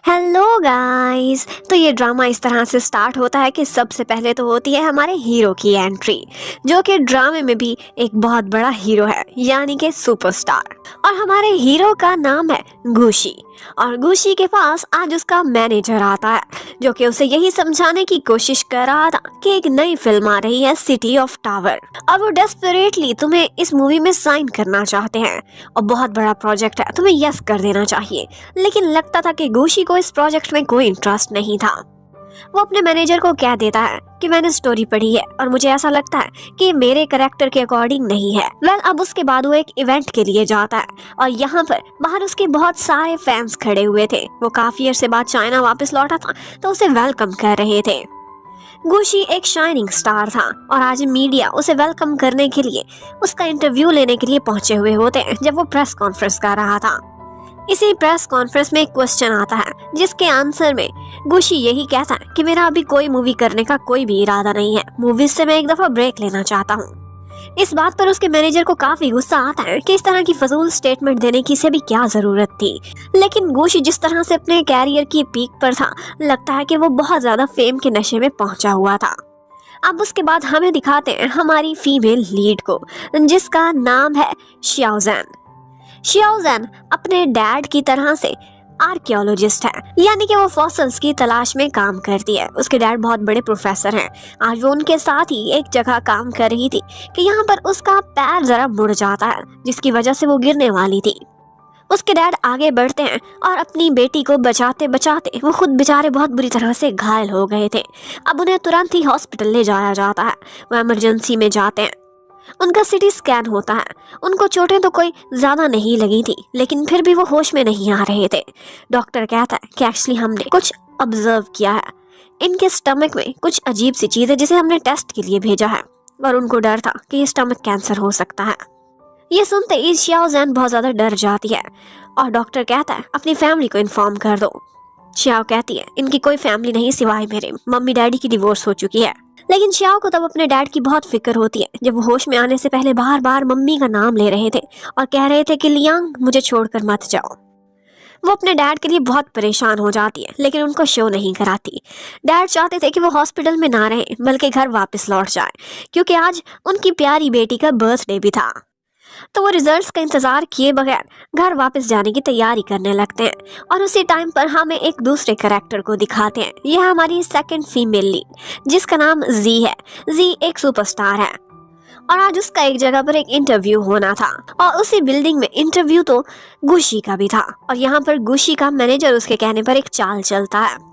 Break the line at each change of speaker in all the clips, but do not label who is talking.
Hello guys. तो ये drama इस तरह से स्टार्ट होता है कि सबसे पहले तो होती है हमारे हीरो की एंट्री, जो कि ड्रामे में भी एक बहुत बड़ा हीरो है, यानी कि सुपरस्टार। और हमारे हीरो का नाम है गुशी। और गुशी के पास आज उसका मैनेजर आता है, जो कि उसे यही समझाने की कोशिश कर रहा था कि एक नई फिल्म आ रही है, सिटी ऑफ टावर, और वो डेस्परेटली तुम्हें इस मूवी में साइन करना चाहते हैं और बहुत बड़ा प्रोजेक्ट है, तुम्हें यस कर देना चाहिए। लेकिन लगता था कि गुशी को इस प्रोजेक्ट में कोई इंटरेस्ट नहीं था। वो अपने मैनेजर को कह देता है कि मैंने स्टोरी पढ़ी है और मुझे ऐसा लगता है कि ये मेरे कैरेक्टर के अकॉर्डिंग नहीं है। अब उसके बाद वो एक इवेंट के लिए जाता है और यहाँ पर बाहर उसके बहुत सारे फैंस खड़े हुए थे। वो काफी अर्से बाद चाइना वापस लौटा था तो उसे वेलकम कर रहे थे। गुशी एक शाइनिंग स्टार था और आज मीडिया उसे वेलकम करने के लिए उसका इंटरव्यू लेने के लिए पहुंचे हुए होते हैं जब वो प्रेस कॉन्फ्रेंस कर रहा था। इसी प्रेस कॉन्फ्रेंस में एक क्वेश्चन आता है जिसके आंसर में गुशी यही कहता है कि मेरा अभी कोई मूवी करने का कोई भी इरादा नहीं है, मूवीज से मैं एक दफा ब्रेक लेना चाहता हूँ। इस बात पर उसके मैनेजर को काफी गुस्सा आता है कि इस तरह की फजूल स्टेटमेंट देने की से भी क्या जरूरत थी। लेकिन गुशी जिस तरह से अपने कैरियर की पीक पर था, लगता है कि वो बहुत ज्यादा फेम के नशे में पहुंचा हुआ था। अब उसके बाद हमें दिखाते हैं हमारी फीमेल लीड को, जिसका नाम है शियाओज़ेन। शियाओज़ेन अपने डैड की तरह से आर्कियोलॉजिस्ट है, यानी कि वो फॉसिल्स की तलाश में काम करती है। उसके डैड बहुत बड़े प्रोफेसर हैं। आज वो उनके साथ ही एक जगह काम कर रही थी कि यहाँ पर उसका पैर जरा मुड़ जाता है, जिसकी वजह से वो गिरने वाली थी। उसके डैड आगे बढ़ते हैं और अपनी बेटी को बचाते बचाते वो खुद बेचारे बहुत बुरी तरह से घायल हो गए थे। अब उन्हें तुरंत ही हॉस्पिटल ले जाया जाता है। वो इमरजेंसी में जाते हैं, उनका सीटी स्कैन होता है। उनको चोटें तो कोई ज्यादा नहीं लगी थी, लेकिन फिर भी वो होश में नहीं आ रहे थे। डॉक्टर कहता है कि एक्चुअली हमने कुछ ऑब्जर्व किया है, इनके स्टमक में कुछ अजीब सी चीज है जिसे हमने टेस्ट के लिए भेजा है, और उनको डर था कि ये स्टमक कैंसर हो सकता है। ये सुनते ही शियाओज़ेन बहुत ज्यादा डर जाती है और डॉक्टर कहता है अपनी फैमिली को इन्फॉर्म कर दो। शियाओ कहती है इनकी कोई फैमिली नहीं सिवाय मेरे, मम्मी डैडी की डिवोर्स हो चुकी है। लेकिन शियाओ को तब अपने डैड की बहुत फिक्र होती है, जब वो होश में आने से पहले बार बार मम्मी का नाम ले रहे थे और कह रहे थे कि लियांग मुझे छोड़कर मत जाओ। वो अपने डैड के लिए बहुत परेशान हो जाती है, लेकिन उनको शो नहीं कराती। डैड चाहते थे कि वो हॉस्पिटल में ना रहें बल्कि घर वापस लौट जाए, क्योंकि आज उनकी प्यारी बेटी का बर्थडे भी था। तो वो रिजल्ट्स का इंतजार किए बगैर घर वापस जाने की तैयारी करने लगते हैं। और उसी टाइम पर हमें एक दूसरे कैरेक्टर को दिखाते हैं। यह हमारी सेकंड फीमेल लीड, जिसका नाम जी है। जी एक सुपरस्टार है और आज उसका एक जगह पर एक इंटरव्यू होना था, और उसी बिल्डिंग में इंटरव्यू तो गुशी का भी था। और यहाँ पर गुशी का मैनेजर उसके कहने पर एक चाल चलता है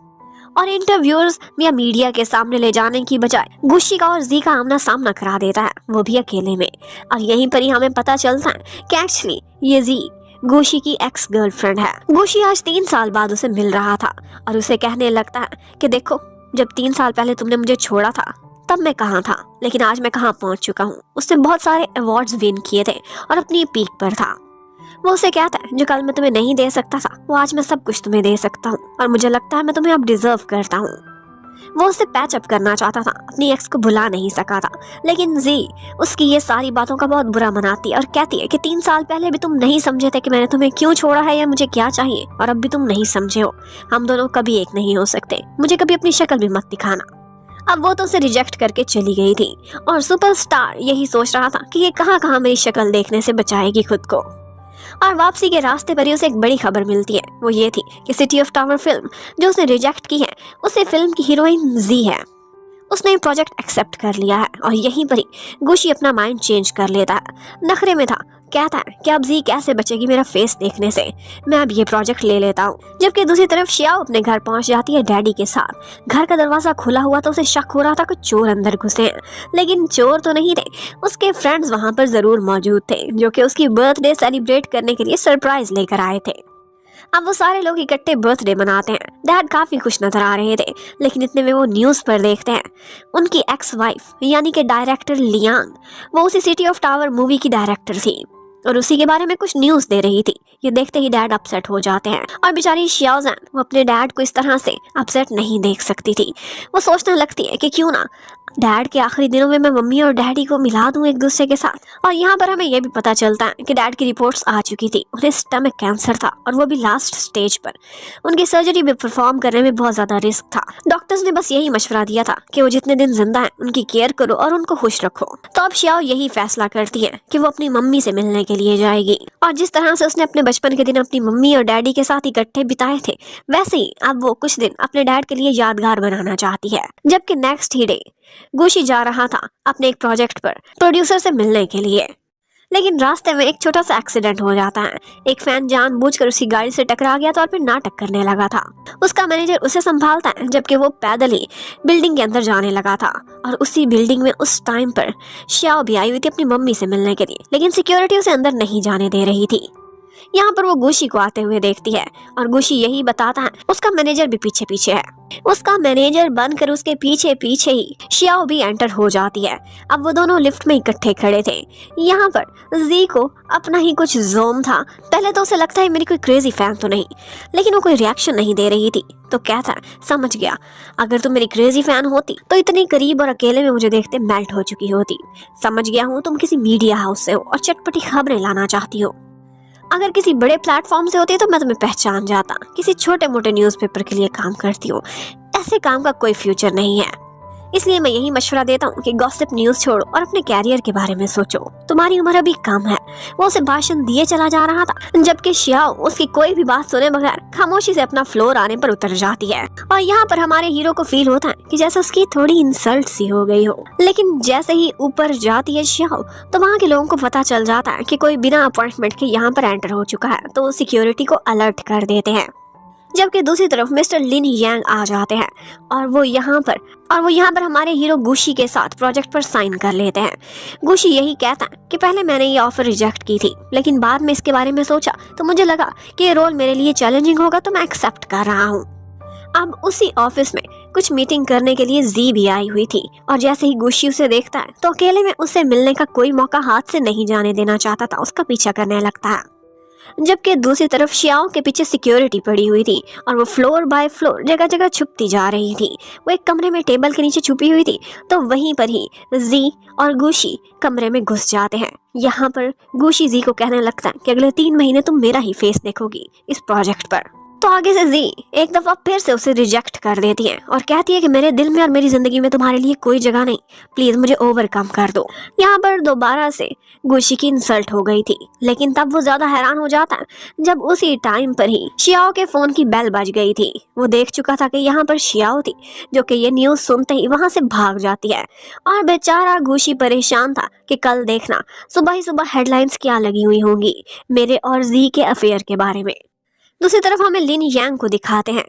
और इंटरव्यूअर्स या मीडिया के सामने ले जाने की बजाय गुशी का और जी का आमना सामना करा देता है, वो भी अकेले में। और यहीं पर ही हमें पता चलता है कि एक्चुअली ये जी गुशी की एक्स गर्लफ्रेंड है। गुशी आज 3 साल बाद उसे मिल रहा था और उसे कहने लगता है कि देखो, जब 3 साल पहले तुमने मुझे छोड़ा था तब मैं कहाँ था, लेकिन आज मैं कहाँ पहुंच चुका हूँ। उसने बहुत सारे अवार्ड्स विन किए थे और अपनी पीक पर था। वो उसे कहता है जो कल मैं तुम्हें नहीं दे सकता था, वो आज मैं सब कुछ तुम्हें दे सकता हूँ, और मुझे लगता है मैं तुम्हें अब डिजर्व करता हूँ। वो उसे पैच अप करना चाहता था, अपनी एक्स को भुला नहीं सका था। लेकिन जी उसकी ये सारी बातों का बहुत बुरा मनाती है और कहती है कि 3 साल पहले भी तुम नहीं समझे थे कि मैंने तुम्हें क्यों छोड़ा है या मुझे क्या चाहिए, और अब भी तुम नहीं समझे हो। हम दोनों कभी एक नहीं हो सकते, मुझे कभी अपनी शक्ल भी मत दिखाना। अब वो तो उसे रिजेक्ट करके चली गई थी और सुपरस्टार यही सोच रहा था कि ये कहाँ कहाँ मेरी शक्ल देखने से बचाएगी खुद को। और वापसी के रास्ते पर ही उसे एक बड़ी खबर मिलती है। वो ये थी कि सिटी ऑफ टावर फिल्म जो उसने रिजेक्ट की है, उसे फिल्म की हीरोइन जी है। उसने प्रोजेक्ट एक्सेप्ट कर लिया है और यहीं पर ही गुशी अपना माइंड चेंज कर लेता है। नखरे में था, कहता है कि अब जी कैसे बचेगी मेरा फेस देखने से, मैं अब ये प्रोजेक्ट ले लेता हूँ। जबकि दूसरी तरफ शियाओ अपने घर पहुंच जाती है डैडी के साथ। घर का दरवाजा खुला हुआ तो उसे शक हो रहा था कि चोर अंदर घुसे हैं, लेकिन चोर तो नहीं थे। उसके फ्रेंड्स वहां पर जरूर मौजूद थे, जो कि उसकी बर्थडे सेलिब्रेट करने के लिए सरप्राइज लेकर आए थे। अब वो सारे लोग इकट्ठे बर्थडे मनाते हैं। डैड काफी खुश नजर आ रहे थे, लेकिन इतने में वो न्यूज पर देखते हैं उनकी एक्स वाइफ यानी कि डायरेक्टर लियांग, वो उसी सिटी ऑफ टावर मूवी की डायरेक्टर थी और उसी के बारे में कुछ न्यूज दे रही थी। ये देखते ही डैड अपसेट हो जाते हैं और बेचारी शियाओज़ेन वो अपने डैड को इस तरह से अपसेट नहीं देख सकती थी। वो सोचने लगती है कि क्यों ना डैड के आखिरी दिनों में मैं मम्मी और डैडी को मिला दूं एक दूसरे के साथ। और यहाँ पर हमें यह भी पता चलता है कि डैड की रिपोर्ट्स आ चुकी थी, उन्हें स्टमक कैंसर था और वो भी लास्ट स्टेज पर। उनकी सर्जरी भी परफॉर्म करने में बहुत ज्यादा रिस्क था। डॉक्टर्स ने बस यही मशवरा दिया था कि वो जितने दिन जिंदा हैं उनकी केयर करो और उनको खुश रखो। तो अब श्याओ यही फैसला करती है कि वो अपनी मम्मी से मिलने के लिए जाएगी। और जिस तरह से उसने अपने बचपन के दिन अपनी मम्मी और डैडी के साथ इकट्ठे बिताए थे, वैसे ही अब वो कुछ दिन अपने डैड के लिए यादगार बनाना चाहती है। जबकि नेक्स्ट ही डे गुशी जा रहा था अपने एक प्रोजेक्ट पर प्रोड्यूसर से मिलने के लिए, लेकिन रास्ते में एक छोटा सा एक्सीडेंट हो जाता है। एक फैन जानबूझकर उसकी गाड़ी से टकरा गया था और फिर नाटक करने लगा था। उसका मैनेजर उसे संभालता है जबकि वो पैदल ही बिल्डिंग के अंदर जाने लगा था। और उसी बिल्डिंग में उस टाइम पर श्याओ भी आई हुई थी अपनी मम्मी से मिलने के लिए, लेकिन सिक्योरिटी उसे अंदर नहीं जाने दे रही थी। यहाँ पर वो गुशी को आते हुए देखती है और गुशी यही बताता है उसका मैनेजर भी पीछे पीछे है। उसका मैनेजर बनकर उसके पीछे पीछे ही श्याओ भी एंटर हो जाती है। अब वो दोनों लिफ्ट में इकट्ठे खड़े थे। यहाँ पर जी को अपना ही कुछ जोम था। पहले तो उसे लगता है मेरी कोई क्रेजी फैन तो नहीं, लेकिन वो कोई रिएक्शन नहीं दे रही थी। तो कहता है समझ गया, अगर तुम मेरी क्रेजी फैन होती तो इतनी करीब और अकेले में मुझे देखते मेल्ट हो चुकी होती। समझ गया हूँ तुम किसी मीडिया हाउस से हो और चटपटी खबरें लाना चाहती हो। अगर किसी बड़े प्लेटफॉर्म से होती है तो मैं तुम्हें पहचान जाता। किसी छोटे मोटे न्यूज़पेपर के लिए काम करती हो, ऐसे काम का कोई फ्यूचर नहीं है। इसलिए मैं यही मशवरा देता हूँ कि गॉसिप न्यूज़ छोड़ो और अपने कैरियर के बारे में सोचो। तुम्हारी उम्र अभी कम है। वो उसे भाषण दिए चला जा रहा था जबकि श्याओ उसकी कोई भी बात सुने बगैर खामोशी से अपना फ्लोर आने पर उतर जाती है। और यहाँ पर हमारे हीरो को फील होता है कि जैसे उसकी थोड़ी इंसल्ट सी हो गई हो। लेकिन जैसे ही ऊपर जाती है श्याओ तो वहाँ के लोगों को पता चल जाता है कि कोई बिना अपॉइंटमेंट के यहाँ पर एंटर हो चुका है, तो वो सिक्योरिटी को अलर्ट कर देते हैं। जबकि दूसरी तरफ मिस्टर लिन यांग आ जाते हैं और वो यहाँ पर हमारे हीरो गुशी के साथ प्रोजेक्ट पर साइन कर लेते हैं। गुशी यही कहता है कि पहले मैंने ये ऑफर रिजेक्ट की थी, लेकिन बाद में इसके बारे में सोचा तो मुझे लगा कि ये रोल मेरे लिए चैलेंजिंग होगा, तो मैं एक्सेप्ट कर रहा हूँ। अब उसी ऑफिस में कुछ मीटिंग करने के लिए जी भी आई हुई थी और जैसे ही गुशी उसे देखता है तो अकेले में उससे मिलने का कोई मौका हाथ से नहीं जाने देना चाहता था, उसका पीछा करने लगता है। जबकि दूसरी तरफ श्याओ के पीछे सिक्योरिटी पड़ी हुई थी और वो फ्लोर बाय फ्लोर जगह जगह छुपती जा रही थी। वो एक कमरे में टेबल के नीचे छुपी हुई थी, तो वहीं पर ही जी और गुशी कमरे में घुस जाते हैं। यहाँ पर गुशी जी को कहने लगता है कि अगले 3 महीने तुम मेरा ही फेस देखोगी इस प्रोजेक्ट पर। तो आगे से जी एक दफा फिर से उसे रिजेक्ट कर देती है और कहती है कि मेरे दिल में और मेरी जिंदगी में तुम्हारे लिए कोई जगह नहीं, प्लीज मुझे ओवरकम कर दो। यहाँ पर दोबारा से गुशी की इंसल्ट हो गई थी, लेकिन तब वो ज्यादा हैरान हो जाता है जब उसी टाइम पर ही श्याओ के फोन की बेल बज गई थी। वो देख चुका था कि यहाँ पर श्याओ थी, जो कि ये न्यूज सुनते ही वहां से भाग जाती है। और बेचारा गुशी परेशान था कि कल देखना सुबह ही सुबह हेडलाइंस क्या लगी हुई होंगी मेरे और जी के अफेयर के बारे में। दूसरी तरफ हमें लिन यांग को दिखाते हैं।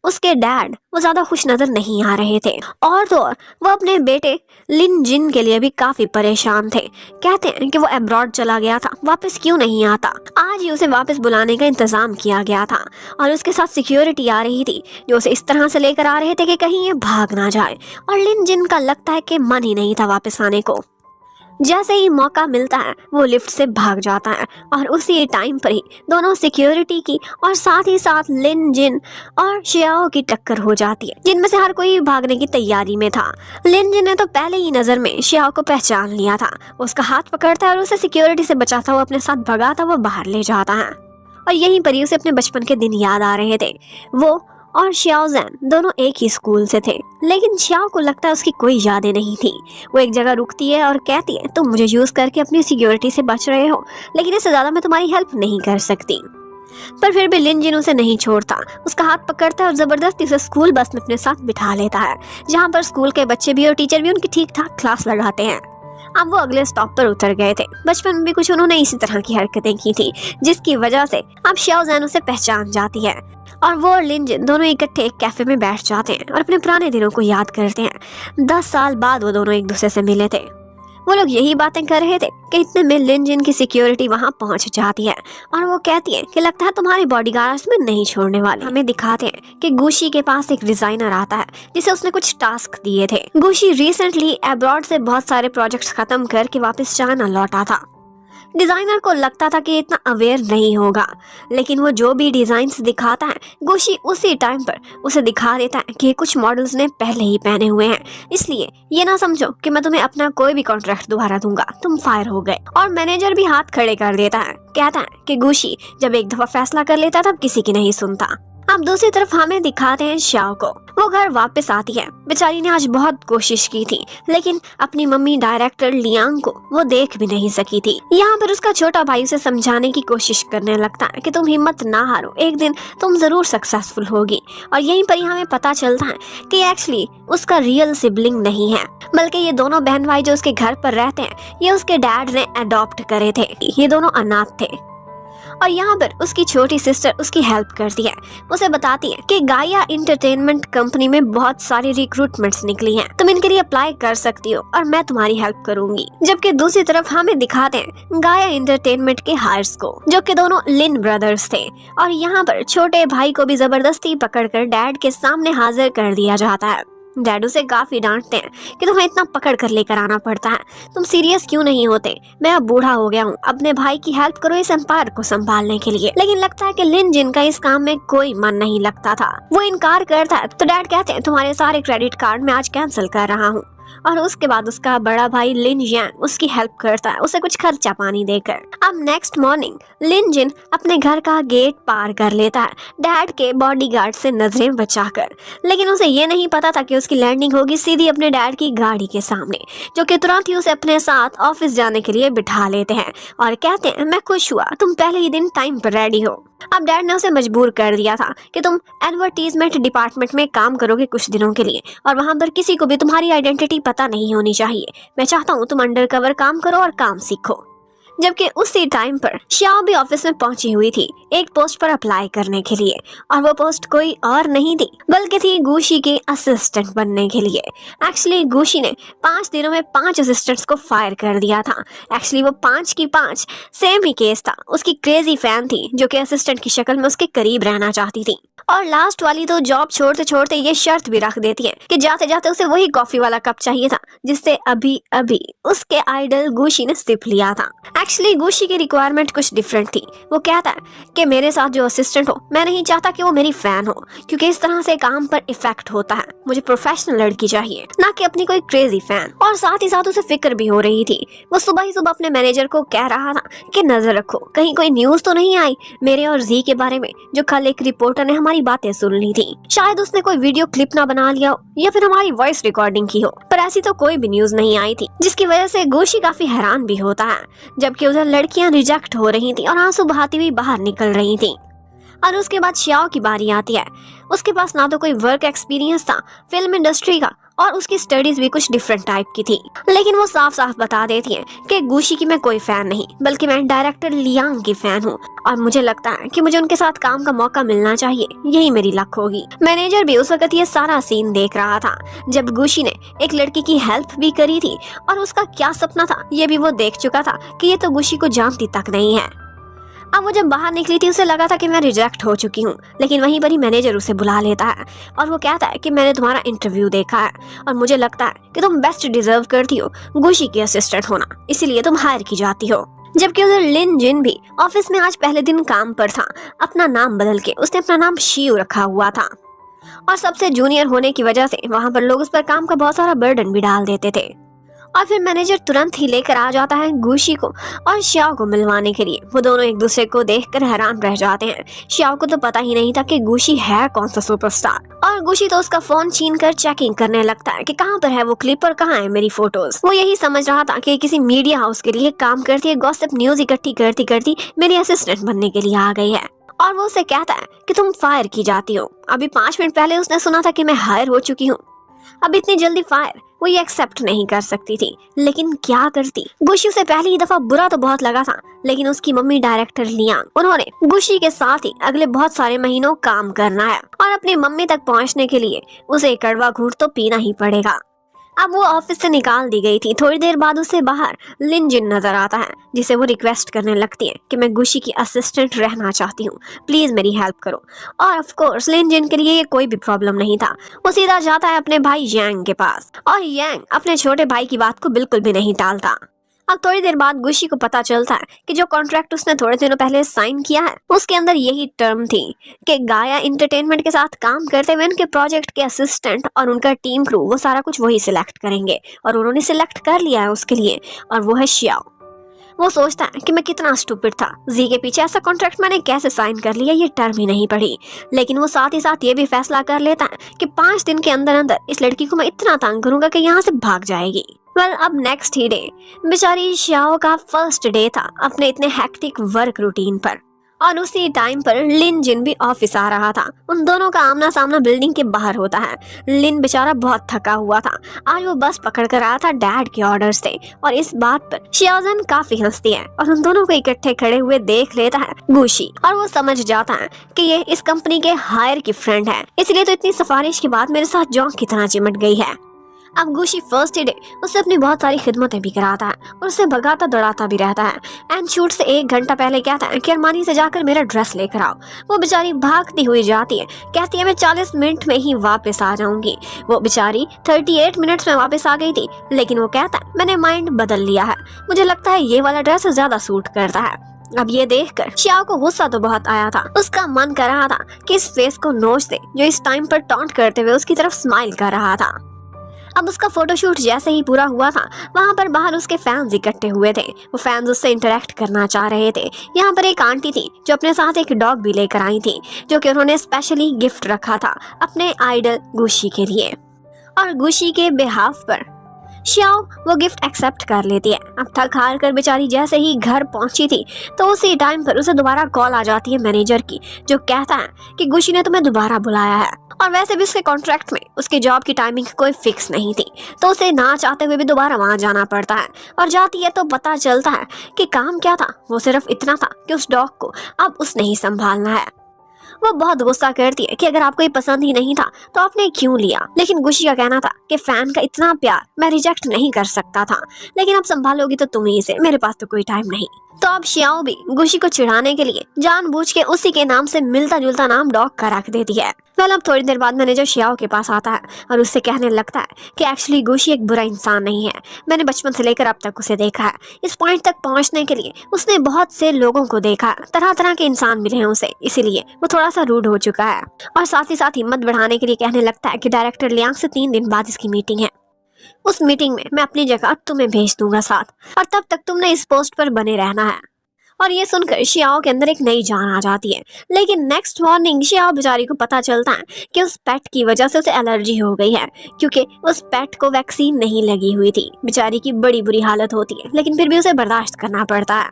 उसके डैड वो ज्यादा खुश नजर नहीं आ रहे थे और तो और वो अपने बेटे लिन जिन के लिए भी काफी परेशान थे। कहते हैं कि वो अब्रॉड चला गया था, वापस क्यों नहीं आता। आज ही उसे वापस बुलाने का इंतजाम किया गया था और उसके साथ सिक्योरिटी आ रही थी जो उसे इस तरह से लेकर आ रहे थे कि कहीं ये भाग ना जाए। और लिन जिन का लगता है कि मन ही नहीं था वापस आने को। जैसे ही मौका मिलता है वो लिफ्ट से भाग जाता है और उसी टाइम पर ही दोनों सिक्योरिटी की और साथ ही साथ लिन जिन और श्याओ की टक्कर हो जाती है, जिनमें से हर कोई भागने की तैयारी में था। लिन जिन ने तो पहले ही नजर में श्याओ को पहचान लिया था। उसका हाथ पकड़ता है और उसे सिक्योरिटी से बचाता हुआ अपने साथ भगाता हुआ बाहर ले जाता है। और यहीं पर ही उसे अपने बचपन के दिन याद आ रहे थे। वो और श्याओ जैन दोनों एक ही स्कूल से थे, लेकिन श्याओ को लगता है उसकी कोई यादें नहीं थी। वो एक जगह रुकती है और कहती है तुम मुझे यूज करके अपनी सिक्योरिटी से बच रहे हो, लेकिन इससे ज्यादा मैं तुम्हारी हेल्प नहीं कर सकती। पर फिर भी लिन जिन उसे नहीं छोड़ता, उसका हाथ पकड़ता है और जबरदस्ती उसे स्कूल बस में अपने साथ बिठा लेता है, जहाँ पर स्कूल के बच्चे भी और टीचर भी उनकी ठीक ठाक क्लास लगाते हैं। अब वो अगले स्टॉप पर उतर गए थे। बचपन में भी कुछ उन्होंने इसी तरह की हरकतें की थी, जिसकी वजह से अब श्याओ जैन उसे पहचान जाती है और वो और लिन जिन दोनों इकट्ठे एक कैफे में बैठ जाते हैं और अपने पुराने दिनों को याद करते हैं। 10 साल बाद वो दोनों एक दूसरे से मिले थे। वो लोग यही बातें कर रहे थे कि इतने में लिन जिन की सिक्योरिटी वहां पहुंच जाती है और वो कहती है कि लगता है तुम्हारे बॉडीगार्ड्स में नहीं छोड़ने वाले। हमें दिखाते हैं कि गुशी के पास एक डिजाइनर आता है जिसे उसने कुछ टास्क दिए थे। गुशी रिसेंटली अब्रॉड से बहुत सारे प्रोजेक्ट्स खत्म करके वापस चाइना लौटा था। डिजाइनर को लगता था कि इतना अवेयर नहीं होगा, लेकिन वो जो भी डिजाइन्स दिखाता है गुशी उसी टाइम पर उसे दिखा देता है कि कुछ मॉडल्स ने पहले ही पहने हुए हैं, इसलिए ये ना समझो कि मैं तुम्हें अपना कोई भी कॉन्ट्रैक्ट दोबारा दूंगा, तुम फायर हो गए। और मैनेजर भी हाथ खड़े कर देता है, कहता है कि गुशी जब एक दफा फैसला कर लेता तब किसी की नहीं सुनता। अब दूसरी तरफ हमें दिखाते हैं शाओ को। वो घर वापस आती है। बेचारी ने आज बहुत कोशिश की थी, लेकिन अपनी मम्मी डायरेक्टर लियांग को वो देख भी नहीं सकी थी। यहाँ पर उसका छोटा भाई उसे समझाने की कोशिश करने लगता है कि तुम हिम्मत ना हारो, एक दिन तुम जरूर सक्सेसफुल होगी। और यहीं पर हमें पता चलता है कि एक्चुअली उसका रियल सिबलिंग नहीं है, बल्कि ये दोनों बहन भाई जो उसके घर पर रहते हैं ये उसके डैड ने अडॉप्ट करे थे। ये दोनों अनाथ थे। और यहाँ पर उसकी छोटी सिस्टर उसकी हेल्प करती है, उसे बताती है कि गाया इंटरटेनमेंट कंपनी में बहुत सारी रिक्रूटमेंट्स निकली हैं, तुम इनके लिए अप्लाई कर सकती हो और मैं तुम्हारी हेल्प करूंगी। जबकि दूसरी तरफ हमें दिखाते हैं गाया इंटरटेनमेंट के हायर्स को, जो कि दोनों लिन ब्रदर्स थे। और यहाँ पर छोटे भाई को भी जबरदस्ती पकड़कर डैड के सामने हाजिर कर दिया जाता है। डैड उसे काफी डांटते हैं कि तुम्हें इतना पकड़ कर लेकर आना पड़ता है, तुम सीरियस क्यों नहीं होते, मैं अब बूढ़ा हो गया हूँ, अपने भाई की हेल्प करो इस एम्पायर को संभालने के लिए। लेकिन लगता है कि लिन जिन का इस काम में कोई मन नहीं लगता था, वो इनकार करता है। तो डैड कहते हैं तुम्हारे सारे क्रेडिट कार्ड मैं आज कैंसिल कर रहा हूँ। और उसके बाद उसका बड़ा भाई लिन यांग उसकी हेल्प करता है, उसे कुछ खर्चा पानी देकर। अब नेक्स्ट मॉर्निंग लिन जिन अपने घर का गेट पार कर लेता है डैड के बॉडीगार्ड से नजरें बचाकर, लेकिन उसे ये नहीं पता था कि उसकी लैंडिंग होगी सीधी अपने डैड की गाड़ी के सामने, जो कि तुरंत ही उसे अपने साथ ऑफिस जाने के लिए बिठा लेते हैं और कहते हैं मैं खुश हुआ तुम पहले ही दिन टाइम पर रेडी हो। अब डैड ने उसे मजबूर कर दिया था कि तुम एडवर्टीजमेंट डिपार्टमेंट में काम करोगे कुछ दिनों के लिए, और वहां पर किसी को भी तुम्हारी आइडेंटिटी पता नहीं होनी चाहिए। मैं चाहता हूँ तुम अंडरकवर काम करो और काम सीखो। जबकि उसी टाइम पर शाओ भी ऑफिस में पहुंची हुई थी एक पोस्ट पर अप्लाई करने के लिए, और वो पोस्ट कोई और नहीं थी बल्कि थी गुशी के असिस्टेंट बनने के लिए। एक्चुअली गुशी ने 5 दिनों में 5 असिस्टेंट्स को फायर कर दिया था। एक्चुअली वो 5 की 5 सेम ही केस था। उसकी क्रेजी फैन थी जो कि असिस्टेंट की शक्ल में उसके करीब रहना चाहती थी, और लास्ट वाली तो जॉब छोड़ते छोड़ते ये शर्त भी रख देती है कि जाते जाते उसे वही कॉफी वाला कप चाहिए था जिससे अभी अभी उसके आइडल गुशी ने सिप लिया था। एक्चुअली गुशी की रिक्वायरमेंट कुछ डिफरेंट थी। वो कहता है कि मेरे साथ जो असिस्टेंट हो मैं नहीं चाहता कि वो मेरी फैन हो, क्योंकि इस तरह से काम पर इफेक्ट होता है। मुझे प्रोफेशनल लड़की चाहिए, ना कि अपनी कोई क्रेजी फैन। और साथ ही साथ उसे फिक्र भी हो रही थी। वो सुबह ही सुबह अपने मैनेजर को कह रहा था कि नजर रखो कहीं कोई न्यूज तो नहीं आई मेरे और जी के बारे में, जो कल एक रिपोर्टर ने हमारी बातें सुन ली थी। शायद उसने कोई वीडियो क्लिप ना बना लिया हो या फिर हमारी वॉइस रिकॉर्डिंग की हो, पर ऐसी तो कोई भी न्यूज नहीं आई थी, जिसकी वजह से गुशी काफी हैरान भी होता है। जबकि उधर लड़कियां रिजेक्ट हो रही थी और आंसू बहाती हुई बाहर निकल रही थी। और उसके बाद शाओ की बारी आती है। उसके पास ना तो कोई वर्क एक्सपीरियंस था फिल्म इंडस्ट्री का, और उसकी स्टडीज भी कुछ डिफरेंट टाइप की थी, लेकिन वो साफ साफ बता देती है कि गुशी की मैं कोई फैन नहीं बल्कि मैं डायरेक्टर लियांग की फैन हूँ, और मुझे लगता है कि मुझे उनके साथ काम का मौका मिलना चाहिए, यही मेरी लक होगी। मैनेजर भी उस वक्त ये सारा सीन देख रहा था जब गुशी ने एक लड़की की हेल्प भी करी थी, और उसका क्या सपना था ये भी वो देख चुका था कि ये तो गुशी को जानती तक नहीं है। अब वो जब बाहर निकली थी उसे लगा था कि मैं रिजेक्ट हो चुकी हूँ, लेकिन वहीं पर ही मैनेजर उसे बुला लेता है और वो कहता है कि मैंने तुम्हारा इंटरव्यू देखा है और मुझे लगता है कि तुम बेस्ट डिजर्व करती हो गुशी की असिस्टेंट होना, इसीलिए तुम हायर की जाती हो। जबकि उधर लिन जिन भी ऑफिस में आज पहले दिन काम पर था। अपना नाम बदल के उसने अपना नाम शियू रखा हुआ था, और सबसे जूनियर होने की वजह से वहाँ पर लोग उस पर काम का बहुत सारा बर्डन भी डाल देते थे। और फिर मैनेजर तुरंत ही लेकर आ जाता है गुशी को और शाओ को मिलवाने के लिए। वो दोनों एक दूसरे को देखकर हैरान रह जाते हैं। शाओ को तो पता ही नहीं था कि गुशी है कौन सा सुपरस्टार, और गुशी तो उसका फोन छीनकर चेकिंग करने लगता है कि कहाँ पर है वो क्लिप और कहाँ है मेरी फोटोज। वो यही समझ रहा था कि किसी मीडिया हाउस के लिए काम करती है, गॉसिप न्यूज इकट्ठी करती करती मेरी असिस्टेंट बनने के लिए आ गई है। और वो उसे कहता है कि तुम फायर की जाती हो। अभी 5 मिनट पहले उसने सुना था कि मैं हायर हो चुकी हूँ, अब इतनी जल्दी फायर वो ये एक्सेप्ट नहीं कर सकती थी, लेकिन क्या करती। गुशी से पहली दफा बुरा तो बहुत लगा था, लेकिन उसकी मम्मी डायरेक्टर लियांग, उन्होंने गुशी के साथ ही अगले बहुत सारे महीनों काम करना है, और अपनी मम्मी तक पहुंचने के लिए उसे कड़वा घूंट तो पीना ही पड़ेगा। अब वो ऑफिस से निकाल दी गई थी। थोड़ी देर बाद उसे बाहर लिन जिन नजर आता है, जिसे वो रिक्वेस्ट करने लगती है कि मैं गुशी की असिस्टेंट रहना चाहती हूँ, प्लीज मेरी हेल्प करो। और ऑफ कोर्स लिन जिन के लिए ये कोई भी प्रॉब्लम नहीं था। वो सीधा जाता है अपने भाई यांग के पास, और यांग अपने छोटे भाई की बात को बिल्कुल भी नहीं टालता। अब थोड़ी देर बाद गुशी को पता चलता है कि जो कॉन्ट्रैक्ट उसने थोड़े दिनों पहले साइन किया है उसके अंदर यही टर्म थी कि गाया एंटरटेनमेंट के साथ काम करते हुए उनके प्रोजेक्ट के असिस्टेंट और उनका टीम क्रू वो सारा कुछ वही सिलेक्ट करेंगे, और उन्होंने सिलेक्ट कर लिया है उसके लिए, और वो है शियाओ। वो सोचता है कि मैं कितना स्टूपिड था, जी के पीछे ऐसा कॉन्ट्रैक्ट मैंने कैसे साइन कर लिया, ये टर्म ही नहीं पढ़ी। लेकिन वो साथ ही साथ ये भी फैसला कर लेता है कि 5 दिन के अंदर अंदर इस लड़की को मैं इतना तंग करूंगा कि यहाँ से भाग जाएगी। अब नेक्स्ट ही डे बेचारी शियाओ का फर्स्ट डे था अपने इतने हेक्टिक वर्क रूटीन पर, और उसी टाइम पर लिन जिन भी ऑफिस आ रहा था। उन दोनों का आमना सामना बिल्डिंग के बाहर होता है। लिन बेचारा बहुत थका हुआ था, आज वो बस पकड़ कर आया था डैड के ऑर्डर से, और इस बात पर शियाओजन काफी हंसती है और उन दोनों को इकट्ठे खड़े हुए देख लेता है गुशी, और वो समझ जाता है कि ये इस कंपनी के हायर की फ्रेंड है, इसलिए तो इतनी सिफारिश के बाद मेरे साथ जॉन कितना चिमट गई है। अब गुशी फर्स्ट डे उससे अपनी बहुत सारी खिदमतें भी कराता है और उससे भगाता दौड़ाता भी रहता है। एंड शूट से 1 घंटा पहले कहता है कि अरमानी से जाकर मेरा ड्रेस लेकर आओ। वो बेचारी भागती हुई जाती है, कहती है मैं 40 मिनट में ही वापस आ जाऊंगी। वो बेचारी 38 मिनट्स में वापस आ गई थी, लेकिन वो कहता है मैंने माइंड बदल लिया है, मुझे लगता है ये वाला ड्रेस ज्यादा सूट करता है। अब ये देखकर शियाओ को गुस्सा तो बहुत आया था, उसका मन कर रहा था कि इस फेस को नोच दे जो इस टाइम पर टॉन्ट करते हुए उसकी तरफ स्माइल कर रहा था। अब उसका फोटोशूट जैसे ही पूरा हुआ था, वहाँ पर बाहर उसके फैंस इकट्ठे हुए थे। वो फैंस उससे इंटरेक्ट करना चाह रहे थे। यहाँ पर एक आंटी थी जो अपने साथ एक डॉग भी लेकर आई थी, जो कि उन्होंने स्पेशली गिफ्ट रखा था अपने आइडल गुशी के लिए, और गुशी के बिहाफ पर शियाओ वो गिफ्ट एक्सेप्ट कर लेती है। अब थक हार कर बेचारी जैसे ही घर पहुंची थी तो उसी टाइम पर उसे दोबारा कॉल आ जाती है मैनेजर की, जो कहता है कि गुशी ने तुम्हें दोबारा बुलाया है, और वैसे भी उसके कॉन्ट्रैक्ट में उसकी जॉब की टाइमिंग कोई फिक्स नहीं थी, तो उसे ना चाहते हुए भी दोबारा वहां जाना पड़ता है। और जाती है तो पता चलता है कि काम क्या था, वो सिर्फ इतना था कि उस डॉग को अब उसने ही संभालना है। वो बहुत गुस्सा करती है कि अगर आपको ये पसंद ही नहीं था तो आपने क्यों लिया, लेकिन गुशी का कहना था कि फैन का इतना प्यार मैं रिजेक्ट नहीं कर सकता था, लेकिन अब संभालोगी तो तुम ही से, मेरे पास तो कोई टाइम नहीं। तो अब शियाओ भी गुशी को चिढ़ाने के लिए जानबूझ के उसी के नाम से मिलता जुलता नाम डॉग का रख देती है। अब थोड़ी देर बाद मैनेजर शियाओ के पास आता है और उससे कहने लगता है कि एक्चुअली गुशी एक बुरा इंसान नहीं है, मैंने बचपन से लेकर अब तक उसे देखा है। इस पॉइंट तक पहुंचने के लिए उसने बहुत से लोगों को देखा, तरह तरह के इंसान मिले हैं उसे, इसीलिए वो थोड़ा सा रूड हो चुका है। और साथ ही साथ हिम्मत बढ़ाने के लिए कहने लगता है कि डायरेक्टर लियांग से 3 दिन बाद इसकी मीटिंग है, उस मीटिंग में मैं अपनी जगह तुम्हें भेज दूंगा साथ, और तब तक तुमने इस पोस्ट पर बने रहना है। और ये सुनकर शियाओ के अंदर एक नई जान आ जाती है। लेकिन नेक्स्ट मॉर्निंग शियाओ बेचारी को पता चलता है कि उस पेट की वजह से उसे एलर्जी हो गई है, क्योंकि उस पेट को वैक्सीन नहीं लगी हुई थी। बेचारी की बड़ी बुरी हालत होती है, लेकिन फिर भी उसे बर्दाश्त करना पड़ता है।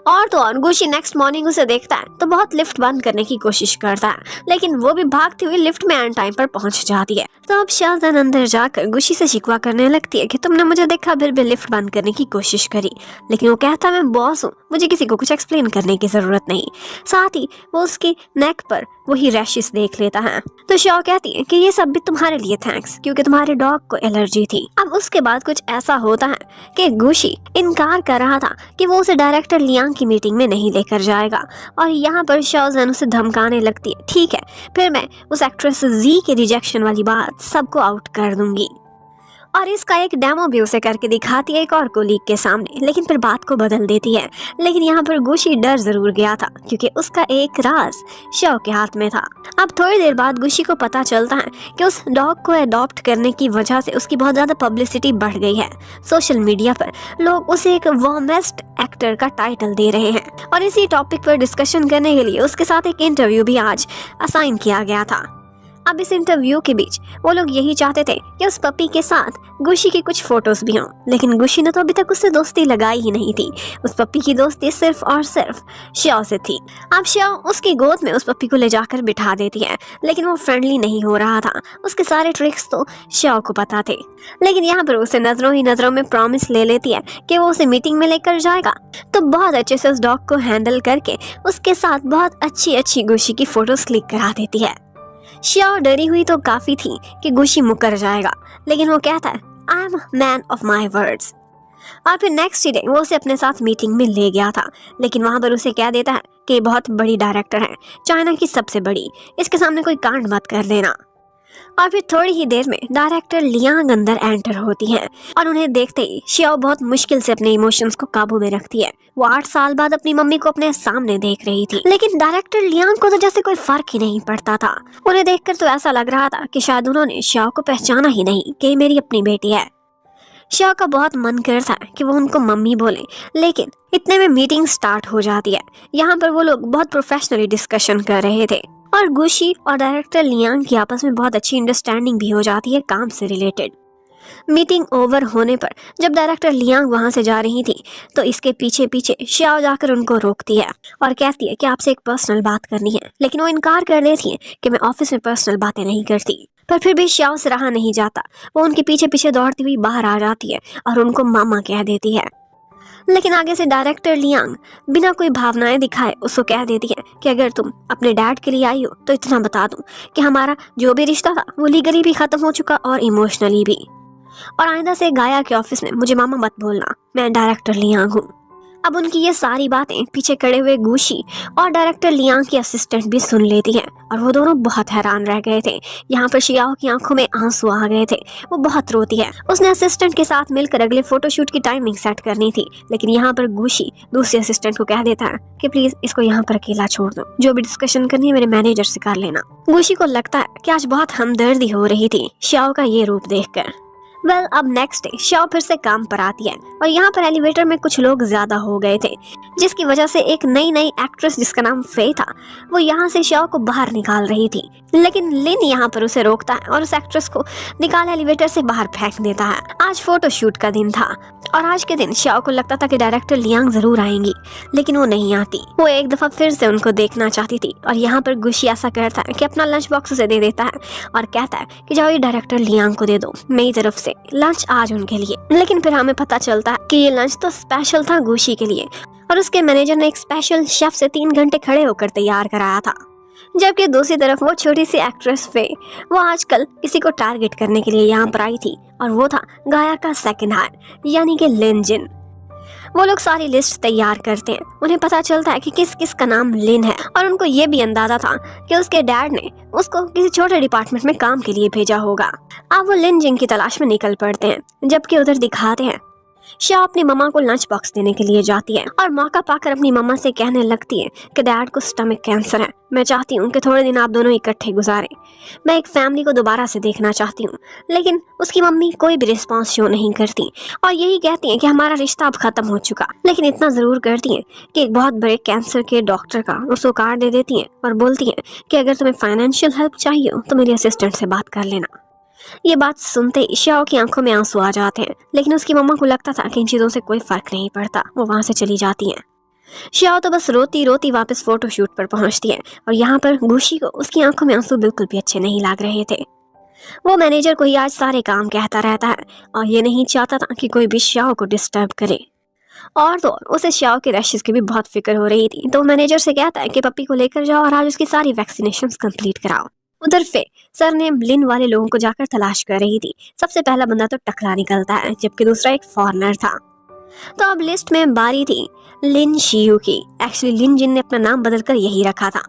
और तो और गुशी नेक्स्ट मॉर्निंग उसे देखता है तो बहुत लिफ्ट बंद करने की कोशिश करता है, लेकिन वो भी भागती हुई लिफ्ट में एंड टाइम पर पहुंच जाती है। तो अब शाहजहान अंदर जाकर गुशी से शिकवा करने लगती है कि तुमने मुझे देखा फिर भी लिफ्ट बंद करने की कोशिश करी, लेकिन वो कहता है मैं बॉस हूँ, मुझे किसी को कुछ एक्सप्लेन करने की जरूरत नहीं। साथ ही वो उसकी नेक पर वही रैशेस देख लेता है। तो शाओ कहती है कि ये सब भी तुम्हारे लिए थैंक्स, क्योंकि तुम्हारे डॉग को एलर्जी थी। अब उसके बाद कुछ ऐसा होता है कि गुशी इनकार कर रहा था कि वो उसे डायरेक्टर लियांग की मीटिंग में नहीं लेकर जाएगा, और यहाँ पर शाओजन उसे धमकाने लगती है, ठीक है फिर मैं उस एक्ट्रेस जी के रिजेक्शन वाली बात सबको आउट कर दूंगी। और इसका एक डेमो भी उसे करके दिखाती है एक और कोलीग के सामने, लेकिन फिर बात को बदल देती है। लेकिन यहाँ पर गुशी डर जरूर गया था, क्योंकि उसका एक राज शव के हाथ में था। अब थोड़ी देर बाद गुशी को पता चलता है कि उस डॉग को अडॉप्ट करने की वजह से उसकी बहुत ज्यादा पब्लिसिटी बढ़ गई है। सोशल मीडिया पर लोग उसे एक वार्मेस्ट एक्टर का टाइटल दे रहे हैं, और इसी टॉपिक पर डिस्कशन करने के लिए उसके साथ एक इंटरव्यू भी आज असाइन किया गया था। अब इस इंटरव्यू के बीच वो लोग यही चाहते थे कि उस पपी के साथ गुशी की कुछ फोटोज भी हों, लेकिन गुशी ने तो अभी तक उससे दोस्ती लगाई ही नहीं थी। उस पपी की दोस्ती सिर्फ और सिर्फ श्याओ से थी। अब श्याओ उसकी गोद में उस पपी को ले जाकर बिठा देती है, लेकिन वो फ्रेंडली नहीं हो रहा था। उसके सारे ट्रिक्स तो श्याओ को पता थे, लेकिन यहाँ पर उसे नजरों ही नजरों में प्रॉमिस ले लेती है कि वो उसे मीटिंग में लेकर जाएगा। तो बहुत अच्छे से उस डॉग को हैंडल करके उसके साथ बहुत अच्छी गुशी की फोटोज क्लिक करा देती है। श्याओ डरी हुई तो काफी थी कि गुशी मुकर जाएगा, लेकिन वो कहता है I am man of my words. और फिर नेक्स्ट डे वो उसे अपने साथ मीटिंग में ले गया था, लेकिन वहां पर उसे कह देता है कि बहुत बड़ी डायरेक्टर है, चाइना की सबसे बड़ी, इसके सामने कोई कांड मत कर लेना। और फिर थोड़ी ही देर में डायरेक्टर लियांग अंदर एंटर होती हैं और उन्हें देखते ही शियाओ बहुत मुश्किल से अपने इमोशंस को काबू में रखती है। वो 8 साल बाद अपनी मम्मी को अपने सामने देख रही थी, लेकिन डायरेक्टर लियांग को तो जैसे कोई फर्क ही नहीं पड़ता था। उन्हें देखकर तो ऐसा लग रहा था कि शायद उन्होंने शियाओ को पहचाना ही नहीं कि मेरी अपनी बेटी है। शियाओ का बहुत मन करता है कि वो उनको मम्मी बोले, लेकिन इतने में मीटिंग स्टार्ट हो जाती है। यहाँ पर वो लोग बहुत प्रोफेशनली डिस्कशन कर रहे थे और गुशी और डायरेक्टर लियांग की आपस में बहुत अच्छी अंडरस्टैंडिंग भी हो जाती है काम से रिलेटेड। मीटिंग ओवर होने पर जब डायरेक्टर लियांग वहां से जा रही थी तो इसके पीछे पीछे शियाओ जाकर उनको रोकती है और कहती है कि आपसे एक पर्सनल बात करनी है, लेकिन वो इनकार कर देती है कि मैं ऑफिस में पर्सनल बातें नहीं करती। पर फिर भी शियाओ से रहा नहीं जाता, वो उनके पीछे पीछे दौड़ती हुई बाहर आ जाती है और उनको मामा कह देती है। लेकिन आगे से डायरेक्टर लियांग बिना कोई भावनाएं दिखाए उसको कह देती है कि अगर तुम अपने डैड के लिए आई हो तो इतना बता दूं कि हमारा जो भी रिश्ता था वो लीगली भी खत्म हो चुका और इमोशनली भी। और आइंदा से गाया के ऑफिस में मुझे मामा मत बोलना, मैं डायरेक्टर लियांग हूँ। अब उनकी ये सारी बातें पीछे खड़े हुए गुशी और डायरेक्टर लियांग की असिस्टेंट भी सुन लेती हैं और वो दोनों बहुत हैरान रह गए थे। यहाँ पर शियाओ की आंखों में आंसू आ गए थे, वो बहुत रोती है। उसने असिस्टेंट के साथ मिलकर अगले फोटोशूट की टाइमिंग सेट करनी थी, लेकिन यहाँ पर गुशी दूसरे असिस्टेंट को कह देता है कि प्लीज इसको यहाँ पर अकेला छोड़ दो, जो भी डिस्कशन करनी है मेरे मैनेजर से कर लेना। गुशी को लगता है कि आज बहुत हमदर्दी हो रही थी शियाओ का ये रूप देखकर। अब नेक्स्ट डे शियाओ फिर से काम पर आती है और यहाँ पर एलिवेटर में कुछ लोग ज्यादा हो गए थे, जिसकी वजह से एक नई एक्ट्रेस जिसका नाम फे था वो यहाँ से शियाओ को बाहर निकाल रही थी, लेकिन लिन यहाँ पर उसे रोकता है और उस एक्ट्रेस को निकाल एलिवेटर से बाहर फेंक देता है। आज फोटोशूट का दिन था और आज के दिन शियाओ को लगता था कि डायरेक्टर लियांग जरूर आएंगी, लेकिन वो नहीं आती। वो एक दफा फिर से उनको देखना चाहती थी और यहाँ पर गुशी ऐसा करता है कि अपना लंच बॉक्स उसे दे देता है और कहता है कि जाओ ये डायरेक्टर लियांग को दे दो, मेरी तरफ से लंच आज उनके लिए। लेकिन फिर हमें पता चलता है कि ये लंच तो स्पेशल था गुशी के लिए और उसके मैनेजर ने एक स्पेशल शेफ से 3 घंटे खड़े होकर तैयार कराया था। जबकि दूसरी तरफ वो छोटी सी एक्ट्रेस फे वो आजकल किसी को टारगेट करने के लिए यहाँ पर आई थी और वो था गाया का सेकंड हायर यानी कि लिन जिन। वो लोग सारी लिस्ट तैयार करते हैं। उन्हें पता चलता है कि किस किस का नाम लिन है और उनको ये भी अंदाजा था कि उसके डैड ने उसको किसी छोटे डिपार्टमेंट में काम के लिए भेजा होगा। अब वो लिन जिन की तलाश में निकल पड़ते हैं, जबकि उधर दिखाते हैं शियाओ अपनी मम्मा को लंच बॉक्स देने के लिए जाती है और मौका पाकर अपनी मम्मा से कहने लगती है कि डैड को स्टमक कैंसर है, मैं चाहती हूँ कि थोड़े दिन आप दोनों इकट्ठे गुजारें, मैं एक फैमिली को दोबारा से देखना चाहती हूँ। लेकिन उसकी मम्मी कोई भी रिस्पॉन्स शो नहीं करती और यही कहती है कि हमारा रिश्ता अब खत्म हो चुका, लेकिन इतना जरूर करती है कि एक बहुत बड़े कैंसर के डॉक्टर का उसको कार्ड दे देती है और बोलती है कि अगर तुम्हें फाइनेंशियल हेल्प चाहिए हो तो मेरी असिस्टेंट से बात कर लेना। ये बात सुनते ही शियाओ की आंखों में आंसू आ जाते हैं, लेकिन उसकी मम्मा को लगता था कि इन चीजों से कोई फर्क नहीं पड़ता। वो वहां से चली जाती हैं। शियाओ तो बस रोती रोती वापस फोटोशूट पर पहुंचती है और यहाँ पर गुशी को उसकी आंखों में आंसू बिल्कुल भी अच्छे नहीं लग रहे थे। वो मैनेजर को ही आज सारे काम कहता रहता है और ये नहीं चाहता था कि कोई भी शियाओ को डिस्टर्ब करे। और तो उसे शियाओ के रैशेस की भी बहुत फिक्र हो रही थी, तो मैनेजर से कहता है कि पप्पी को लेकर जाओ और आज उसकी सारी वैक्सीनेशन कंप्लीट कराओ। उधर फे सर ने लिन वाले लोगों को जाकर तलाश कर रही थी। सबसे पहला बंदा तो टकला निकलता है, जबकि दूसरा एक फॉरेनर था। तो अब लिस्ट में बारी थी लिन शियू की। एक्चुअली लिन जिन ने अपना नाम बदलकर यही रखा था।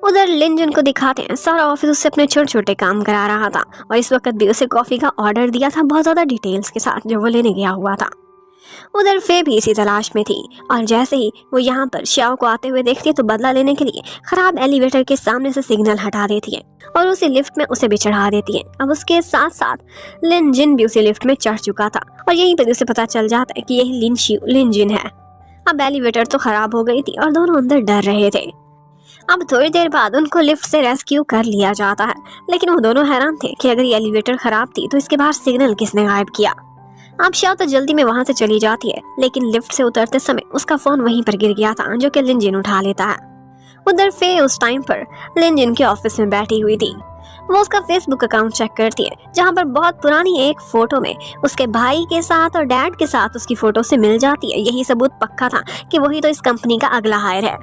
उधर लिन जिन को दिखाते हैं सारा ऑफिस उससे अपने छोटे छोटे काम करा रहा था और इस वक्त भी उसे कॉफी का ऑर्डर दिया था बहुत ज्यादा डिटेल्स के साथ जो वो लेने गया हुआ था। उधर फे भी इसी तलाश में थी और जैसे ही वो यहाँ पर शियाओ को आते हुए देखती है तो बदला लेने के लिए खराब एलिवेटर के सामने से सिग्नल हटा देती है और उसी लिफ्ट में उसे भी चढ़ा देती है। अब उसके साथ साथ लिन जिन भी उसी लिफ्ट में चढ़ चुका था और यहीं पर उसे पता चल जाता है कि यही लिन जिन है। अब एलिवेटर तो खराब हो गई थी और दोनों अंदर डर रहे थे। अब थोड़ी देर बाद उनको लिफ्ट से रेस्क्यू कर लिया जाता है, लेकिन वो दोनों हैरान थे कि अगर ये एलिवेटर खराब थी तो इसके बाहर सिग्नल किसने गायब किया। अब शियाओ तो जल्दी में वहां से चली जाती है, लेकिन लिफ्ट से उतरते समय उसका फोन वहीं पर गिर गया था जो कि लिन जिन उठा लेता है। उधर फे उस टाइम पर लिन जिन के ऑफिस में बैठी हुई थी। वो उसका फेसबुक अकाउंट चेक करती है जहां पर बहुत पुरानी एक फोटो में उसके भाई के साथ और डैड के साथ उसकी फोटो से मिल जाती है। यही सबूत पक्का था कि वही तो इस कंपनी का अगला हायर है।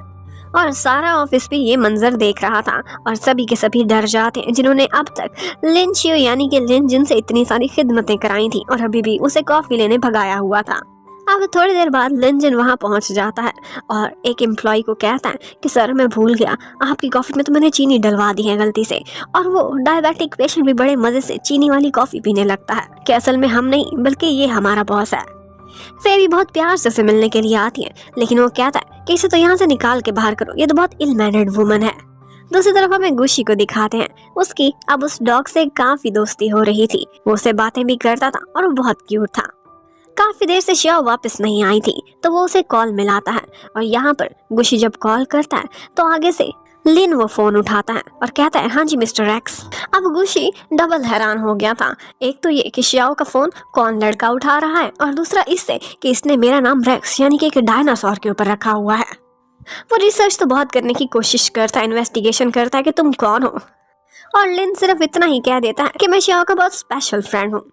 और सारा ऑफिस भी ये मंजर देख रहा था और सभी के सभी डर जाते हैं जिन्होंने अब तक लिन शियो यानी कि लिन जिन से इतनी सारी खिदमतें कराई थी और अभी भी उसे कॉफी लेने भगाया हुआ था। अब थोड़ी देर बाद लिंजन वहाँ पहुँच जाता है और एक एम्प्लॉय को कहता है कि सर मैं भूल गया, आपकी कॉफ़ी में तो मैंने चीनी डलवा दी है गलती से। और वो डायबिटिक पेशेंट भी बड़े मज़े से चीनी वाली कॉफ़ी पीने लगता है कि असल में हम नहीं बल्कि ये हमारा बॉस है। फे भी बहुत प्यार से उसे मिलने के लिए आती है, लेकिन वो कहता है कि इसे तो यहाँ से निकाल के बाहर करो, ये तो बहुत इल मैनर्ड वुमन है। दूसरी तरफ हमें गुशी को दिखाते हैं, उसकी अब उस डॉग से काफी दोस्ती हो रही थी। वो उससे बातें भी करता था और वो बहुत क्यूट था। काफी देर से श्याओ वापस नहीं आई थी तो वो उसे कॉल मिलाता है और यहाँ पर गुशी जब कॉल करता है तो आगे से लिन वो फोन उठाता है और कहता है हाँ जी मिस्टर एक्स। अब गुशी डबल हैरान हो गया था, एक तो ये कि श्याओ का फोन कौन लड़का उठा रहा है और दूसरा इससे कि इसने मेरा नाम रेक्स यानी कि एक डायनासोर के ऊपर रखा हुआ है। वो रिसर्च तो बहुत करने की कोशिश करता है, इन्वेस्टिगेशन करता है कि तुम कौन हो, और लिन सिर्फ इतना ही कह देता है कि मैं श्याओ का बहुत स्पेशल फ्रेंड हूँ।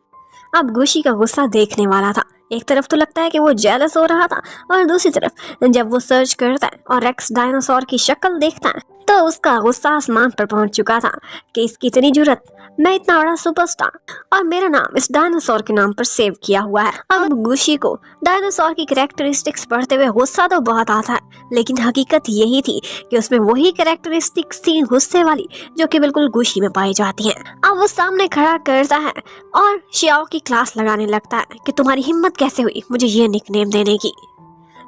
अब गुशी का गुस्सा देखने वाला था, एक तरफ तो लगता है कि वो जेलस हो रहा था और दूसरी तरफ जब वो सर्च करता है और रेक्स डायनासोर की शक्ल देखता है तो उसका गुस्सा आसमान पर पहुंच चुका था कि इसकी इतनी जुर्रत, मैं इतना बड़ा सुपरस्टार और मेरा नाम इस डायनासोर के नाम पर सेव किया हुआ है। अब गुशी को डायनासोर की कैरेक्टरिस्टिक्स पढ़ते हुए गुस्सा तो बहुत आता है, लेकिन हकीकत यही थी कि उसमें वही कैरेक्टरिस्टिक्स थी गुस्से वाली जो कि बिल्कुल गुशी में पाई जाती हैं। अब वो सामने खड़ा करता है और श्याओ की क्लास लगाने लगता है कि तुम्हारी हिम्मत कैसे हुई मुझे ये निकनेम देने की।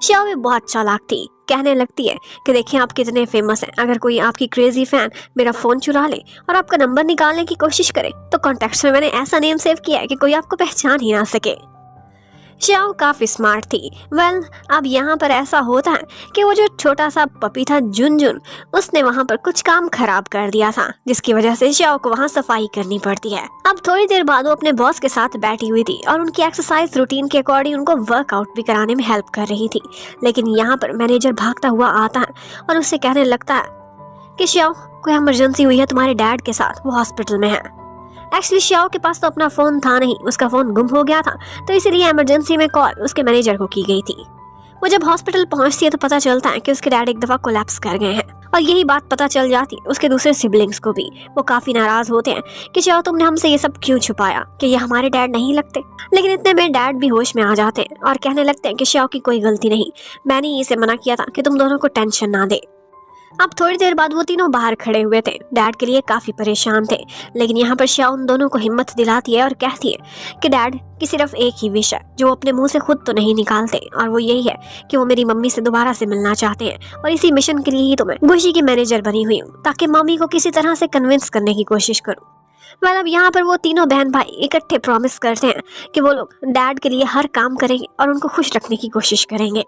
श्याओ भी बहुत चालाक थी, कहने लगती है कि देखिए आप कितने फेमस हैं, अगर कोई आपकी क्रेजी फैन मेरा फोन चुरा ले और आपका नंबर निकालने की कोशिश करे तो कॉन्टेक्ट्स में मैंने ऐसा नेम सेव किया है कि कोई आपको पहचान ही ना सके। श्याओ काफी स्मार्ट थी। अब यहाँ पर ऐसा होता है कि वो जो छोटा सा पपी था जुनजुन, उसने वहाँ पर कुछ काम खराब कर दिया था जिसकी वजह से श्याओ को वहाँ सफाई करनी पड़ती है। अब थोड़ी देर बाद वो अपने बॉस के साथ बैठी हुई थी और उनकी एक्सरसाइज रूटीन के अकॉर्डिंग उनको वर्कआउट भी कराने में हेल्प कर रही थी, लेकिन यहाँ पर मैनेजर भागता हुआ आता है और उससे कहने लगता है कि श्याओ कोई इमरजेंसी हुई है तुम्हारे डैड के साथ, वो हॉस्पिटल में है। एक्चुअली श्याओ के पास तो अपना फोन था नहीं, उसका फोन गुम हो गया था तो इसीलिए इमरजेंसी में कॉल उसके मैनेजर को की गई थी। वो जब हॉस्पिटल पहुंचती है तो पता चलता है कि उसके डैड एक दफा कोलैप्स कर गए हैं और यही बात पता चल जाती है उसके दूसरे सिबलिंग्स को भी। वो काफी नाराज होते हैं कि श्याओ तुमने हमसे ये सब क्यों छुपाया, कि ये हमारे डैड नहीं लगते। लेकिन इतने में डैड भी होश में आ जाते हैं और कहने लगते हैं कि श्याओ की कोई गलती नहीं, मैंने ही इसे मना किया था कि तुम दोनों को टेंशन ना दे। अब थोड़ी देर बाद वो तीनों बाहर खड़े हुए थे, डैड के लिए काफी परेशान थे, लेकिन यहाँ पर श्याओ उन दोनों को हिम्मत दिलाती है और कहती है कि डैड की सिर्फ एक ही विश है जो अपने मुंह से खुद तो नहीं निकालते, और वो यही है कि वो मेरी मम्मी से दोबारा से मिलना चाहते हैं, और इसी मिशन के लिए ही तो मैं गुशी की मैनेजर बनी हुई हूँ ताकि मम्मी को किसी तरह से कन्विंस करने की कोशिश करूँ। अब यहाँ पर वो तीनों बहन भाई इकट्ठे प्रॉमिस करते हैं कि वो लोग डैड के लिए हर काम करेंगे और उनको खुश रखने की कोशिश करेंगे।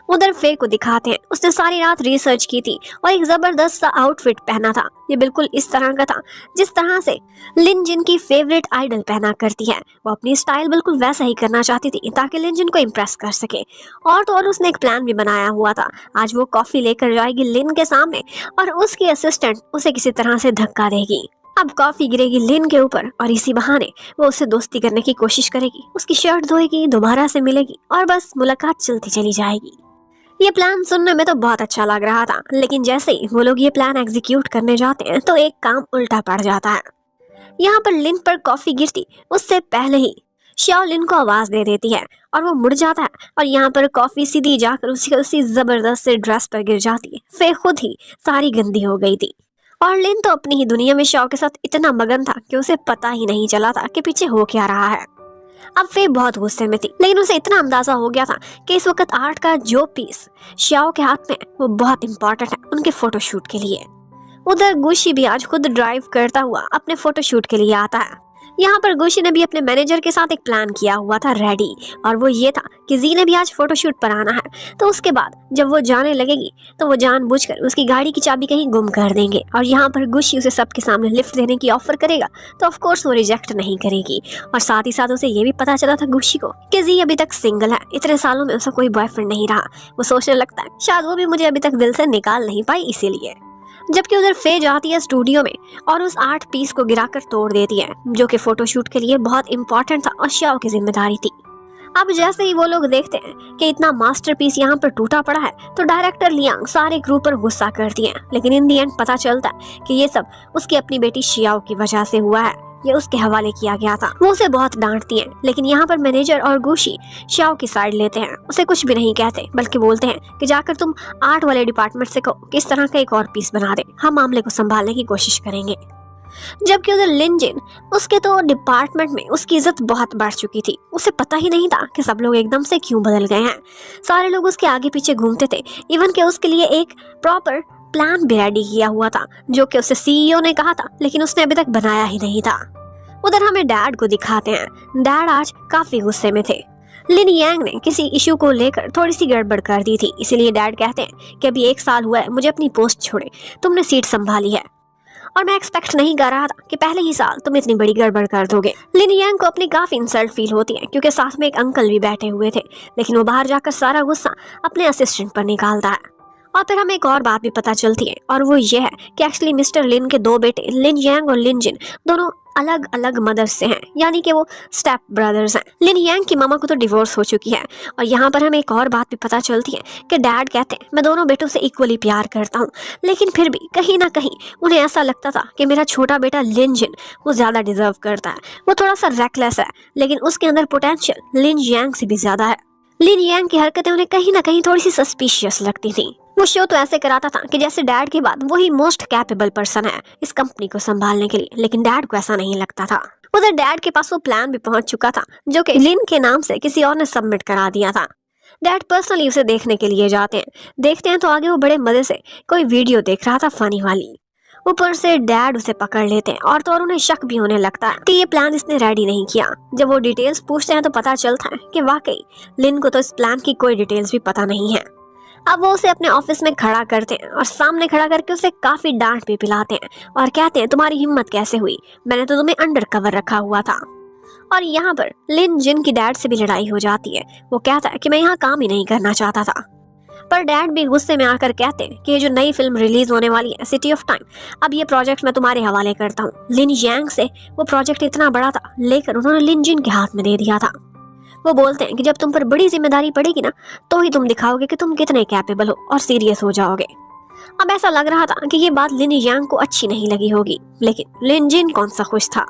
उधर फे को दिखाते हैं, उसने सारी रात रिसर्च की थी और एक जबरदस्त सा आउटफिट पहना था। ये बिल्कुल इस तरह का था जिस तरह से लिन जिन की फेवरेट आइडल पहना करती है। वो अपनी स्टाइल बिल्कुल वैसा ही करना चाहती थी ताकि लिन जिन को इम्प्रेस कर सके। और तो और उसने एक प्लान भी बनाया हुआ था, आज वो कॉफी लेकर जाएगी लिन के सामने और उसकी असिस्टेंट उसे किसी तरह से धक्का देगी। अब कॉफी गिरेगी लिन के ऊपर और इसी बहाने वो उससे दोस्ती करने की कोशिश करेगी, उसकी शर्ट धोएगी, दोबारा से मिलेगी और बस मुलाकात चलती चली जाएगी। ये प्लान सुनने में तो बहुत अच्छा लग रहा था, लेकिन जैसे ही वो लोग ये प्लान एग्जीक्यूट करने जाते हैं तो एक काम उल्टा पड़ जाता है। यहाँ पर लिन पर कॉफी गिरती उससे पहले ही श्याओ लिन को आवाज दे देती है और वो मुड़ जाता है और यहाँ पर कॉफी सीधी जाकर उसी जबरदस्त से ड्रेस पर गिर जाती है। फिर खुद ही सारी गंदी हो गई थी और लिन तो अपनी ही दुनिया में श्याओ के साथ इतना मगन था कि उसे पता ही नहीं चला था कि पीछे हो क्या रहा है। अब फे बहुत गुस्से में थी, लेकिन उसे इतना अंदाजा हो गया था कि इस वक्त आर्ट का जो पीस श्याओ के हाथ में वो बहुत इंपॉर्टेंट है उनके फोटोशूट के लिए। उधर गुशी भी आज खुद ड्राइव करता हुआ अपने फोटोशूट के लिए आता है। यहाँ पर गुशी ने भी अपने मैनेजर के साथ एक प्लान किया हुआ था रेडी, और वो ये था कि जी ने भी आज फोटोशूट पर आना है। तो उसके बाद जब वो जाने लगेगी तो वो जानबूझकर उसकी गाड़ी की चाबी कहीं गुम कर देंगे और यहाँ पर गुशी उसे सबके सामने लिफ्ट देने की ऑफर करेगा तो ऑफ कोर्स वो रिजेक्ट नहीं करेगी। और साथ ही साथ उसे ये भी पता चला था गुशी को कि जी अभी तक सिंगल है, इतने सालों में उसका कोई बॉयफ्रेंड नहीं रहा। वो सोचने लगता है शायद वो भी मुझे अभी तक दिल से निकाल नहीं पाई इसीलिए। जबकि उधर फे जाती है स्टूडियो में और उस आर्ट पीस को गिराकर तोड़ देती है जो कि फोटोशूट के लिए बहुत इंपॉर्टेंट था और श्याओ की जिम्मेदारी थी। अब जैसे ही वो लोग देखते हैं कि इतना मास्टरपीस यहाँ पर टूटा पड़ा है तो डायरेक्टर लियांग सारे क्रू पर गुस्सा करती है, लेकिन इन दी एंड पता चलता है कि ये सब उसकी अपनी बेटी श्याओ की वजह से हुआ है। ये उसके हवाले किया गया था। वो उसे बहुत डांटती है, लेकिन यहाँ पर मैनेजर और गुशी श्याओ की साइड लेते हैं। उसे कुछ भी नहीं कहते, बल्कि बोलते हैं कि जाकर तुम आर्ट वाले डिपार्टमेंट से कहो कि इस तरह का एक और पीस बना दे, हम मामले को संभालने की कोशिश करेंगे। जबकि उधर लिन जिन, उसके तो डिपार्टमेंट में उसकी इज्जत बहुत बढ़ चुकी थी। उसे पता ही नहीं था कि सब लोग एकदम से क्यों बदल गए हैं। सारे लोग उसके आगे पीछे घूमते थे, इवन कि उसके लिए एक प्रॉपर प्लान भी रेडी किया हुआ था, जो कि उसे सीईओ ने कहा था, लेकिन उसने अभी तक बनाया ही नहीं था। उधर हमें डैड को दिखाते हैं। डैड आज काफी गुस्से में थे। लिन यांग ने किसी इशू को लेकर थोड़ी सी गड़बड़ कर दी थी, इसीलिए डैड कहते हैं कि अभी 1 साल हुआ है मुझे अपनी पोस्ट छोड़े, तुमने सीट संभाली है और मैं एक्सपेक्ट नहीं कर रहा था कि पहले ही साल तुम इतनी बड़ी गड़बड़ कर दोगे। लिन यांग को अपनी काफी इंसल्ट फील होती है, क्योंकि साथ में एक अंकल भी बैठे हुए थे, लेकिन वो बाहर जाकर सारा गुस्सा अपने असिस्टेंट पर निकालता है। और फिर हमें एक और बात भी पता चलती है, और वो ये है कि एक्चुअली मिस्टर लिन के 2 बेटे लिन यांग और लिन जिन दोनों अलग अलग मदर से हैं, यानी कि वो स्टेप ब्रदर्स हैं। लिन यांग की मामा को तो डिवोर्स हो चुकी है। और यहाँ पर हमें एक और बात भी पता चलती है कि डैड कहते हैं मैं दोनों बेटों से इक्वली प्यार करता हूँ, लेकिन फिर भी कहीं ना कहीं उन्हें ऐसा लगता था कि मेरा छोटा बेटा लिन जिन वो ज्यादा डिजर्व करता है। वो थोड़ा सा रेकलेस है, लेकिन उसके अंदर पोटेंशियल लिन यांग से भी ज्यादा है। लिन यांग की हरकतें उन्हें कहीं ना कहीं थोड़ी सी सस्पिशियस लगती थी। वो शो तो ऐसे कराता था कि जैसे डैड के बाद वही मोस्ट कैपेबल पर्सन है इस कंपनी को संभालने के लिए, लेकिन डैड को ऐसा नहीं लगता था। उधर डैड के पास वो प्लान भी पहुंच चुका था, जो कि लिन के नाम से किसी और ने सबमिट करा दिया था। डैड पर्सनली उसे देखने के लिए जाते हैं। देखते हैं तो आगे वो बड़े मजे से कोई वीडियो देख रहा था फनी वाली। ऊपर से डैड उसे पकड़ लेते हैं, और तो और उन्हें शक भी होने लगता है कि ये प्लान इसने रेडी नहीं किया। जब वो डिटेल्स पूछते हैं तो पता चलता है कि वाकई लिन को तो इस प्लान की कोई डिटेल्स भी पता नहीं है। अब वो उसे अपने ऑफिस में खड़ा करते हैं और सामने खड़ा करके उसे काफी डांट भी पिलाते हैं और कहते हैं तुम्हारी हिम्मत कैसे हुई, मैंने तो तुम्हें अंडर कवर रखा हुआ था। और यहाँ पर लिन जिन की डैड से भी लड़ाई हो जाती है। वो कहता है कि मैं यहाँ काम ही नहीं करना चाहता था, पर डैड भी गुस्से में आकर कहते हैं कि ये जो नई फिल्म रिलीज होने वाली है सिटी ऑफ टाइम, अब ये प्रोजेक्ट मैं तुम्हारे हवाले करता हूँ। लिन यांग से वो प्रोजेक्ट इतना बड़ा था, लेकर उन्होंने लिन जिन के हाथ में दे दिया था। वो बोलते हैं कि जब तुम पर बड़ी जिम्मेदारी पड़ेगी ना, तो ही तुम दिखाओगे कि तुम कितने कैपेबल हो और सीरियस हो जाओगे। अब ऐसा लग रहा था कि ये बात लिन यांग को अच्छी नहीं लगी होगी, लेकिन लिन जिन कौन सा खुश था।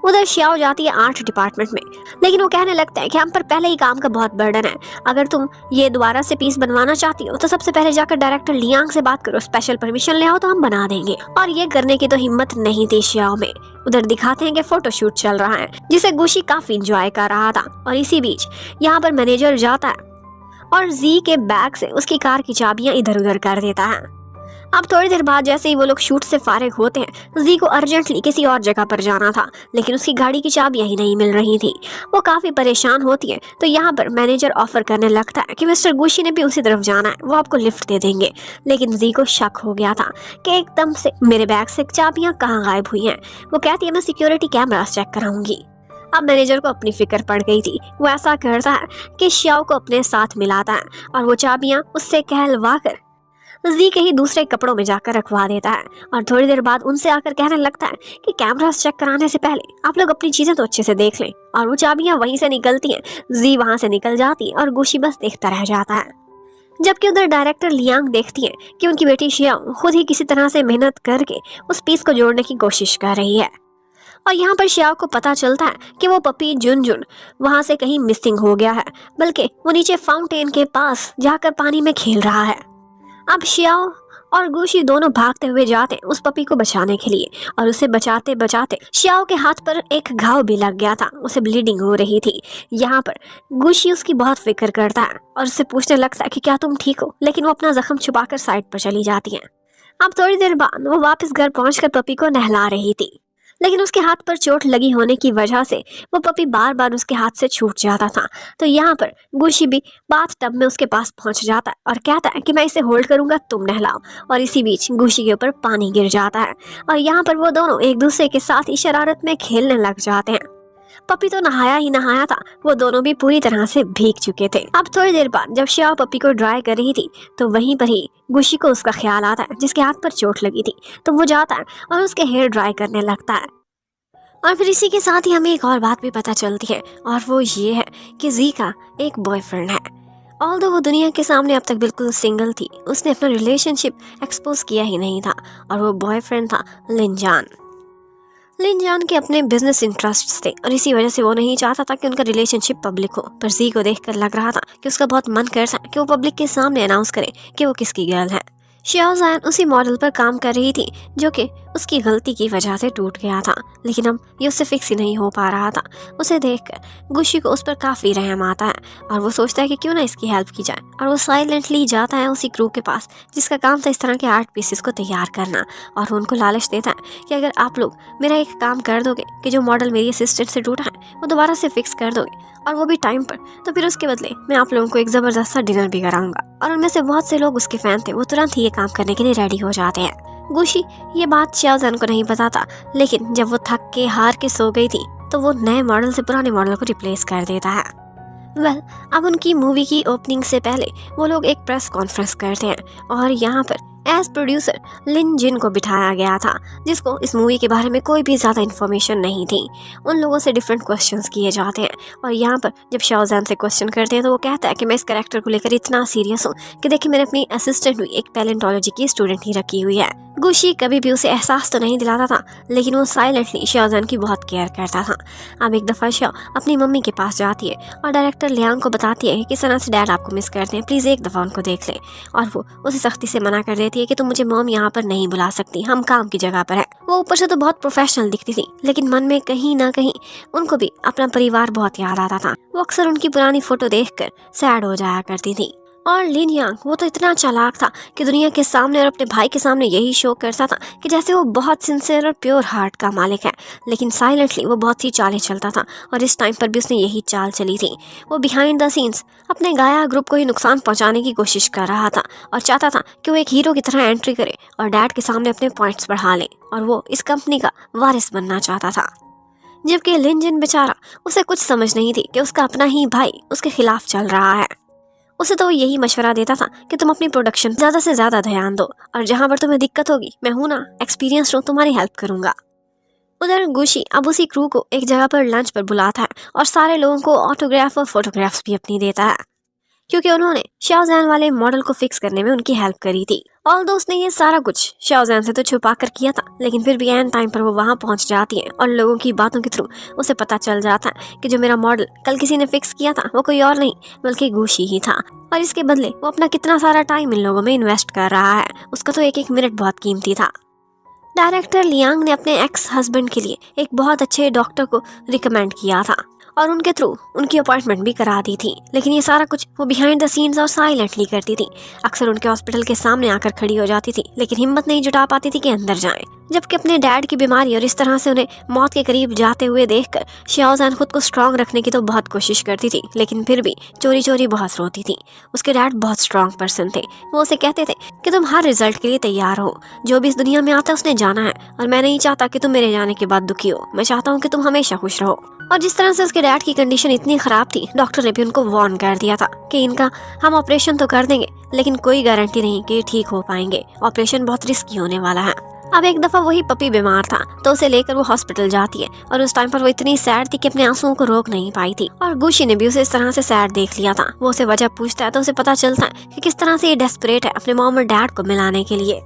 उधर श्याओ जाती है आर्ट डिपार्टमेंट में, लेकिन वो कहने लगता है कि हम पर पहले ही काम का बहुत बर्डन है। अगर तुम ये दोबारा से पीस बनवाना चाहती हो तो सबसे पहले जाकर डायरेक्टर लियांग से बात करो, स्पेशल परमिशन ले आओ तो हम बना देंगे। और ये करने की तो हिम्मत नहीं थी श्याओ में। उधर दिखाते हैं कि फोटोशूट चल रहा है, जिसे गुशी काफी इंजॉय कर रहा था। और इसी बीच यहाँ पर मैनेजर जाता है और जी के बैग से उसकी कार की चाबियां इधर उधर कर देता है। अब थोड़ी देर बाद जैसे ही वो लोग शूट से फारिग होते हैं, जी को अर्जेंटली किसी और जगह पर जाना था, लेकिन उसकी गाड़ी की चाबियां ही नहीं मिल रही थी। वो काफी परेशान होती है। तो यहाँ पर मैनेजर ऑफर करने लगता है कि मिस्टर गुशी ने भी उसी तरफ जाना है, वो आपको लिफ्ट दे देंगे। लेकिन जी को शक हो गया था कि एकदम से मेरे बैग से चाबियां कहाँ गायब हुई हैं। वो कहती है मैं सिक्योरिटी कैमरास चेक कराऊंगी। अब मैनेजर को अपनी फिक्र पड़ गई थी। वो ऐसा करता है कि श्याओ को अपने साथ मिलाता है और वो चाबियां उससे कहलवा कर जी के ही दूसरे कपड़ों में जाकर रखवा देता है। और थोड़ी देर बाद उनसे आकर कहने लगता है कि कैमरास चेक कराने से पहले आप लोग अपनी चीजें तो अच्छे से देख लें। और वो चाबियां वहीं से निकलती हैं, जी वहां से निकल जाती और गुशी बस देखता रह जाता है। जबकि उधर डायरेक्टर लियांग देखती है कि उनकी बेटी श्याओ खुद ही किसी तरह से मेहनत करके उस पीस को जोड़ने की कोशिश कर रही है। और यहाँ पर श्याओ को पता चलता है कि वो पपी जुन जुन वहां से कहीं मिसिंग हो गया है, बल्कि वो नीचे फाउंटेन के पास जाकर पानी में खेल रहा है। अब श्याओ और गुशी दोनों भागते हुए जाते हैं उस पपी को बचाने के लिए, और उसे बचाते बचाते श्याओ के हाथ पर एक घाव भी लग गया था, उसे ब्लीडिंग हो रही थी। यहाँ पर गुशी उसकी बहुत फिक्र करता है और उससे पूछने लगता है कि क्या तुम ठीक हो, लेकिन वो अपना जख्म छुपाकर साइड पर चली जाती है। अब थोड़ी देर बाद वो वापस घर पहुंचकर पपी को नहला रही थी, लेकिन उसके हाथ पर चोट लगी होने की वजह से वो पपी बार बार उसके हाथ से छूट जाता था। तो यहाँ पर गुशी भी बाथ टब में उसके पास पहुंच जाता है और कहता है कि मैं इसे होल्ड करूंगा, तुम नहलाओ। और इसी बीच गुशी के ऊपर पानी गिर जाता है और यहाँ पर वो दोनों एक दूसरे के साथ ही शरारत में खेलने लग जाते हैं। पपी तो नहाया ही नहाया था, वो दोनों भी पूरी तरह से भीग चुके थे। अब थोड़ी देर बाद जब श्याओ पपी को ड्राई कर रही थी, तो वहीं पर ही गुशी को उसका ख्याल आता है जिसके हाथ पर चोट लगी थी। तो वो जाता है और उसके हेयर ड्राई करने लगता है। और फिर इसी के साथ ही हमें एक और बात भी पता चलती है, और वो ये है कि जी का एक बॉयफ्रेंड है। ऑल्दो वो दुनिया के सामने अब तक बिल्कुल सिंगल थी, उसने अपना रिलेशनशिप एक्सपोज किया ही नहीं था, और वो बॉयफ्रेंड था लिनजान। लिन जान के अपने बिजनेस इंटरेस्ट्स थे और इसी वजह से वो नहीं चाहता था कि उनका रिलेशनशिप पब्लिक हो। पर जी को देखकर लग रहा था कि उसका बहुत मन करता है कि वो पब्लिक के सामने अनाउंस करे कि वो किसकी गर्ल है। शाओजैन उसी मॉडल पर काम कर रही थी जो कि उसकी गलती की वजह से टूट गया था, लेकिन अब ये उससे फिक्स ही नहीं हो पा रहा था। उसे देखकर गुशी को उस पर काफ़ी रहम आता है और वो सोचता है कि क्यों ना इसकी हेल्प की जाए, और वो साइलेंटली जाता है उसी क्रू के पास जिसका काम था इस तरह के आर्ट पीसेस को तैयार करना, और वो उनको लालच देता है कि अगर आप लोग मेरा एक काम कर दोगे कि जो मॉडल मेरी असिस्टेंट से टूटा है वो दोबारा से फिक्स कर दोगे और वो भी टाइम पर, तो फिर उसके बदले मैं आप लोगों को एक ज़बरदस्त सा डिनर भी कराऊंगा। और उनमें से बहुत से लोग उसके फैन थे, वो तुरंत ही ये काम करने के लिए रेडी हो जाते हैं। गुशी ये बात शाओजैन को नहीं बताता, लेकिन जब वो थक के हार के सो गई थी तो वो नए मॉडल से पुराने मॉडल को रिप्लेस कर देता है। अब उनकी मूवी की ओपनिंग से पहले वो लोग एक प्रेस कॉन्फ्रेंस करते हैं और यहाँ पर एज प्रोड्यूसर लिन जिन को बिठाया गया था, जिसको इस मूवी के बारे में कोई भी ज़्यादा इन्फॉर्मेशन नहीं थी। उन लोगों से डिफरेंट क्वेश्चंस किए जाते हैं और यहाँ पर जब शाओजैन से क्वेश्चन करते हैं तो वो कहता है कि मैं इस कैरेक्टर को लेकर इतना सीरियस हूँ कि देखिए मैंने अपनी असिस्टेंट भी एक पैलेंटोलॉजी की स्टूडेंट ही रखी हुई है। गुशी कभी भी उसे एहसास तो नहीं दिलाता था, लेकिन वो साइलेंटली शाओजैन की बहुत केयर करता था। अब एक दफ़ा शाओ अपनी मम्मी के पास जाती है और डायरेक्टर लियांग को बताती है कि किस तरह से डैड आपको मिस करते हैं, प्लीज़ एक दफ़ा उनको देख लें। और वो उसे सख्ती से मना कर देती है कि तुम मुझे मॉम यहाँ पर नहीं बुला सकती, हम काम की जगह पर है। वो ऊपर से तो बहुत प्रोफेशनल दिखती थी, लेकिन मन में कहीं ना कहीं उनको भी अपना परिवार बहुत याद आता था। वो अक्सर उनकी पुरानी फोटो देखकर सैड हो जाया करती थी। और लिन यांग वो तो इतना चालाक था कि दुनिया के सामने और अपने भाई के सामने यही शो करता था कि जैसे वो बहुत सिंसियर और प्योर हार्ट का मालिक है, लेकिन साइलेंटली वो बहुत सी चालें चलता था और इस टाइम पर भी उसने यही चाल चली थी। वो बिहाइंड द सीन्स अपने गाया ग्रुप को ही नुकसान पहुंचाने की कोशिश कर रहा था और चाहता था कि वो एक हीरो की तरह एंट्री करे और डैड के सामने अपने पॉइंट्स बढ़ा ले, और वो इस कंपनी का वारिस बनना चाहता था। जबकि लिन जिन बेचारा, उसे कुछ समझ नहीं थी कि उसका अपना ही भाई उसके खिलाफ चल रहा है। उसे तो वो यही मशवरा देता था कि तुम अपनी प्रोडक्शन ज़्यादा से ज़्यादा ध्यान दो और जहाँ पर तुम्हें दिक्कत होगी मैं हूँ ना, एक्सपीरियंस हूँ, तुम्हारी हेल्प करूँगा। उधर गुशी अब उसी क्रू को एक जगह पर लंच पर बुलाता है और सारे लोगों को ऑटोग्राफ और फोटोग्राफ्स भी अपनी देता है, क्योंकि उन्होंने शाओजैन वाले मॉडल को फिक्स करने में उनकी हेल्प करी थी। ऑल्दो उसने ये सारा कुछ शाओजैन से तो छुपा कर किया था, लेकिन फिर भी एंड टाइम पर वो वहाँ पहुँच जाती है और लोगों की बातों के थ्रू उसे पता चल जाता है कि जो मेरा मॉडल कल किसी ने फिक्स किया था वो कोई और नहीं बल्कि गुशी ही था, और इसके बदले वो अपना कितना सारा टाइम इन लोगों में इन्वेस्ट कर रहा है। उसका तो एक एक मिनट बहुत कीमती था। डायरेक्टर लियांग ने अपने एक्स हस्बैंड के लिए एक बहुत अच्छे डॉक्टर को रिकमेंड किया था और उनके थ्रू उनकी अपॉइंटमेंट भी करा दी थी, लेकिन ये सारा कुछ वो बिहाइंड द सीन्स और साइलेंटली करती थी। अक्सर उनके हॉस्पिटल के सामने आकर खड़ी हो जाती थी, लेकिन हिम्मत नहीं जुटा पाती थी कि अंदर जाएं। जबकि अपने डैड की बीमारी और इस तरह से उन्हें मौत के करीब जाते हुए देखकर शाओजैन खुद को स्ट्रांग रखने की तो बहुत कोशिश करती थी, लेकिन फिर भी चोरी चोरी बहुत रोती थी। उसके डैड बहुत स्ट्रांग पर्सन थे, वो उसे कहते थे कि तुम हर रिजल्ट के लिए तैयार हो, जो भी इस दुनिया में आता है उसने जाना है, और मैं नहीं चाहता कि तुम मेरे जाने के बाद दुखी हो, मैं चाहता हूँ कि तुम हमेशा खुश रहो। और जिस तरह से उसके डैड की कंडीशन इतनी ख़राब थी, डॉक्टर ने भी उनको वार्न कर दिया था कि इनका हम ऑपरेशन तो कर देंगे, लेकिन कोई गारंटी नहीं कि ठीक हो पाएंगे, ऑपरेशन बहुत रिस्की होने वाला है। अब एक दफ़ा वही पपी बीमार था तो उसे लेकर वो हॉस्पिटल जाती है, और उस टाइम पर वो इतनी सैड थी कि अपने आंसुओं को रोक नहीं पाई थी, और गुशी ने भी उसे इस तरह से सैड देख लिया था। वो उसे वजह पूछता है तो उसे पता चलता है कि किस तरह से ये डेस्परेट है अपने मॉम और डैड को मिलाने के लिए,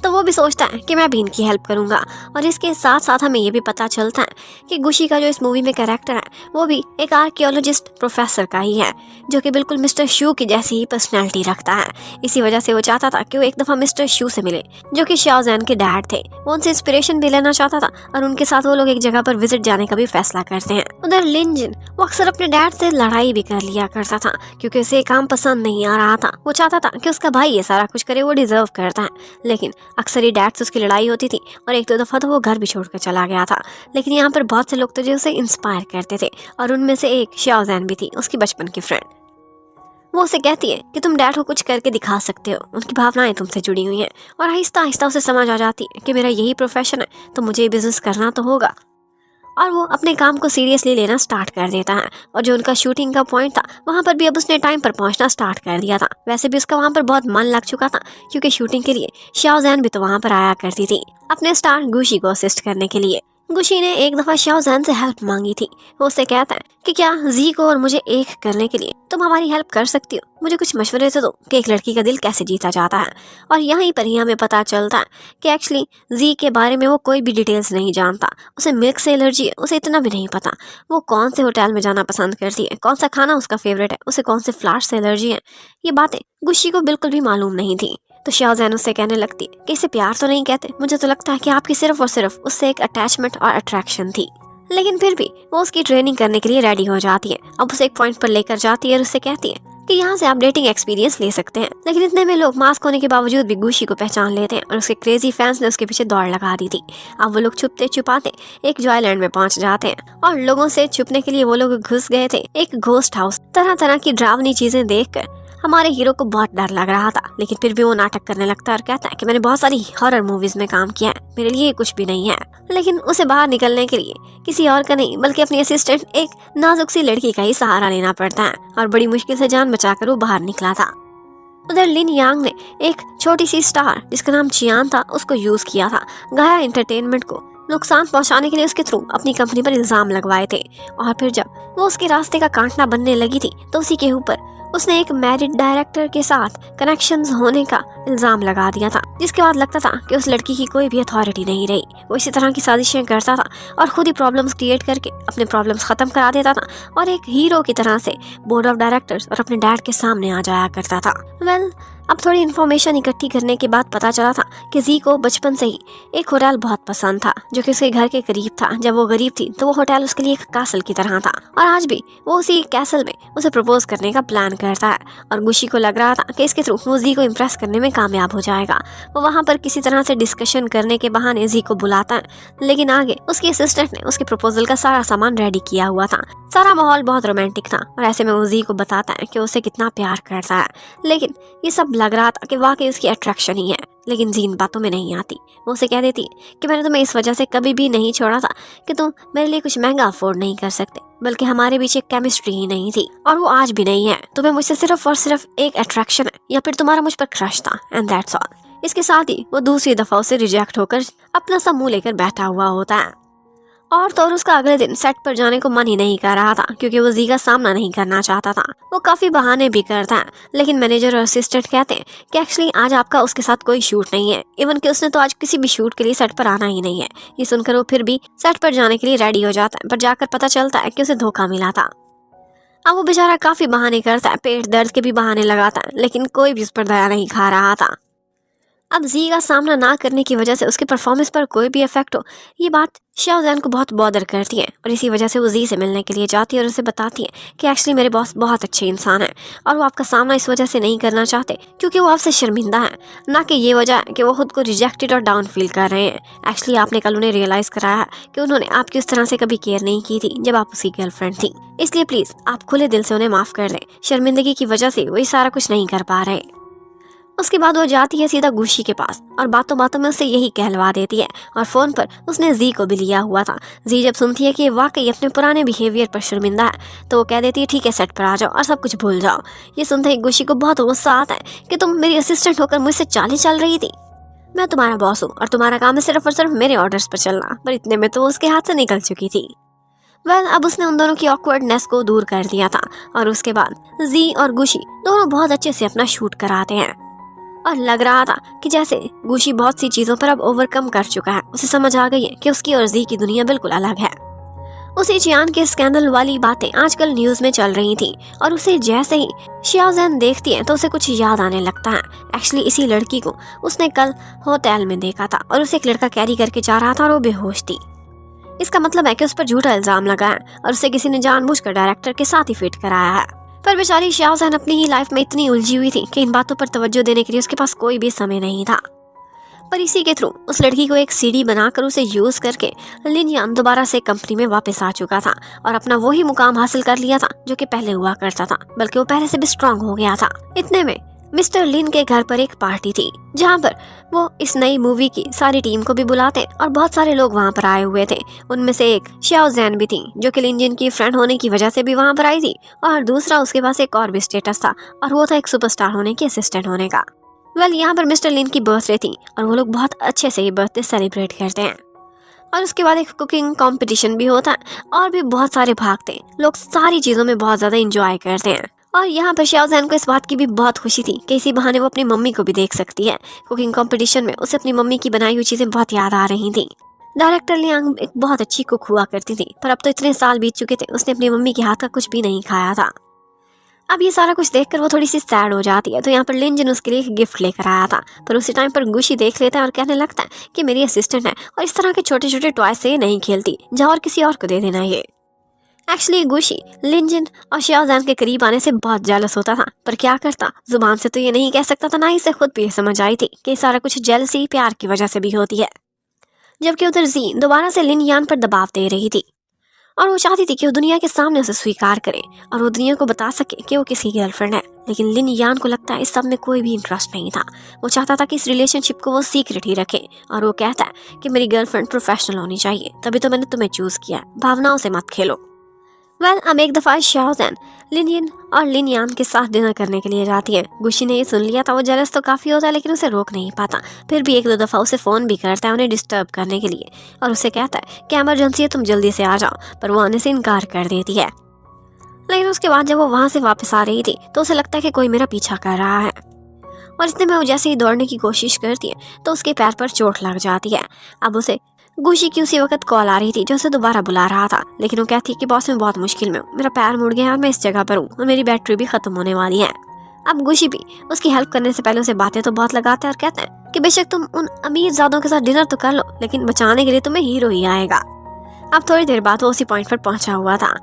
तो वो भी सोचता है कि मैं भी इनकी हेल्प करूंगा। और इसके साथ साथ हमें ये भी पता चलता है कि गुशी का जो इस मूवी में कैरेक्टर है वो भी एक आर्कियोलॉजिस्ट प्रोफेसर का ही है, जो कि बिल्कुल मिस्टर शू की जैसी ही पर्सनैलिटी रखता है। इसी वजह से वो चाहता था कि वो एक दफ़ा मिस्टर शू से मिले, जो कि शाओजैन के डैड थे। वो उनसे इंस्पिरेशन भी लेना चाहता था और उनके साथ वो लोग एक जगह पर विजिट जाने का भी फैसला करते हैं। उधर लिन जिन वो अक्सर अपने डैड से लड़ाई भी कर लिया करता था, क्योंकि उसे ये काम पसंद नहीं आ रहा था। वो चाहता था कि उसका भाई ये सारा कुछ करे, वो डिजर्व करता है, लेकिन अक्सर ही डैड से उसकी लड़ाई होती थी और एक दो दफ़ा तो वो घर भी छोड़कर चला गया था। लेकिन यहाँ पर बहुत से लोग तो जो उसे इंस्पायर करते थे, और उनमें से एक शाओजैन भी थी, उसकी बचपन की फ्रेंड। वो उसे कहती है कि तुम डैड को कुछ करके दिखा सकते हो, उनकी भावनाएं तुमसे जुड़ी हुई हैं, और आहिस्ता आहिस्ता उसे समझ आ जाती है कि मेरा यही प्रोफेशन है तो मुझे बिजनेस करना तो होगा, और वो अपने काम को सीरियसली लेना स्टार्ट कर देता है। और जो उनका शूटिंग का पॉइंट था वहाँ पर भी अब उसने टाइम पर पहुँचना स्टार्ट कर दिया था। वैसे भी उसका वहाँ पर बहुत मन लग चुका था, क्योंकि शूटिंग के लिए शाओजैन भी तो वहाँ पर आया करती थी अपने स्टार गुशी को असिस्ट करने के लिए। गुशी ने एक दफा शाओ जैन से हेल्प मांगी थी। वो उससे कहता है कि क्या जी को और मुझे एक करने के लिए तुम हमारी हेल्प कर सकती हो, मुझे कुछ मशवरे तो दो कि एक लड़की का दिल कैसे जीता जाता है। और यहीं पर ही हमें पता चलता है कि एक्चुअली जी के बारे में वो कोई भी डिटेल्स नहीं जानता। उसे मिल्क से एलर्जी है, उसे इतना भी नहीं पता वो कौन से होटल में जाना पसंद करती है, कौन सा खाना उसका फेवरेट है, उसे कौन से फ्लावर्स से एलर्जी है। ये बातें गुशी को बिल्कुल भी मालूम नहीं थी। तो शाओ जैन उससे कहने लगती है कि इसे प्यार तो नहीं कहते, मुझे तो लगता है कि आपकी सिर्फ और सिर्फ उससे एक अटैचमेंट और अट्रैक्शन थी। लेकिन फिर भी वो उसकी ट्रेनिंग करने के लिए रेडी हो जाती है। अब उसे एक पॉइंट पर लेकर जाती है और उससे कहती है कि यहाँ से आप डेटिंग एक्सपीरियंस ले सकते हैं। लेकिन इतने में लोग मास्क होने के बावजूद भी गुशी को पहचान लेते हैं और उसके क्रेजी फैंस ने उसके पीछे दौड़ लगा दी थी। अब वो लोग छुपते छुपाते एक जॉयलैंड में पहुंच जाते हैं और लोगों से छुपने के लिए वो लोग घुस गए थे एक घोस्ट हाउस। तरह तरह की डरावनी चीजें देखकर हमारे हीरो को बहुत डर लग रहा था, लेकिन फिर भी वो नाटक करने लगता है और कहता है कि मैंने बहुत सारी हॉरर मूवीज में काम किया है, मेरे लिए कुछ भी नहीं है। लेकिन उसे बाहर निकलने के लिए किसी और का नहीं बल्कि अपनी असिस्टेंट एक नाजुक सी लड़की का ही सहारा लेना पड़ता है और बड़ी मुश्किल से जान बचाकर वो बाहर निकला था। उधर लिन यांग ने एक छोटी सी स्टार जिसका नाम चियान था उसको यूज किया था। गाया एंटरटेनमेंट को नुकसान पहुंचाने के लिए उसके थ्रू अपनी कंपनी पर इल्जाम लगवाए थे। और फिर जब वो उसके रास्ते का कांटना बनने लगी थी तो उसी के ऊपर उसने एक मैरिड डायरेक्टर के साथ कनेक्शंस होने का इल्जाम लगा दिया था, जिसके बाद लगता था कि उस लड़की की कोई भी अथॉरिटी नहीं रही। वो इसी तरह की साजिशें करता था और खुद ही प्रॉब्लम्स क्रिएट करके अपने प्रॉब्लम्स खत्म करा देता था और एक हीरो की तरह से बोर्ड ऑफ डायरेक्टर्स और अपने डैड के सामने आ जाया करता था। अब थोड़ी इन्फॉर्मेशन इकट्ठी करने के बाद पता चला था कि जी को बचपन से ही एक होटल बहुत पसंद था जो कि उसके घर के करीब था। जब वो गरीब थी तो वो होटल उसके लिए एक कैसल की तरह था और आज भी वो उसी कैसल में उसे प्रपोज करने का प्लान करता है। और गुशी को लग रहा था कि इसके थ्रू वो जी को इम्प्रेस करने में कामयाब हो जाएगा। वो वहाँ पर किसी तरह से डिस्कशन करने के बहाने जी को बुलाता है, लेकिन आगे उसकी असिस्टेंट ने उसके प्रपोजल का सारा सामान रेडी किया हुआ था। सारा माहौल बहुत रोमांटिक था और ऐसे में वो जी को बताता है कि उसे कितना प्यार करता है। लेकिन ये सब लग रहा था कि वाकई उसकी अट्रैक्शन ही है, लेकिन जी इन बातों में नहीं आती। वो उसे कह देती है कि मैंने तुम्हें इस वजह से कभी भी नहीं छोड़ा था कि तुम मेरे लिए कुछ महंगा अफोर्ड नहीं कर सकते, बल्कि हमारे बीच एक केमिस्ट्री ही नहीं थी और वो आज भी नहीं है। तुम्हें मुझसे सिर्फ और सिर्फ एक अट्रैक्शन है या फिर तुम्हारा मुझ पर क्रश था एंड दैट्स ऑल। इसके साथ ही वो दूसरी दफा उसे रिजेक्ट होकर अपना सा मुंह लेकर बैठा हुआ होता है। और तो और उसका अगले दिन सेट पर जाने को मन ही नहीं कर रहा था क्योंकि वो जी का सामना नहीं करना चाहता था। वो काफी बहाने भी करता है, लेकिन मैनेजर और असिस्टेंट कहते हैं कि एक्चुअली आज आपका उसके साथ कोई शूट नहीं है, इवन कि उसने तो आज किसी भी शूट के लिए सेट पर आना ही नहीं है। ये सुनकर वो फिर भी सेट पर जाने के लिए रेडी हो जाता है, पर जाकर पता चलता है कि उसे धोखा मिला था। अब वो बेचारा काफी बहाने करता है, पेट दर्द के भी बहाने लगाता है, लेकिन कोई भी उस पर दया नहीं खा रहा था। अब जी का सामना ना करने की वजह से उसके परफॉर्मेंस पर कोई भी इफेक्ट हो, ये बात शाओ जैन को बहुत बॉदर करती है और इसी वजह से वो जी से मिलने के लिए जाती है और उसे बताती है कि एक्चुअली मेरे बॉस बहुत अच्छे इंसान हैं और वो आपका सामना इस वजह से नहीं करना चाहते क्योंकि वो आपसे शर्मिंदा है, ना कि ये वजह है कि वो खुद को रिजेक्टेड और डाउन फील कर रहे हैं। एक्चुअली आपने कल उन्हें रियलाइज कराया है कि उन्होंने आपकी उस तरह से कभी केयर नहीं की थी जब आप उसकी गर्लफ्रेंड थी, इसलिए प्लीज आप खुले दिल से उन्हें माफ कर दें। शर्मिंदगी की वजह से वो ये सारा कुछ नहीं कर पा रहे। उसके बाद वो जाती है सीधा गुशी के पास और बातों बातों में उससे यही कहलवा देती है और फोन पर उसने जी को भी लिया हुआ था। जी जब सुनती है कि वाकई अपने पुराने बिहेवियर पर शर्मिंदा है तो वो कह देती है ठीक है सेट पर आ जाओ और सब कुछ भूल जाओ। ये सुनते ही गुशी को बहुत गुस्सा आता है कि तुम मेरी असिस्टेंट होकर मुझसे चाली चल रही थी, मैं तुम्हारा बॉस हूँ और तुम्हारा काम है सिर्फ और सिर्फ मेरे ऑर्डर्स पर चलना। पर इतने में तो उसके हाथ से निकल चुकी थी। अब उसने उन दोनों की ऑकवर्डनेस को दूर कर दिया था और उसके बाद जी और गुशी दोनों बहुत अच्छे से अपना शूट कराते हैं और लग रहा था कि जैसे गुशी बहुत सी चीजों पर अब ओवरकम कर चुका है। उसे समझ आ गई है कि उसकी और जी की दुनिया बिल्कुल अलग है। उसे चियान के स्कैंडल वाली बातें आजकल न्यूज में चल रही थी और उसे जैसे ही शाओ जैन देखती है तो उसे कुछ याद आने लगता है। एक्चुअली इसी लड़की को उसने कल होटल में देखा था और उसे एक लड़का कैरी करके जा रहा था और वो बेहोश थी। इसका मतलब है कि उस पर झूठा इल्जाम लगा है और उसे किसी ने जानबूझकर डायरेक्टर के साथ ही फिट कराया है। पर बेचारी शाओ जैन अपनी ही लाइफ में इतनी उलझी हुई थी कि इन बातों पर तवज्जो देने के लिए उसके पास कोई भी समय नहीं था। पर इसी के थ्रू उस लड़की को एक सीडी बनाकर उसे यूज करके लिन यान दोबारा से कंपनी में वापस आ चुका था और अपना वही मुकाम हासिल कर लिया था जो कि पहले हुआ करता था, बल्कि वो पहले से भी स्ट्रांग हो गया था। इतने में मिस्टर लिन के घर पर एक पार्टी थी जहाँ पर वो इस नई मूवी की सारी टीम को भी बुलाते और बहुत सारे लोग वहाँ पर आए हुए थे। उनमें से एक शाओ जैन भी थी जो कि लिन जिन की फ्रेंड होने की वजह से भी वहाँ पर आई थी और दूसरा उसके पास एक और भी स्टेटस था और वो था एक सुपरस्टार होने की असिस्टेंट होने का। यहाँ पर मिस्टर लिन की बर्थडे थी और वो लोग बहुत अच्छे से ये बर्थडे सेलिब्रेट करते हैं। और उसके बाद एक कुकिंग कंपटीशन भी होता है और भी बहुत सारे भाग थे। लोग सारी चीज़ों में बहुत ज़्यादा इंजॉय करते हैं और यहाँ पर शाओ को इस बात की भी बहुत खुशी थी कि इसी बहाने वो अपनी मम्मी को भी देख सकती है। कुकिंग कंपटीशन में उसे अपनी मम्मी की बनाई हुई चीज़ें बहुत याद आ रही थी। डायरेक्टर लियांग एक बहुत अच्छी कुक हुआ करती थी, पर अब तो इतने साल बीत चुके थे, उसने अपनी मम्मी के हाथ का कुछ भी नहीं खाया था। अब ये सारा कुछ देखकर वो थोड़ी सी सैड हो जाती है। तो यहाँ पर लिनजिन उसके लिए एक गिफ्ट लेकर आया था, पर उसी टाइम पर गुशी देख लेता है और कहने लगता है कि मेरी असिस्टेंट है और इस तरह के छोटे छोटे टॉय से ये नहीं खेलती, जाओ और किसी और को दे देना ये। एक्चुअली गुशी लिनजिन और शाओ के करीब आने से बहुत जेलस होता था, पर क्या करता, जुबान से तो ये नहीं कह सकता था, ना ही इसे खुद भी ये समझ आई थी कि सारा कुछ जेलसी प्यार की वजह से भी होती है। जबकि उधर जी दोबारा से लिन यान पर दबाव दे रही थी और वो चाहती थी कि वो दुनिया के सामने उसे स्वीकार करे और वो दुनिया को बता सके कि वो किसकी गर्लफ्रेंड है। लेकिन लिन यान को लगता है इस सब में कोई भी इंटरेस्ट नहीं था। वो चाहता था कि इस रिलेशनशिप को वो सीक्रेट ही रखे और वो कहता है कि मेरी गर्लफ्रेंड प्रोफेशनल होनी चाहिए, तभी तो मैंने तुम्हें चूज किया, भावनाओं से मत खेलो। अब एक दफ़ा शाओ लिनियन और लिनयान के साथ डिनर करने के लिए जाती है। गुशी ने ये सुन लिया था, वो जेलस तो काफ़ी होता है लेकिन उसे रोक नहीं पाता। फिर भी एक दो दफ़ा उसे फ़ोन भी करता है उन्हें डिस्टर्ब करने के लिए और उसे कहता है कि इमरजेंसी है, तुम जल्दी से आ जाओ, पर वो आने से इनकार कर देती है। लेकिन उसके बाद जब वो वहाँ से वापस आ रही थी तो उसे लगता है कि कोई मेरा पीछा कर रहा है और इतने में वो जैसे ही दौड़ने की कोशिश करती है तो उसके पैर पर चोट लग जाती है। अब उसे गुशी की उसी वक्त कॉल आ रही थी जो उसे दोबारा बुला रहा था, लेकिन वो कहती है कि बॉस मैं बहुत मुश्किल में हूँ, मेरा पैर मुड़ गया है और मैं इस जगह पर हूँ और मेरी बैटरी भी खत्म होने वाली है। अब गुशी भी उसकी हेल्प करने से पहले उसे बातें तो बहुत लगाता है और कहता है कि बेशक तुम उन अमीर ज़ादों के साथ डिनर तो कर लो, लेकिन बचाने के लिए तुम्हें हीरो ही आएगा। अब थोड़ी देर बाद वो उसी पॉइंट पर पहुंचा हुआ था।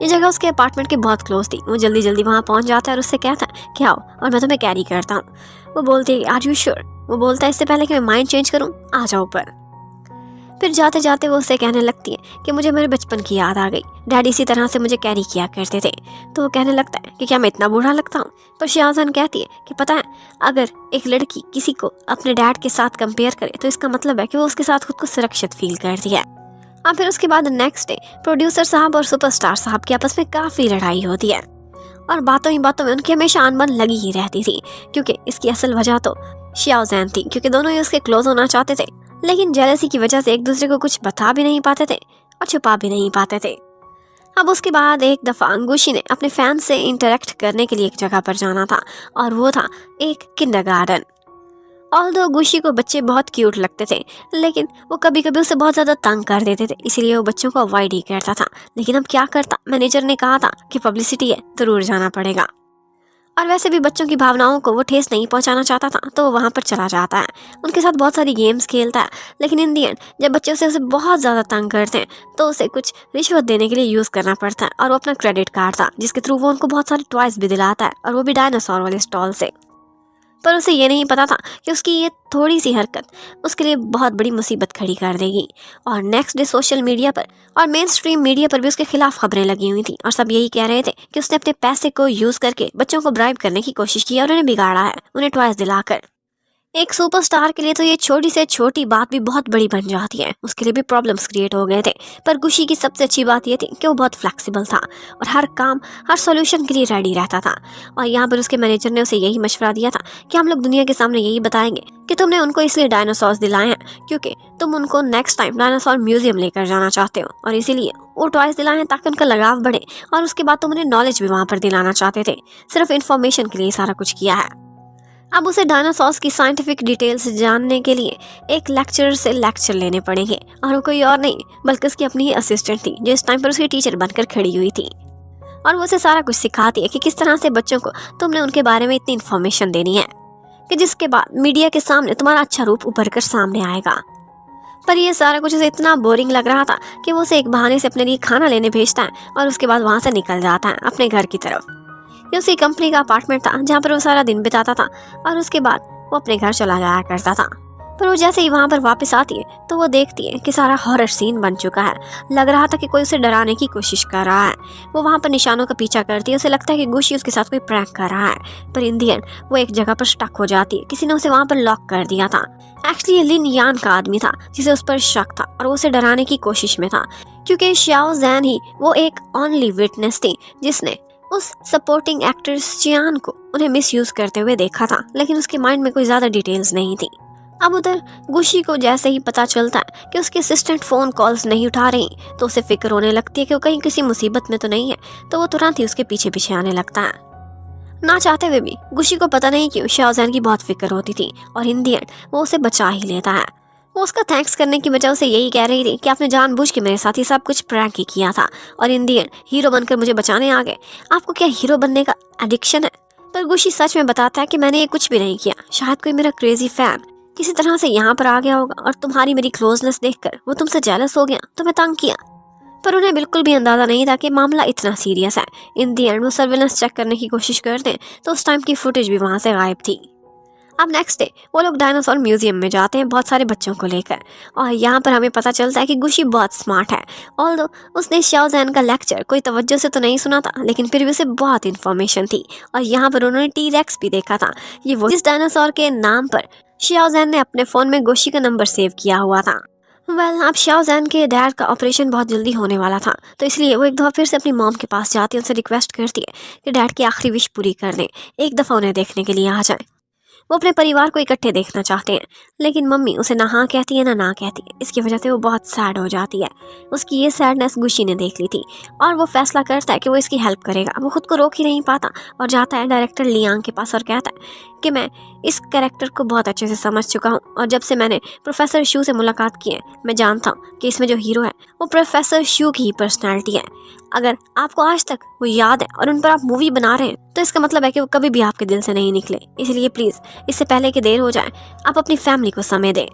ये जगह उसके अपार्टमेंट के बहुत क्लोज थी। वो जल्दी जल्दी वहाँ पहुंच जाता है और उससे कहता है कि आओ और मैं तुम्हें कैरी करता हूँ। वो बोलती है आर यू श्योर? वो बोलता है इससे पहले कि मैं माइंड चेंज करूँ, आ जाओ ऊपर। फिर जाते जाते वो उससे कहने लगती है कि मुझे मेरे बचपन की याद आ गई, डैडी इसी तरह से मुझे कैरी किया करते थे। तो वो कहने लगता है कि क्या मैं इतना बूढ़ा लगता हूँ? पर शाहजहान कहती है कि पता है, अगर एक लड़की किसी को अपने डैड के साथ कंपेयर करे तो इसका मतलब है कि वो उसके साथ खुद को सुरक्षित फील करती है। और फिर उसके बाद नेक्स्ट डे प्रोड्यूसर साहब और सुपरस्टार साहब की आपस में काफ़ी लड़ाई होती है और बातों ही बातों में उनकी हमेशा अनबन लगी ही रहती थी, क्योंकि इसकी असल वजह तो शाओ थी, क्योंकि दोनों ही उसके क्लोज होना चाहते थे, लेकिन जेलसी की वजह से एक दूसरे को कुछ बता भी नहीं पाते थे और छुपा भी नहीं पाते थे। अब उसके बाद एक दफ़ा गुशी ने अपने फैंस से इंटरेक्ट करने के लिए एक जगह पर जाना था और वो था एक किंडरगार्टन। ऑल्दो गुशी को बच्चे बहुत क्यूट लगते थे, लेकिन वो कभी कभी उसे बहुत ज़्यादा तंग कर देते थे, इसीलिए वो बच्चों को अवॉइड ही करता था। लेकिन अब क्या करता, मैनेजर ने कहा था कि पब्लिसिटी है, ज़रूर जाना पड़ेगा। और वैसे भी बच्चों की भावनाओं को वो ठेस नहीं पहुंचाना चाहता था, तो वो वहाँ पर चला जाता है, उनके साथ बहुत सारी गेम्स खेलता है। लेकिन इन दी एंड जब बच्चे उसे बहुत ज़्यादा तंग करते हैं तो उसे कुछ रिश्वत देने के लिए यूज़ करना पड़ता है और वो अपना क्रेडिट कार्ड था जिसके थ्रू वो उनको बहुत सारे टॉयज भी दिलाता है, और वो भी डायनासोर वाले स्टॉल से। पर उसे ये नहीं पता था कि उसकी ये थोड़ी सी हरकत उसके लिए बहुत बड़ी मुसीबत खड़ी कर देगी। और नेक्स्ट डे सोशल मीडिया पर और मेन स्ट्रीम मीडिया पर भी उसके खिलाफ खबरें लगी हुई थी और सब यही कह रहे थे कि उसने अपने पैसे को यूज़ करके बच्चों को ब्राइब करने की कोशिश की और उन्हें बिगाड़ा है, उन्हें टॉयज दिलाकर। एक सुपरस्टार के लिए तो ये छोटी से छोटी बात भी बहुत बड़ी बन जाती है, उसके लिए भी प्रॉब्लम्स क्रिएट हो गए थे। पर गुशी की सबसे अच्छी बात ये थी कि वो बहुत फ्लेक्सिबल था और हर काम हर सॉल्यूशन के लिए रेडी रहता था। और यहाँ पर उसके मैनेजर ने उसे यही मशवरा दिया था कि हम लोग दुनिया के सामने यही बताएंगे कि तुमने उनको इसलिए डायनासोर्स दिलाए हैं क्योंकि तुम उनको नेक्स्ट टाइम डायनासोर म्यूजियम लेकर जाना चाहते हो, और इसीलिए वो टॉयज दिलाए हैं ताकि उनका लगाव बढ़े। और उसके बाद तुम उन्हें नॉलेज भी वहाँ पर दिलाना चाहते थे, सिर्फ इन्फॉर्मेशन के लिए सारा कुछ किया है। अब उसे डायनासोर्स की साइंटिफिक डिटेल्स जानने के लिए एक लेक्चरर से लेक्चर लेने पड़ेंगे, और वो कोई और नहीं बल्कि उसकी अपनी ही असिस्टेंट थी जो इस टाइम पर उसकी टीचर बनकर खड़ी हुई थी। और वो उसे सारा कुछ सिखाती है कि किस तरह से बच्चों को तुमने उनके बारे में इतनी इन्फॉर्मेशन देनी है कि जिसके बाद मीडिया के सामने तुम्हारा अच्छा रूप उभर कर सामने आएगा। पर ये सारा कुछ उसे इतना बोरिंग लग रहा था कि वो उसे एक बहाने से अपने लिए खाना लेने भेजता है और उसके बाद वहाँ से निकल जाता है अपने घर की तरफ। ये उसी कंपनी का अपार्टमेंट था जहाँ पर वो सारा दिन बिताता था और उसके बाद वो अपने घर चला जाया करता था। पर वो जैसे ही वहाँ पर वापस आती है तो वो देखती है कि सारा हॉरर सीन बन चुका है। लग रहा था कि कोई उसे डराने की कोशिश कर रहा है। वो वहाँ पर निशानों का पीछा करती है, उसे लगता है कि गुशी उसके साथ कोई प्रैंक कर रहा है। पर इन दी एंड वो एक जगह पर स्टक हो जाती है, किसी ने उसे वहाँ पर लॉक कर दिया था। एक्चुअली ये लिन यान का आदमी था जिसे उस पर शक था और वो उसे डराने की कोशिश में था, क्योंकि शाओ जैन ही वो एक ओनली विटनेस थी जिसने उस सपोर्टिंग एक्ट्रेस चियान को उन्हें मिसयूज करते हुए देखा था, लेकिन उसके माइंड में कोई ज़्यादा डिटेल्स नहीं थी। अब उधर गुशी को जैसे ही पता चलता है कि उसके असिस्टेंट फ़ोन कॉल्स नहीं उठा रही, तो उसे फिक्र होने लगती है कि वो कहीं किसी मुसीबत में तो नहीं है। तो वो तुरंत ही उसके पीछे पीछे आने लगता है। ना चाहते हुए भी गुशी को पता नहीं क्यों शाहजहान की बहुत फिक्र होती थी, और इन दी एंड वो उसे बचा ही लेता है। वो उसका थैंक्स करने की बजाय उसे यही कह रही थी कि आपने जानबूझ के मेरे साथ ही सब कुछ प्रैंक ही किया था, और इन दी एंड हीरो बनकर मुझे बचाने आ गए। आपको क्या हीरो बनने का एडिक्शन है? पर गुशी सच में बताता है कि मैंने ये कुछ भी नहीं किया। शायद कोई मेरा क्रेजी फैन किसी तरह से यहाँ पर आ गया होगा, और तुम्हारी मेरी क्लोजनेस देखकर वो तुमसे जेलस हो गया, तुम्हें तंग किया। पर उन्हें बिल्कुल भी अंदाजा नहीं था कि मामला इतना सीरियस है। इन दी एंड वो सर्विलेंस चेक करने की कोशिश करते हैं, तो उस टाइम की फुटेज भी वहाँ से गायब थी। अब नेक्स्ट डे वो लोग डायनासोर म्यूजियम में जाते हैं बहुत सारे बच्चों को लेकर, और यहाँ पर हमें पता चलता है कि गुशी बहुत स्मार्ट है। ऑल्दो उसने शाओजैन का लेक्चर कोई तवज्जो से तो नहीं सुना था, लेकिन फिर भी उसे बहुत इन्फॉर्मेशन थी। और यहाँ पर उन्होंने टी-रेक्स भी देखा था। ये वो इस डायनासोर के नाम पर शाओजैन ने अपने फ़ोन में गुशी का नंबर सेव किया हुआ था। अब शाओजैन के डैड का ऑपरेशन बहुत जल्दी होने वाला था, तो इसलिए वो एक दफ़ा फिर से अपनी मॉम के पास जाती है, उनसे रिक्वेस्ट करती है कि डैड की आखिरी विश पूरी कर दें, एक दफ़ा उन्हें देखने के लिए आ जाए। वो अपने परिवार को इकट्ठे देखना चाहते हैं, लेकिन मम्मी उसे ना हाँ कहती है ना कहती है। इसकी वजह से वो बहुत सैड हो जाती है। उसकी ये सैडनेस गुशी ने देख ली थी, और वो फैसला करता है कि वो इसकी हेल्प करेगा। वो खुद को रोक ही नहीं पाता और जाता है डायरेक्टर लियांग के पास और कहता है कि मैं इस कैरेक्टर को बहुत अच्छे से समझ चुका हूँ, और जब से मैंने प्रोफेसर शू से मुलाकात की है, मैं जानता हूँ कि इसमें जो हीरो है वो प्रोफेसर शू की ही पर्सनैलिटी है। अगर आपको आज तक वो याद है और उन पर आप मूवी बना रहे हैं, तो इसका मतलब है कि वो कभी भी आपके दिल से नहीं निकले। इसलिए प्लीज़ इससे पहले कि देर हो जाए, आप अपनी फैमिली को समय दें।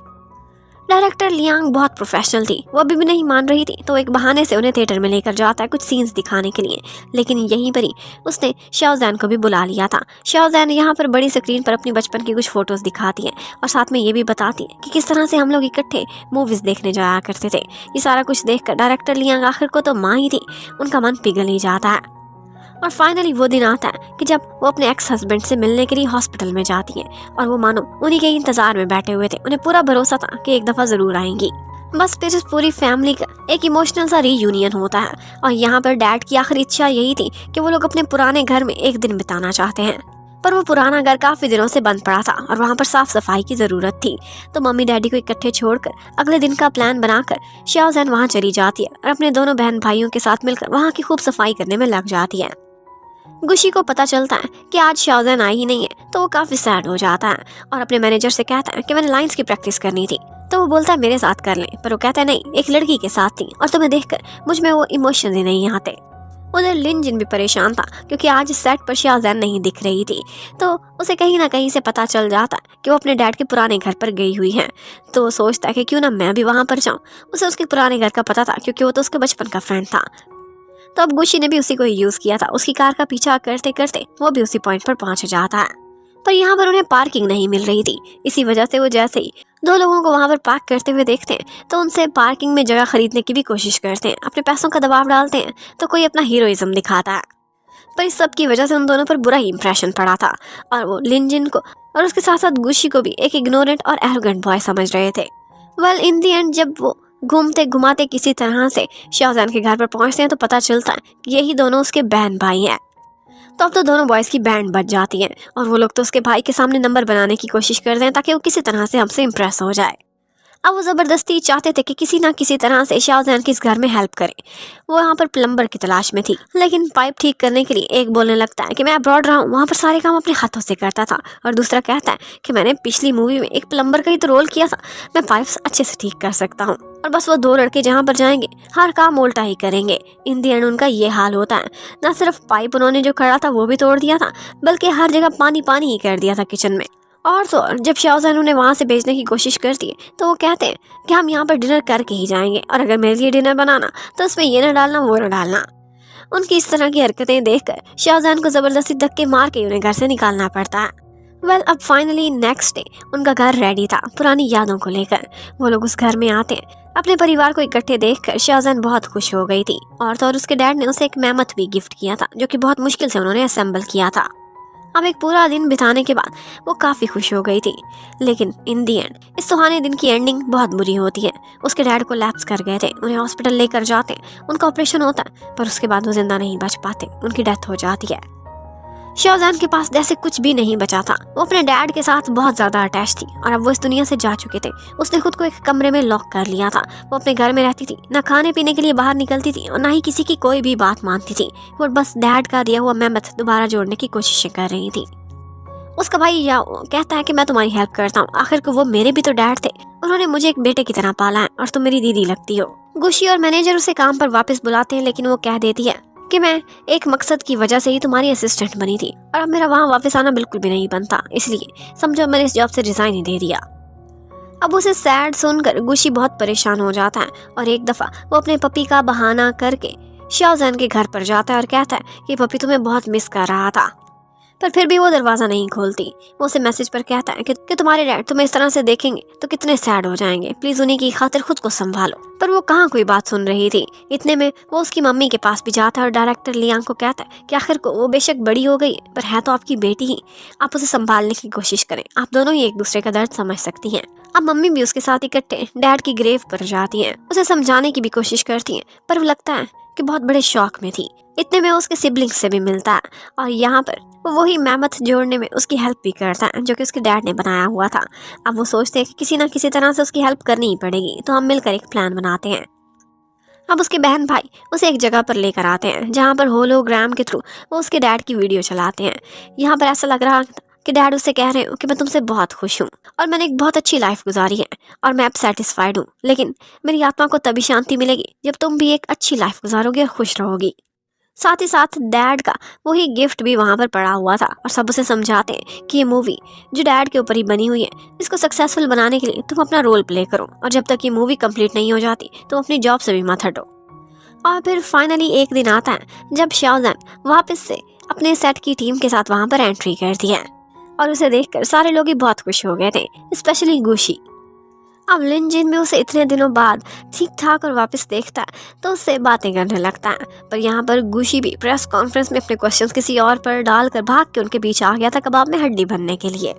डायरेक्टर लियांग बहुत प्रोफेशनल थी, वो अभी भी नहीं मान रही थी, तो एक बहाने से उन्हें थिएटर में लेकर जाता है कुछ सीन्स दिखाने के लिए। लेकिन यहीं पर ही उसने शाओजैन को भी बुला लिया था। शाओजैन यहाँ पर बड़ी स्क्रीन पर अपनी बचपन की कुछ फोटोज़ दिखाती है, और साथ में ये भी बताती है कि किस तरह से हम लोग इकट्ठे मूवीज़ देखने जाया करते थे। ये सारा कुछ देखकर डायरेक्टर लियांग आखिर को तो माँ ही थी, उनका मन पिघल ही जाता है। और फाइनली वो दिन आता है कि जब वो अपने एक्स हस्बैंड से मिलने के लिए हॉस्पिटल में जाती हैं, और वो मानो उन्हीं के इंतजार में बैठे हुए थे। उन्हें पूरा भरोसा था कि एक दफ़ा ज़रूर आएंगी। बस फिर इस पूरी फैमिली का एक इमोशनल सा रीयूनियन होता है, और यहाँ पर डैड की आखिरी इच्छा यही थी कि वो लोग अपने पुराने घर में एक दिन बिताना चाहते हैं। पर वो पुराना घर काफ़ी दिनों से बंद पड़ा था, और वहाँ पर साफ सफाई की ज़रूरत थी। तो मम्मी डैडी को इकट्ठे छोड़कर अगले दिन का प्लान बनाकर शाओजैन वहाँ चली जाती है, और अपने दोनों बहन भाइयों के साथ मिलकर वहाँ की खूब सफाई करने में लग जाती है। गुशी को पता चलता है कि आज शाओजैन आई ही नहीं है, तो वो काफ़ी सैड हो जाता है, और अपने मैनेजर से कहता है कि मैंने लाइंस की प्रैक्टिस करनी थी। तो वो बोलता है मेरे साथ कर लें, पर वो कहता है नहीं, एक लड़की के साथ थी, और तुम्हें देखकर मुझ में वो इमोशंस ही नहीं आते। उधर लिन जिन भी परेशान था, क्योंकि आज सेट पर शाओजैन नहीं दिख रही थी। तो उसे कहीं ना कहीं से पता चल जाता है कि वो अपने डैड के पुराने घर पर गई हुई है। तो वो सोचता है कि क्यों ना मैं भी वहाँ पर जाऊँ। उसे उसके पुराने घर का पता था, क्योंकि वो तो उसके बचपन का फ्रेंड था। तो अब गुशी ने भी उसी को यूज़ किया था। उसकी कार का पीछा करते करते वो भी उसी पॉइंट पर पहुंच जाता है, पर यहाँ पर उन्हें पार्किंग नहीं मिल रही थी। इसी वजह से वो जैसे ही दो लोगों को वहाँ पर पार्क करते हुए देखते हैं, तो उनसे पार्किंग में जगह खरीदने की भी कोशिश करते हैं, अपने पैसों का दबाव डालते हैं, तो कोई अपना हीरोइज्म दिखाता है। पर इस सब की वजह से उन दोनों पर बुरा ही इंप्रेशन पड़ा था, और वो लिनजिन को और उसके साथ साथ गुशी को भी एक इग्नोरेंट और एरोगेंट बॉय समझ रहे थे। वेल इन दी एंड जब वो घूमते घुमाते किसी तरह से शाओजैन के घर पर पहुंचते हैं, तो पता चलता है कि यही दोनों उसके बहन भाई हैं। तो अब तो दोनों बॉयज़ की बैंड बज जाती है, और वो लोग तो उसके भाई के सामने नंबर बनाने की कोशिश करते हैं ताकि वो किसी तरह से हमसे इम्प्रेस हो जाए। अब वो ज़बरदस्ती चाहते थे कि किसी ना किसी तरह से शाओजैन की इस घर में हेल्प करें। वो यहाँ पर प्लम्बर की तलाश में थी, लेकिन पाइप ठीक करने के लिए एक बोलने लगता है कि मैं अब्रॉड रहा हूँ, वहाँ पर सारे काम अपने हाथों से करता था, और दूसरा कहता है कि मैंने पिछली मूवी में एक प्लम्बर का ही तो रोल किया था, मैं पाइप्स अच्छे से ठीक कर सकता हूँ। और बस वो दो लड़के जहाँ पर जाएंगे हर काम उल्टा ही करेंगे। इन दी एंड उनका ये हाल होता है। ना सिर्फ पाइप उन्होंने जो खड़ा था वो भी तोड़ दिया था, बल्कि हर जगह पानी पानी ही कर दिया था किचन में। और तो और जब शाओजैन उन्हें वहाँ से भेजने की कोशिश करती है, तो वो कहते हैं कि हम यहाँ पर डिनर करके ही जाएंगे, और अगर मेरे लिए डिनर बनाना तो उसमें ये ना डालना वो ना डालना। उनकी इस तरह की हरकतें देखकर शाओजैन को ज़बरदस्ती धक्के मार के उन्हें घर से निकालना पड़ता है। वेल अब फाइनली नेक्स्ट डे उनका घर रेडी था पुरानी यादों को लेकर। वो लोग उस घर में आते हैं। अपने परिवार को इकट्ठे देखकर शाओजैन बहुत खुश हो गई थी, और तो और उसके डैड ने उसे एक मैमथ भी गिफ्ट किया था, जो कि बहुत मुश्किल से उन्होंने असेंबल किया था। अब एक पूरा दिन बिताने के बाद वो काफ़ी खुश हो गई थी, लेकिन इन दी एंड इस सुहाने दिन की एंडिंग बहुत बुरी होती है। उसके डैड को लैप्स कर गए थे, उन्हें हॉस्पिटल लेकर जाते, उनका ऑपरेशन होता है, पर उसके बाद वो जिंदा नहीं बच पाते, उनकी डेथ हो जाती है। शाहजहान के पास जैसे कुछ भी नहीं बचा था। वो अपने डैड के साथ बहुत ज्यादा अटैच थी और अब वो इस दुनिया से जा चुके थे। उसने खुद को एक कमरे में लॉक कर लिया था। वो अपने घर में रहती थी, ना खाने पीने के लिए बाहर निकलती थी और ना ही किसी की कोई भी बात मानती थी। वो बस डैड का दिया हुआ मेहमत दोबारा जोड़ने की कोशिश कर रही थी। उसका भाई या कहता है कि मैं तुम्हारी हेल्प करता हूँ, आखिर को वो मेरे भी तो डैड थे, उन्होंने मुझे एक बेटे की तरह पाला है और तुम मेरी दीदी लगती हो। गुशी और मैनेजर उसे काम पर वापस बुलाते हैं, लेकिन वो कह देती है कि मैं एक मकसद की वजह से ही तुम्हारी असिस्टेंट बनी थी और अब मेरा वहाँ वापस आना बिल्कुल भी नहीं बनता, इसलिए समझो मैंने इस जॉब से रिजाइन ही दे दिया। अब उसे सैड सुनकर गुशी बहुत परेशान हो जाता है और एक दफा वो अपने पपी का बहाना करके शाहजहान के घर पर जाता है और कहता है कि पपी तुम्हें बहुत मिस कर रहा था, पर फिर भी वो दरवाजा नहीं खोलती। वो उसे मैसेज पर कहता है कि तुम्हारे डैड तुम्हें इस तरह से देखेंगे तो कितने सैड हो जाएंगे, प्लीज उन्हीं की खातिर खुद को संभालो। पर वो कहाँ कोई बात सुन रही थी। इतने में वो उसकी मम्मी के पास भी जाता है और डायरेक्टर लियांग को कहता है कि आखिर को वो बेशक बड़ी हो गई पर है तो आपकी बेटी ही, आप उसे संभालने की कोशिश करें, आप दोनों ही एक दूसरे का दर्द समझ सकती हैं। अब मम्मी भी उसके साथ इकट्ठे डैड की ग्रेव पर जाती हैं, उसे समझाने की भी कोशिश करती हैं, पर वो लगता है कि बहुत बड़े शौक में थी। इतने में उसके सिबलिंग्स से भी मिलता है और यहाँ पर वो वही मेहमत जोड़ने में उसकी हेल्प भी करता है जो कि उसके डैड ने बनाया हुआ था। अब वो सोचते हैं कि किसी ना किसी तरह से उसकी हेल्प करनी ही पड़ेगी, तो हम मिलकर एक प्लान बनाते हैं। अब उसके बहन भाई उसे एक जगह पर लेकर आते हैं जहाँ पर होलोग्राम के थ्रू वो उसके डैड की वीडियो चलाते हैं। यहाँ पर ऐसा लग रहा था कि डैड उससे कह रहे हो कि मैं तुमसे बहुत खुश हूँ और मैंने एक बहुत अच्छी लाइफ गुजारी है और मैं अब सेटिस्फाइड हूँ, लेकिन मेरी आत्मा को तभी शांति मिलेगी जब तुम भी एक अच्छी लाइफ गुजारोगे और खुश रहोगी। साथ ही साथ डैड का वही गिफ्ट भी वहाँ पर पड़ा हुआ था और सब उसे समझाते हैं कि ये मूवी जो डैड के ऊपर ही बनी हुई है, इसको सक्सेसफुल बनाने के लिए तुम अपना रोल प्ले करो और जब तक ये मूवी कंप्लीट नहीं हो जाती तुम अपनी जॉब से भी मत हटो। और फिर फाइनली एक दिन आता है जब शाहजहान वापस से अपने सेट की टीम के साथ वहाँ पर एंट्री करती है और उसे देखकर सारे लोग ही बहुत खुश हो गए थे, स्पेशली गुशी। अब लिन जिन में उसे इतने दिनों बाद ठीक ठाक और वापस देखता है तो उससे बातें करने लगता है, पर यहाँ पर गुशी भी प्रेस कॉन्फ्रेंस में अपने क्वेश्चंस किसी और पर डालकर भाग के उनके बीच आ गया था कबाब में हड्डी भरने के लिए।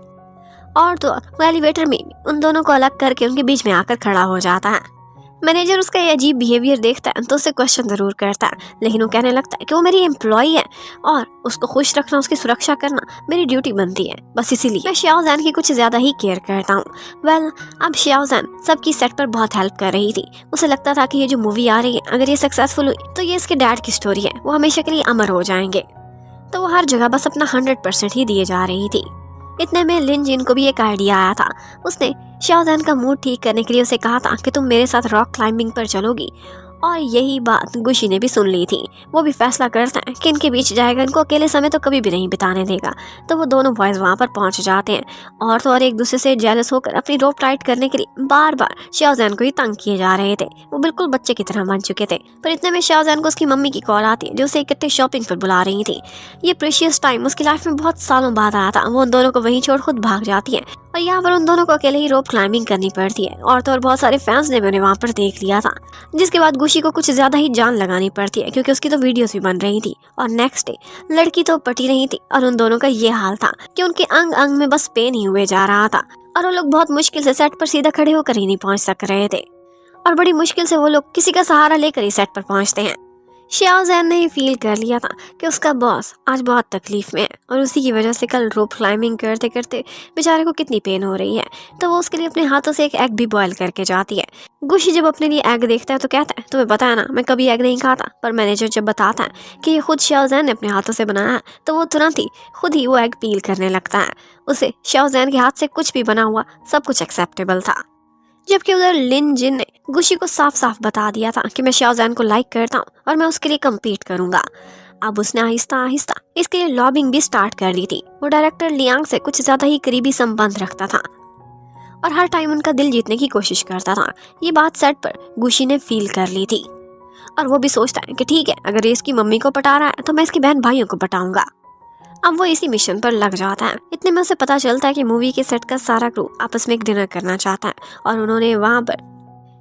और तो वो एलिवेटर में उन दोनों को अलग करके उनके बीच में आकर खड़ा हो जाता है। मैनेजर उसका ये अजीब बिहेवियर देखता है तो उससे क्वेश्चन जरूर करता है, लेकिन वो कहने लगता है कि वो मेरी एम्प्लॉई है और उसको खुश रखना, उसकी सुरक्षा करना मेरी ड्यूटी बनती है, बस इसीलिए मैं शाहजहान की कुछ ज्यादा ही केयर करता हूँ। वेल, अब शाहजहान सबकी सेट पर बहुत हेल्प कर रही थी। उसे लगता था कि ये जो मूवी आ रही है अगर ये सक्सेसफुल हुई तो ये इसके डैड की स्टोरी है, वो हमेशा के लिए अमर हो जाएंगे, तो वो हर जगह बस अपना 100% ही दिए जा रही थी। इतने में लिन जिन को भी एक आइडिया आया था। उसने शाहजहान का मूड ठीक करने के लिए उसे कहा था कि तुम मेरे साथ रॉक क्लाइंबिंग पर चलोगी, और यही बात गुशी ने भी सुन ली थी। वो भी फैसला करता है कि इनके बीच जाएगा, इनको अकेले समय तो कभी भी नहीं बिताने देगा। तो वो दोनों बॉयज वहाँ पर पहुँच जाते हैं और तो और एक दूसरे से जेलस होकर अपनी रोप टाइट करने के लिए बार बार शाहजहान को ही तंग किए जा रहे थे। वो बिल्कुल बच्चे की तरह बन चुके थे। पर इतने में शाहजहान को उसकी मम्मी की कॉल आती है जो उसे इकट्ठे शॉपिंग पर बुला रही थी। ये प्रेशियस टाइम उसकी लाइफ में बहुत सालों बाद आया था। वो उन दोनों को वहीं छोड़ खुद भाग जाती है और यहाँ पर उन दोनों को अकेले ही रोप क्लाइंबिंग करनी पड़ती है। और तो और बहुत सारे फैंस ने भी उन्हें वहाँ पर देख लिया था, जिसके बाद गुशी को कुछ ज्यादा ही जान लगानी पड़ती है क्योंकि उसकी तो वीडियोस भी बन रही थी। और नेक्स्ट डे लड़की तो पटी नहीं थी और उन दोनों का ये हाल था कि उनके अंग अंग में बस पेन ही हुए जा रहा था और वो लोग बहुत मुश्किल से सेट पर सीधा खड़े होकर ही नहीं पहुंच सक रहे थे और बड़ी मुश्किल से वो लोग किसी का सहारा लेकर ही सेट पर पहुंचते हैं। शाहजहान ने फील कर लिया था कि उसका बॉस आज बहुत तकलीफ में है और उसी की वजह से कल रोप क्लाइंबिंग करते करते बेचारे को कितनी पेन हो रही है। तो वो उसके लिए अपने हाथों से एक एग भी बॉयल करके जाती है। गुशी जब अपने लिए एग देखता है तो कहता है तुम्हें पता है ना मैं कभी एग नहीं खाता। पर मैनेजर जब बताता है कि ये खुद शाहजहान ने अपने हाथों से बनाया है तो वो तुरंत ही खुद ही वो एग पील करने लगता है। उसे शाहजहान के हाथ से कुछ भी बना हुआ सब कुछ एक्सेप्टेबल था, जबकि उधर लिन जिन ने गुशी को साफ साफ बता दिया था कि मैं शाहजहान को लाइक करता हूँ और मैं उसके लिए कम्पीट करूंगा। अब उसने आहिस्ता आहिस्ता इसके लिए लॉबिंग भी स्टार्ट कर दी थी। वो डायरेक्टर लियांग से कुछ ज्यादा ही करीबी संबंध रखता था और हर टाइम उनका दिल जीतने की कोशिश करता था। ये बात सेट पर गुशी ने फील कर ली थी और वो भी सोचता है कि ठीक है, अगर ये इसकी मम्मी को पटा रहा है तो मैं इसकी बहन भाइयों को पटाऊंगा। अब वो इसी मिशन पर लग जाता है। इतने में उसे पता चलता है कि मूवी के सेट का सारा क्रू आपस में एक डिनर करना चाहता है और उन्होंने वहाँ पर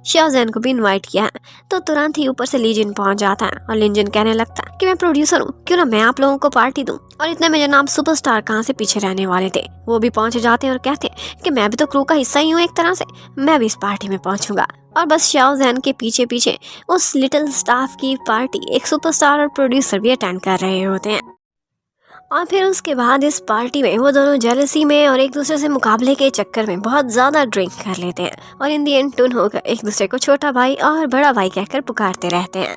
शाहजहान को भी इनवाइट किया है। तो तुरंत ही ऊपर से लीजिन पहुंच जाता है और लिंजन कहने लगता है कि मैं प्रोड्यूसर हूँ, क्यों ना मैं आप लोगों को पार्टी दूं। और इतने में जनाब सुपरस्टार कहाँ से पीछे रहने वाले थे, वो भी पहुंच जाते हैं और कहते हैं कि मैं भी तो क्रू का हिस्सा ही हूँ एक तरह से, मैं भी इस पार्टी में पहुंचूंगा। और बस शाहजहान के पीछे पीछे उस लिटिल स्टाफ की पार्टी एक सुपरस्टार और प्रोड्यूसर भी अटेंड कर रहे होते हैं। और फिर उसके बाद इस पार्टी में वो दोनों जेलसी में और एक दूसरे से मुकाबले के चक्कर में बहुत ज़्यादा ड्रिंक कर लेते हैं और इन दी एंड टून होकर एक दूसरे को छोटा भाई और बड़ा भाई कहकर पुकारते रहते हैं।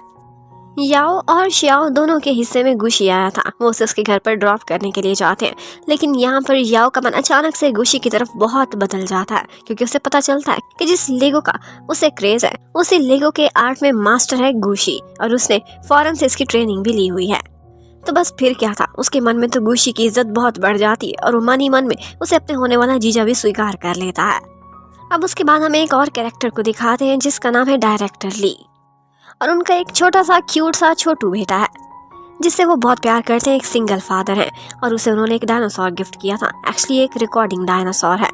याओ और शियाओ दोनों के हिस्से में गुशी आया था। वो उसे उसके घर पर ड्रॉप करने के लिए जाते हैं, लेकिन यहाँ पर याओ का मन अचानक से गुशी की तरफ बहुत बदल जाता है, क्योंकि उसे पता चलता है कि जिस लेगो का उसे क्रेज है उसी लेगो के आर्ट में मास्टर है गुशी, और उसने फौरन से इसकी ट्रेनिंग भी ली हुई है। तो बस फिर क्या था, उसके मन में तो गुशी की इज्जत बहुत बढ़ जाती है और वो मन ही मन में उसे अपने होने वाला जीजा भी स्वीकार कर लेता है। अब उसके बाद हमें एक और कैरेक्टर को दिखाते हैं जिसका नाम है डायरेक्टर ली, और उनका एक छोटा सा क्यूट सा छोटू बेटा है जिससे वो बहुत प्यार करते हैं। एक सिंगल फादर है और उसे उन्होंने एक डायनासोर गिफ्ट किया था। एक्चुअली एक रिकॉर्डिंग डायनासोर है,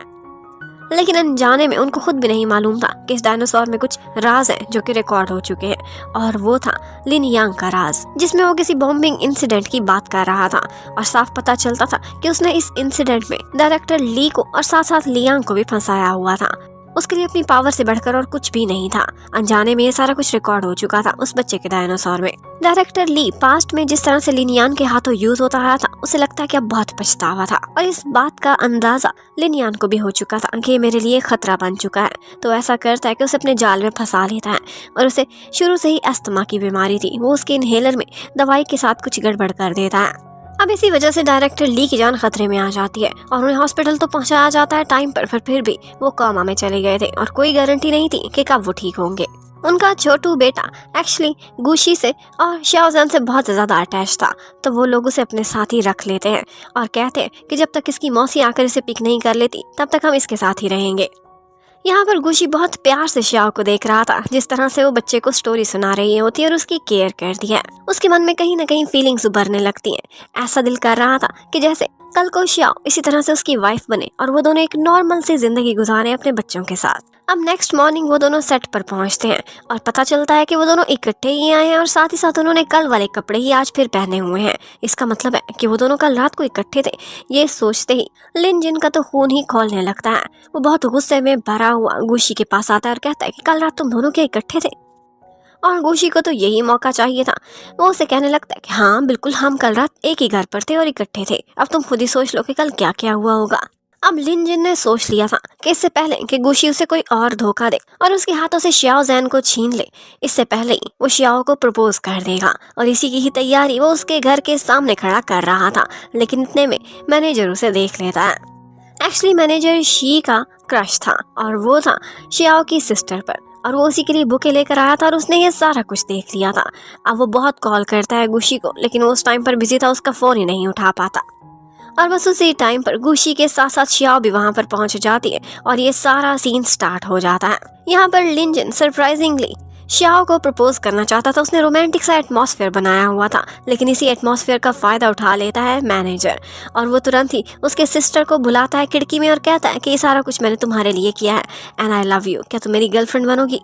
लेकिन अनजाने में उनको खुद भी नहीं मालूम था कि इस डायनासोर में कुछ राज हैं जो कि रिकॉर्ड हो चुके हैं, और वो था लिन यांग का राज, जिसमें वो किसी बॉम्बिंग इंसिडेंट की बात कर रहा था और साफ पता चलता था कि उसने इस इंसिडेंट में डायरेक्टर ली को और साथ साथ लियांग को भी फंसाया हुआ था। उसके लिए अपनी पावर से बढ़कर और कुछ भी नहीं था। अनजाने में ये सारा कुछ रिकॉर्ड हो चुका था उस बच्चे के डायनासोर में। डायरेक्टर ली पास्ट में जिस तरह से लिनियान के हाथों यूज होता रहा था, उसे लगता है कि अब बहुत पछतावा था, और इस बात का अंदाजा लिनियान को भी हो चुका था कि ये मेरे लिए खतरा बन चुका है। तो ऐसा करता है कि उसे अपने जाल में फंसा लेता है, और उसे शुरू से ही अस्थमा की बीमारी थी। वो उसके इनहेलर में दवाई के साथ कुछ गड़बड़ कर देता है। अब इसी वजह से डायरेक्टर ली की जान खतरे में आ जाती है और उन्हें हॉस्पिटल तो पहुंचाया जाता है टाइम पर, फिर भी वो कोमा में चले गए थे और कोई गारंटी नहीं थी कि कब वो ठीक होंगे। उनका छोटू बेटा एक्चुअली गुशी से और शाओजन से बहुत ज़्यादा अटैच था, तो वो लोग उसे अपने साथ ही रख लेते हैं और कहते हैं कि जब तक इसकी मौसी आकर इसे पिक नहीं कर लेती तब तक हम इसके साथ ही रहेंगे। यहाँ पर गुशी बहुत प्यार से श्याओ को देख रहा था, जिस तरह से वो बच्चे को स्टोरी सुना रही होती है और उसकी केयर करती है। उसके मन में कहीं ना कहीं फीलिंग्स उभरने लगती हैं। ऐसा दिल कर रहा था कि जैसे कल को श्याओ इसी तरह से उसकी वाइफ बने और वो दोनों एक नॉर्मल सी जिंदगी गुजारे अपने बच्चों के साथ। अब नेक्स्ट मॉर्निंग वो दोनों सेट पर पहुंचते हैं और पता चलता है कि वो दोनों इकट्ठे ही आए हैं और साथ ही साथ उन्होंने कल वाले कपड़े ही आज फिर पहने हुए हैं। इसका मतलब है कि वो दोनों कल रात को इकट्ठे थे। ये सोचते ही लिन जिन का तो खून ही खौलने लगता है। वो बहुत गुस्से में भरा हुआ गुशी के पास आता है और कहता है कि कल रात तुम दोनों क्या इकट्ठे थे? और गुशी को तो यही मौका चाहिए था। वो उसे कहने लगता है कि हाँ बिल्कुल, हम कल रात एक ही घर पर थे और इकट्ठे थे। अब तुम खुद ही सोच लो कि कल क्या क्या हुआ होगा। अब लिन जिन ने सोच लिया था कि इससे पहले कि गुशी उसे कोई और धोखा दे और उसके हाथों से शियाओ जैन को छीन ले, इससे पहले ही वो शियाओ को प्रपोज कर देगा, और इसी की ही तैयारी वो उसके घर के सामने खड़ा कर रहा था। लेकिन इतने में मैनेजर उसे देख लेता है। एक्चुअली मैनेजर शी का क्रश था और वो था शियाओ की सिस्टर पर, और वो उसी के लिए बुके लेकर आया था और उसने ये सारा कुछ देख लिया था। अब वो बहुत कॉल करता है गुशी को, लेकिन वो उस टाइम पर बिजी था, उसका फोन ही नहीं उठा पाता। और बस उसी टाइम पर गुशी के साथ साथ शियाओ भी वहां पर पहुंच जाती है और ये सारा सीन स्टार्ट हो जाता है। यहाँ पर लिंजन सरप्राइजिंगली शियाओ को प्रपोज करना चाहता था। उसने रोमांटिक सा एटमॉस्फेयर बनाया हुआ था, लेकिन इसी एटमॉस्फेयर का फायदा उठा लेता है मैनेजर, और वो तुरंत ही उसके सिस्टर को बुलाता है खिड़की में और कहता है कि ये सारा कुछ मैंने तुम्हारे लिए किया है एंड आई लव यू, क्या तुम मेरी गर्लफ्रेंड बनोगी?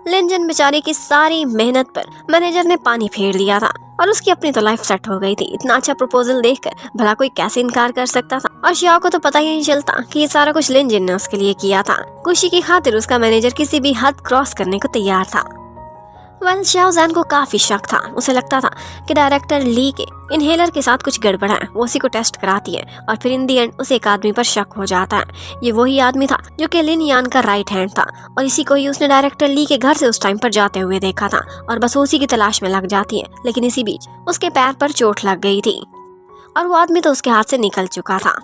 लिंजन बेचारी की सारी मेहनत पर मैनेजर ने पानी फेर दिया था और उसकी अपनी तो लाइफ सेट हो गई थी। इतना अच्छा प्रपोजल देखकर भला कोई कैसे इनकार कर सकता था। और शियाओ को तो पता ही नहीं चलता कि ये सारा कुछ लिंजन ने उसके लिए किया था। खुशी की खातिर उसका मैनेजर किसी भी हद क्रॉस करने को तैयार था। वेल शियाओ जैन को काफी शक था। उसे लगता था कि डायरेक्टर ली के इनहेलर के साथ कुछ गड़बड़ है। वो उसी को टेस्ट कराती है और फिर इन दी एंड उसे एक आदमी पर शक हो जाता है। ये वही आदमी था जो कि लिन यान का राइट हैंड था, और इसी को ही उसने डायरेक्टर ली के घर से उस टाइम पर जाते हुए देखा था, और बस उसी की तलाश में लग जाती है। लेकिन इसी बीच उसके पैर पर चोट लग गई थी और वो आदमी तो उसके हाथ से निकल चुका था।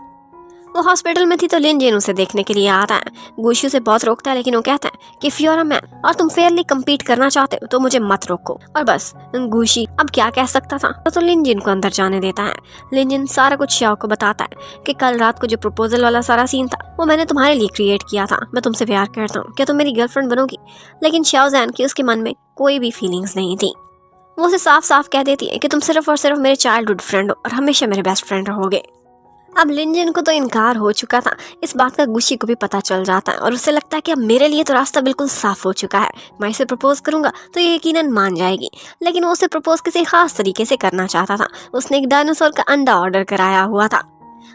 वो हॉस्पिटल में थी तो लिन जेन उसे देखने के लिए आता है। गुशी उसे बहुत रोकता है, लेकिन वो कहता है कि if you are a man और तुम फेयरली कम्पीट करना चाहते हो तो मुझे मत रोको। और बस गुशी अब क्या कह सकता था, तो लिन जिन को अंदर जाने देता है। लिन जिन सारा कुछ शियाओ को बताता है कि कल रात को जो प्रपोजल वाला सारा सीन था वो मैंने तुम्हारे लिए क्रिएट किया था। मैं तुमसे प्यार करता हूँ, क्या तुम मेरी गर्लफ्रेंड बनोगी? लेकिन शियाओ जैन की उसके मन में कोई भी फीलिंग्स नहीं थी। वो उसे साफ साफ कह देती है कि तुम सिर्फ और सिर्फ मेरे चाइल्डहुड फ्रेंड हो और हमेशा मेरे बेस्ट फ्रेंड रहोगे। अब लिंजन को तो इनकार हो चुका था। इस बात का गुशी को भी पता चल जाता है और उसे लगता है कि अब मेरे लिए तो रास्ता बिल्कुल साफ हो चुका है। मैं इसे प्रपोज करूंगा तो ये यकीनन मान जाएगी। लेकिन वो उसे प्रपोज किसी खास तरीके से करना चाहता था। उसने एक डायनासोर का अंडा ऑर्डर कराया हुआ था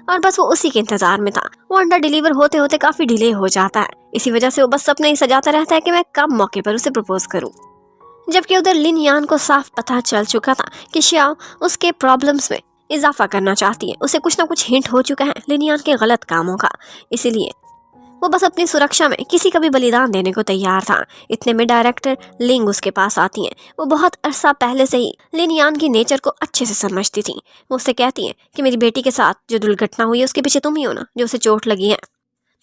और बस वो उसी के इंतजार में था। वो अंडा डिलीवर होते होते काफी डिले हो जाता है। इसी वजह से वो बस सपने ही सजाता रहता है कि मैं कब मौके पर उसे प्रपोज करूं। जबकि उधर लिन यान को साफ पता चल चुका था कि शियाओ उसके प्रॉब्लम्स में इजाफा करना चाहती है। उसे कुछ ना कुछ हिंट हो चुका है लिनियान के गलत कामों का, इसीलिए वो बस अपनी सुरक्षा में किसी का भी बलिदान देने को तैयार था। इतने में डायरेक्टर लिंग उसके पास आती हैं। वो बहुत अरसा पहले से ही लिनियान की नेचर को अच्छे से समझती थी। वो उससे कहती हैं कि मेरी बेटी के साथ जो दुर्घटना हुई है उसके पीछे तुम ही हो ना, जो उसे चोट लगी है।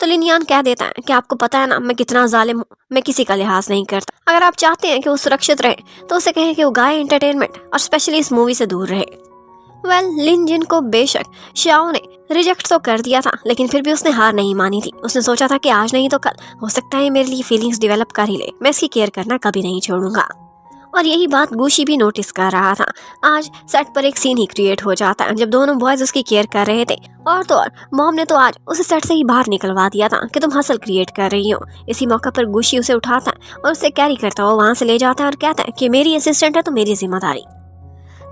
तो लिनियान कह देता है कि आपको पता है ना मैं कितना जालिम हूँ, मैं किसी का लिहाज नहीं करता। अगर आप चाहते हैं कि वो सुरक्षित रहे तो उसे कहें कि वो गाय एंटरटेनमेंट और स्पेशली इस मूवी से दूर रहे। लिन जिन को बेशक श्याओ ने रिजेक्ट तो कर दिया था, लेकिन फिर भी उसने हार नहीं मानी थी। उसने सोचा था कि आज नहीं तो कल हो सकता है मेरे लिए फीलिंग्स डेवलप कर ही ले, मैं इसकी केयर करना कभी नहीं छोड़ूंगा। और यही बात गुशी भी नोटिस कर रहा था। आज सेट पर एक सीन ही क्रिएट हो जाता है जब दोनों बॉयज उसकी केयर कर रहे थे, और तो और मॉम ने तो आज उसे सेट से ही बाहर निकलवा दिया था कि तुम हसल क्रिएट कर रही हो। इसी मौका पर गुशी उसे उठाता है और उसे कैरी करता हुआ वहां से ले जाता है और कहता है कि मेरी असिस्टेंट है तो मेरी जिम्मेदारी।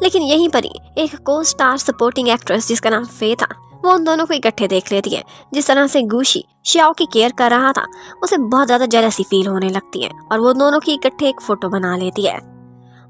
लेकिन यहीं पर ही एक को स्टार सपोर्टिंग एक्ट्रेस जिसका नाम फे था, वो उन दोनों को इकट्ठे देख लेती है। जिस तरह से गुशी श्याओ की केयर कर रहा था उसे बहुत ज्यादा जेलसी फील होने लगती है, और वो दोनों की इकट्ठे एक फोटो बना लेती है।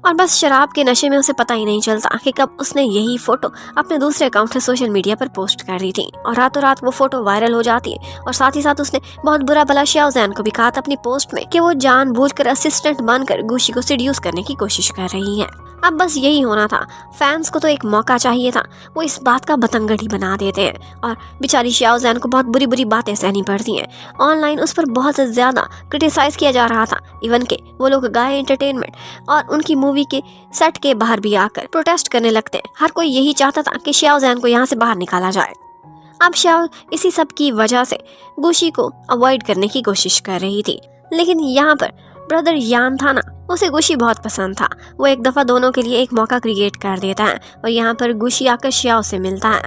और बस शराब के नशे में उसे पता ही नहीं चलता कि कब उसने यही फोटो अपने दूसरे अकाउंट से सोशल मीडिया पर पोस्ट कर दी थी, और रातों रात वो फोटो वायरल हो जाती है। और साथ ही साथ उसने बहुत बुरा भला श्याओ ज़ैन को भी कहा था अपनी पोस्ट में कि वो जानबूझकर असिस्टेंट बनकर गुशी को सिड्यूस करने की कोशिश कर रही है। अब बस यही होना था, फैंस को तो एक मौका चाहिए था। वो इस बात का बतंगड़ ही बना देते हैं, और बेचारी श्याओ ज़ैन को बहुत बुरी बुरी बातें सहनी पड़ती हैं। ऑनलाइन उस पर बहुत ज्यादा क्रिटिसाइज किया जा रहा था, इवन के वो लोग गाय एंटरटेनमेंट और उनकी मूवी के सेट के बाहर भी आकर प्रोटेस्ट करने लगते हैं। हर कोई यही चाहता था कि श्याओ ज़ैन को यहाँ से बाहर निकाला जाए। अब श्याओ इसी सब की वजह से गुशी को अवॉइड करने की कोशिश कर रही थी, लेकिन यहाँ पर ब्रदर यान था ना, उसे गुशी बहुत पसंद था। वो एक दफा दोनों के लिए एक मौका क्रिएट कर देता है, और यहाँ पर गुशी आकर श्याओ से मिलता है,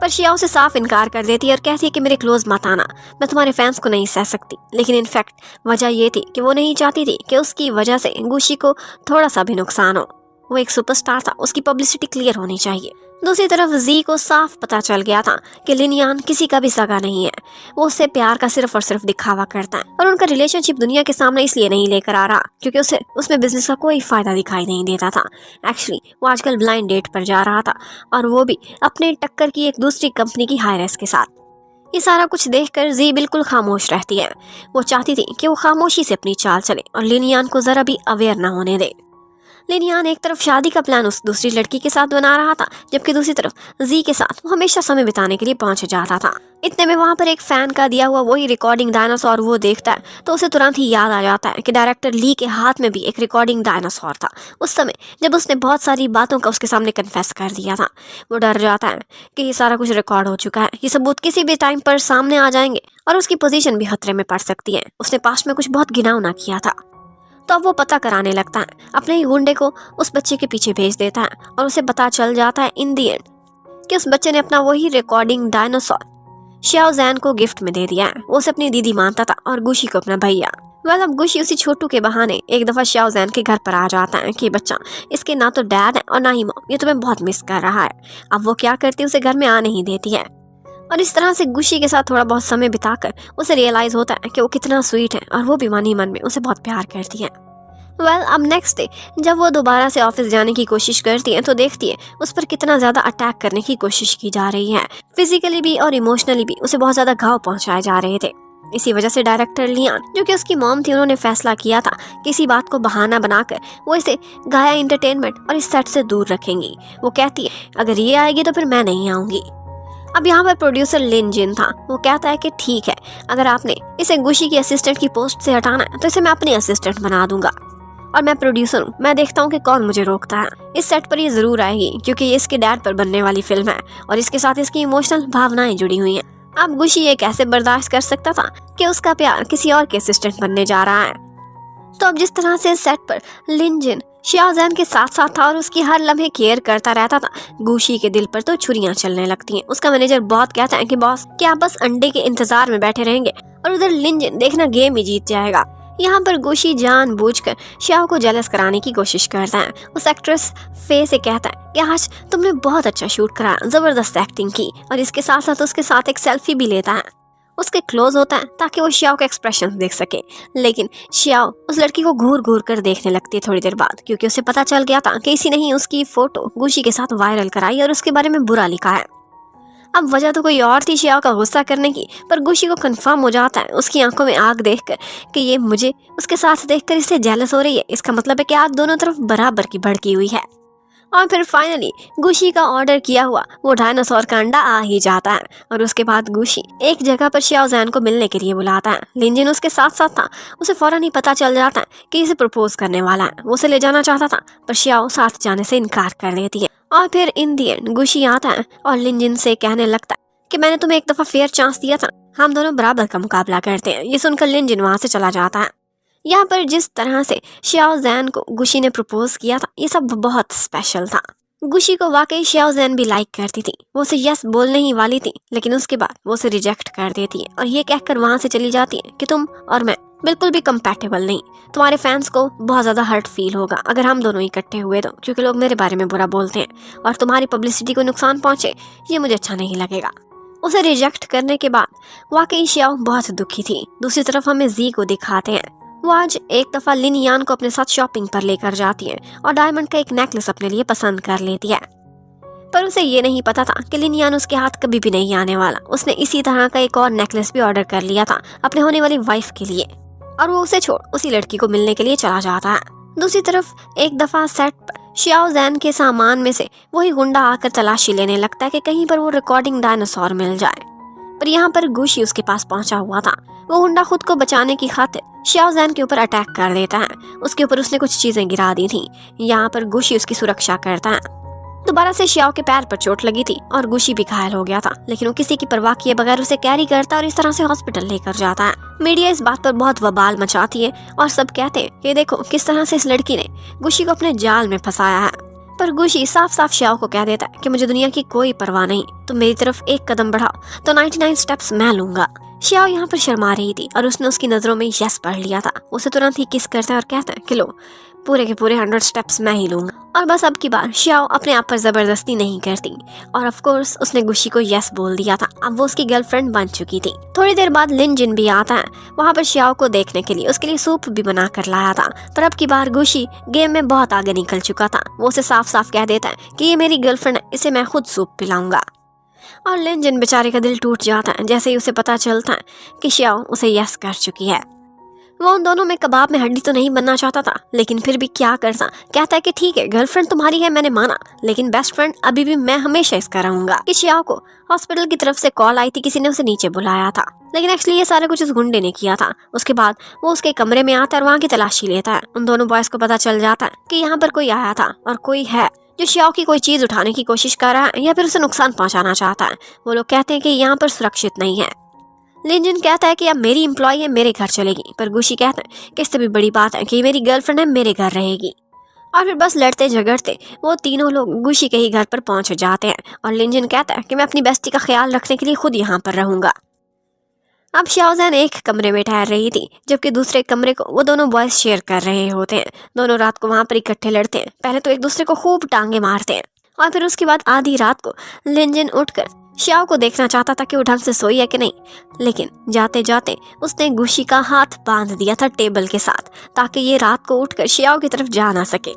पर श्याओ से साफ इनकार कर देती है और कहती है कि मेरे क्लोज मत आना, मैं तुम्हारे फैंस को नहीं सह सकती। लेकिन इनफैक्ट वजह ये थी कि वो नहीं चाहती थी कि उसकी वजह से गुशी को थोड़ा सा भी नुकसान हो। वो एक सुपरस्टार था, उसकी पब्लिसिटी क्लियर होनी चाहिए। दूसरी तरफ जी को साफ पता चल गया था कि लिनियान किसी का भी सगा नहीं है। वो उससे प्यार का सिर्फ और सिर्फ दिखावा करता है, और उनका रिलेशनशिप दुनिया के सामने इसलिए नहीं लेकर आ रहा क्योंकि उसे उसमें बिजनेस का कोई फायदा दिखाई नहीं देता था। एक्चुअली वो आजकल ब्लाइंड डेट पर जा रहा था, और वो भी अपने टक्कर की एक दूसरी कंपनी की हायरस के साथ। ये सारा कुछ देखकर जी बिल्कुल खामोश रहती है। वो चाहती थी कि वो खामोशी से अपनी चाल चले और लिनियान को जरा भी अवेयर न होने दे। लिनियान एक तरफ शादी का प्लान उस दूसरी लड़की के साथ बना रहा था, जबकि दूसरी तरफ जी के साथ वो हमेशा समय बिताने के लिए पहुंच जाता था। इतने में वहां पर एक फैन का दिया हुआ वही रिकॉर्डिंग डायनासोर वो देखता है, तो उसे तुरंत ही याद आ जाता है कि डायरेक्टर ली के हाथ में भी एक रिकॉर्डिंग डायनासोर था उस समय जब उसने बहुत सारी बातों का उसके सामने कन्फेस कर दिया था। वो डर जाता है कि ये सारा कुछ रिकॉर्ड हो चुका है, ये सबूत किसी भी टाइम पर सामने आ जाएंगे और उसकी पोजीशन भी खतरे में पड़ सकती है। उसने पास्ट में कुछ बहुत घिनौना किया था। तो अब वो पता कराने लगता है, अपने ही गुंडे को उस बच्चे के पीछे भेज देता है, और उसे पता चल जाता है इन दी एंड कि उस बच्चे ने अपना वही रिकॉर्डिंग डायनासोर श्याओ ज़ैन को गिफ्ट में दे दिया है। वो उसे अपनी दीदी मानता था और गुशी को अपना भैया। अब गुशी उसी छोटू के बहाने एक दफा श्याओ ज़ैन के घर पर आ जाता है कि बच्चा, इसके ना तो डैड है और ना ही मॉम, ये तुम्हें बहुत मिस कर रहा है। अब वो क्या करती है, उसे घर में आने ही देती है, और इस तरह से गुशी के साथ थोड़ा बहुत समय बिताकर उसे रियलाइज होता है कि वो कितना स्वीट है, और वो भी मन ही मन में उसे बहुत प्यार करती है। अब नेक्स्ट डे जब वो दोबारा से ऑफिस जाने की कोशिश करती है तो देखती है उस पर कितना ज्यादा अटैक करने की कोशिश की जा रही है। फिजिकली भी और इमोशनली भी उसे बहुत ज्यादा घाव पहुंचाए जा रहे थे। इसी वजह से डायरेक्टर लियान, जो कि उसकी मॉम थी, उन्होंने फैसला किया था कि इसी बात को बहाना बनाकर वो इसे गाया एंटरटेनमेंट और इस सेट से दूर रखेंगी। वो कहती है अगर ये आएगी तो फिर मैं नहीं आऊंगी। अब यहाँ पर प्रोड्यूसर लिन जिन था, वो कहता है कि ठीक है, अगर आपने इसे गुशी की असिस्टेंट की पोस्ट से हटाना है तो इसे मैं अपनी असिस्टेंट बना दूंगा, और मैं प्रोड्यूसर हूँ, मैं देखता हूँ कि कौन मुझे रोकता है। इस सेट पर ये जरूर आएगी क्योंकि ये इसके डैड पर बनने वाली फिल्म है, और इसके साथ इसकी इमोशनल भावनाएं जुड़ी हुई हैं। अब गुशी ये कैसे बर्दाश्त कर सकता था कि उसका प्यार किसी और के असिस्टेंट बनने जा रहा है। तो अब जिस तरह से सेट पर लिन जिन श्याओ ज़ैन के साथ साथ था और उसकी हर लम्हे केयर करता रहता था, गुशी के दिल पर तो छुरियां चलने लगती हैं। उसका मैनेजर बहुत कहता है कि बॉस, क्या आप बस अंडे के इंतजार में बैठे रहेंगे, और उधर लिन जिन देखना गेम ही जीत जाएगा। यहाँ पर गुशी जानबूझकर श्याओ को जेलस कराने की कोशिश करता है। उस एक्ट्रेस फे से कहता है कि आज तुमने बहुत अच्छा शूट करा, जबरदस्त एक्टिंग की, और इसके साथ साथ उसके साथ एक सेल्फी भी लेता है। उसके क्लोज होता है ताकि वो शियाओ का एक्सप्रेशन देख सके। लेकिन शियाओ उस लड़की को घूर घूर कर देखने लगती है थोड़ी देर बाद, क्योंकि उसे पता चल गया था कि किसी ने ही उसकी फोटो गुशी के साथ वायरल कराई और उसके बारे में बुरा लिखा है। अब वजह तो कोई और थी शियाओ का गुस्सा करने की, पर गुशी को कंफर्म हो जाता है उसकी आंखों में आग देखकर कि ये मुझे उसके साथ देखकर इससे जेलस हो रही है। इसका मतलब है कि आग दोनों तरफ बराबर की भड़की हुई है। और फिर फाइनली गुशी का ऑर्डर किया हुआ वो डायनासोर का अंडा आ ही जाता है और उसके बाद गुशी एक जगह पर शियाओ जैन को मिलने के लिए बुलाता है। लिनजिन उसके साथ साथ था। उसे फौरन ही पता चल जाता है कि इसे प्रपोज करने वाला है। वो उसे ले जाना चाहता था, पर शियाओ साथ जाने से इनकार कर देती है। और फिर इन दी एंड गुशी आता है और लिनजिन से कहने लगता है कि मैंने तुम्हें एक दफा फेयर चांस दिया था, हम दोनों बराबर का मुकाबला करते हैं। ये सुनकर लिनजिन वहां से चला जाता है। यहाँ पर जिस तरह से शियाओ जैन को गुशी ने प्रपोज किया था, ये सब बहुत स्पेशल था। गुशी को वाकई शियाओ जैन भी लाइक करती थी। वो उसे यस बोलने ही वाली थी, लेकिन उसके बाद वो उसे रिजेक्ट कर देती है और ये कहकर वहां से चली जाती है कि तुम और मैं बिल्कुल भी कंपैटिबल नहीं। तुम्हारे फैंस को बहुत ज्यादा हर्ट फील होगा अगर हम दोनों इकट्ठे हुए तो, क्योंकि लोग मेरे बारे में बुरा बोलते हैं और तुम्हारी पब्लिसिटी को नुकसान पहुंचे ये मुझे अच्छा नहीं लगेगा। उसे रिजेक्ट करने के बाद वाकई शियाओ बहुत दुखी थी। दूसरी तरफ हमें जी को दिखाते हैं। वो आज एक दफा लिन यान को अपने साथ शॉपिंग पर लेकर जाती है और डायमंड का एक नेकलेस अपने लिए पसंद कर लेती है। पर उसे ये नहीं पता था कि लिन यान उसके हाथ कभी भी नहीं आने वाला। उसने इसी तरह का एक और नेकलेस भी ऑर्डर कर लिया था अपने होने वाली वाइफ के लिए और वो उसे छोड़ उसी लड़की को मिलने के लिए चला जाता है। दूसरी तरफ एक दफा सेट पर शियाओ जैन के सामान में से वही गुंडा आकर तलाशी लेने लगता है कि कहीं पर वो रिकॉर्डिंग डायनासोर मिल जाए। पर यहाँ पर गुशी उसके पास पहुंचा हुआ था। वो गुंडा खुद को बचाने की खातिर शियाओ जैन के ऊपर अटैक कर देता है। उसके ऊपर उसने कुछ चीजें गिरा दी थी। यहाँ पर गुशी उसकी सुरक्षा करता है। दोबारा से शियाओ के पैर पर चोट लगी थी और गुशी भी घायल हो गया था, लेकिन वो किसी की परवाह किए बगैर उसे कैरी करता और इस तरह से हॉस्पिटल लेकर जाता है। मीडिया इस बात पर बहुत बवाल मचाती है और सब कहते हैं कि देखो किस तरह से इस लड़की ने गुशी को अपने जाल में फंसाया है। पर गुशी साफ साफ शियाओ को कह देता है कि मुझे दुनिया की कोई परवाह नहीं, तुम मेरी तरफ एक कदम बढ़ाओ तो 99 स्टेप्स मैं लूंगा। शियाओ यहाँ पर शर्मा रही थी और उसने उसकी नजरों में यस पढ़ लिया था। उसे तुरंत ही किस करता है और कहता है कि लो पूरे के पूरे 100 स्टेप्स मैं ही लूंगा। और बस अब की बार शियाओ अपने आप पर जबरदस्ती नहीं करती और ऑफ कोर्स उसने गुशी को यस बोल दिया था। अब वो उसकी गर्लफ्रेंड बन चुकी थी। थोड़ी देर बाद लिनजिन भी आता है वहाँ पर शियाओ को देखने के लिए। उसके लिए सूप भी बना कर लाया था। पर अब की बार गुशी गेम में बहुत आगे निकल चुका था। वो उसे साफ साफ कह देता है कि ये मेरी गर्लफ्रेंड है, इसे मैं खुद सूप पिलाऊंगा। और लिनजिन बेचारे का दिल टूट जाता है जैसे ही उसे पता चलता है कि शियाओ उसे यस कर चुकी है। वो उन दोनों में कबाब में हड्डी तो नहीं बनना चाहता था, लेकिन फिर भी क्या करता। कहता है कि ठीक है गर्लफ्रेंड तुम्हारी है मैंने माना, लेकिन बेस्ट फ्रेंड अभी भी मैं हमेशा इसका रहूंगा। कि शियाओ को हॉस्पिटल की तरफ से कॉल आई थी, किसी ने उसे नीचे बुलाया था, लेकिन एक्चुअली ये सारा कुछ उस गुंडे ने किया था। उसके बाद वो उसके कमरे में आता है और वहाँ की तलाशी लेता है। उन दोनों बॉयज को पता चल जाता है कि यहाँ पर कोई आया था और कोई है जो शियाओ की कोई चीज उठाने की कोशिश कर रहा है या फिर उसे नुकसान पहुंचाना चाहता है। वो लोग कहते हैं कि यहाँ पर सुरक्षित नहीं है। लिनजिन कहता है कि अब मेरी एम्प्लॉय है मेरे घर चलेगी, पर गुशी कहता है कि इससे भी बड़ी बात है कि मेरी गर्लफ्रेंड है मेरे घर रहेगी। और फिर बस लड़ते झगड़ते वो तीनों लोग गुशी के ही घर पर पहुंच जाते हैं और लिनजिन कहता है कि मैं अपनी बेस्टी का ख्याल रखने के लिए खुद यहाँ पर रहूंगा। अब शियाओ जैन एक कमरे में ठहर रही थी, जबकि दूसरे कमरे को वो दोनों बॉयज शेयर कर रहे होते हैं। दोनों रात को वहाँ पर इकट्ठे लड़ते हैं। पहले तो एक दूसरे को खूब टांगे मारते हैं और फिर उसके बाद आधी रात को लिनजिन उठकर शियाओ को देखना चाहता था कि वो ढंग से सोई है कि नहीं, लेकिन जाते जाते उसने गुशी का हाथ बांध दिया था टेबल के साथ ताकि ये रात को उठकर शियाओ की तरफ जा ना सके।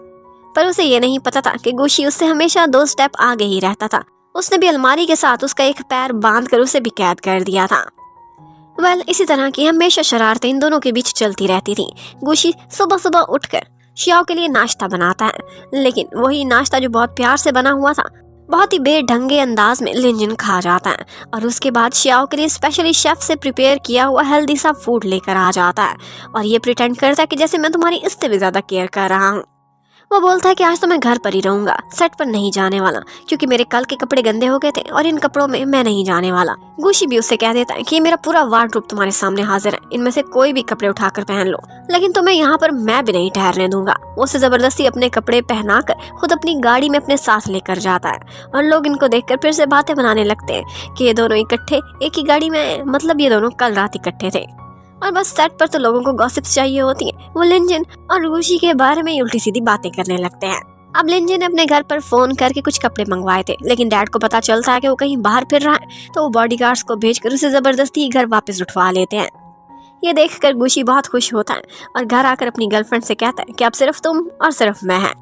पर उसे ये नहीं पता था कि गुशी उससे हमेशा 2 स्टेप आगे ही रहता था। उसने भी अलमारी के साथ उसका एक पैर बांध कर उसे भी कैद कर दिया था। इसी तरह की हमेशा शरारतें इन दोनों के बीच चलती रहती थी। गुशी सुबह सुबह उठकर शियाओ के लिए नाश्ता बनाता है, लेकिन वही नाश्ता जो बहुत प्यार से बना हुआ था बहुत ही बेढंगे अंदाज में लिनजिन खा जाता है और उसके बाद शियाओ के लिए स्पेशली शेफ से प्रिपेयर किया हुआ हेल्दी सा फूड लेकर आ जाता है और ये प्रिटेंड करता है कि जैसे मैं तुम्हारी इससे भी ज्यादा केयर कर रहा हूँ। वो बोलता है कि आज तो मैं घर पर ही रहूंगा, सेट पर नहीं जाने वाला, क्योंकि मेरे कल के कपड़े गंदे हो गए थे और इन कपड़ों में मैं नहीं जाने वाला। गुशी भी उससे कह देता है कि मेरा पूरा वार्डरोब तुम्हारे सामने हाजिर है, इनमें से कोई भी कपड़े उठाकर पहन लो, लेकिन तुम्हें यहाँ पर मैं भी नहीं ठहरने दूंगा। वो उसे जबरदस्ती अपने कपड़े पहनाकर खुद अपनी गाड़ी में अपने साथ लेकर जाता है और लोग इनको देखकर फिर से बातें बनाने लगते हैं कि ये दोनों इकट्ठे एक ही गाड़ी में आए, मतलब ये दोनों कल रात इकट्ठे थे। और बस सेट पर तो लोगों को गॉसिप्स चाहिए होती हैं। वो लिनजिन और गुशी के बारे में उल्टी सीधी बातें करने लगते हैं। अब लिनजिन ने अपने घर पर फोन करके कुछ कपड़े मंगवाए थे, लेकिन डैड को पता चलता है कि वो कहीं बाहर फिर रहा है, तो वो बॉडीगार्ड्स को भेजकर उसे जबरदस्ती घर वापस उठवा लेते हैं। ये देखकर गुशी बहुत खुश होता है और घर आकर अपनी गर्लफ्रेंड से कहता है कि अब सिर्फ तुम और सिर्फ मैं है,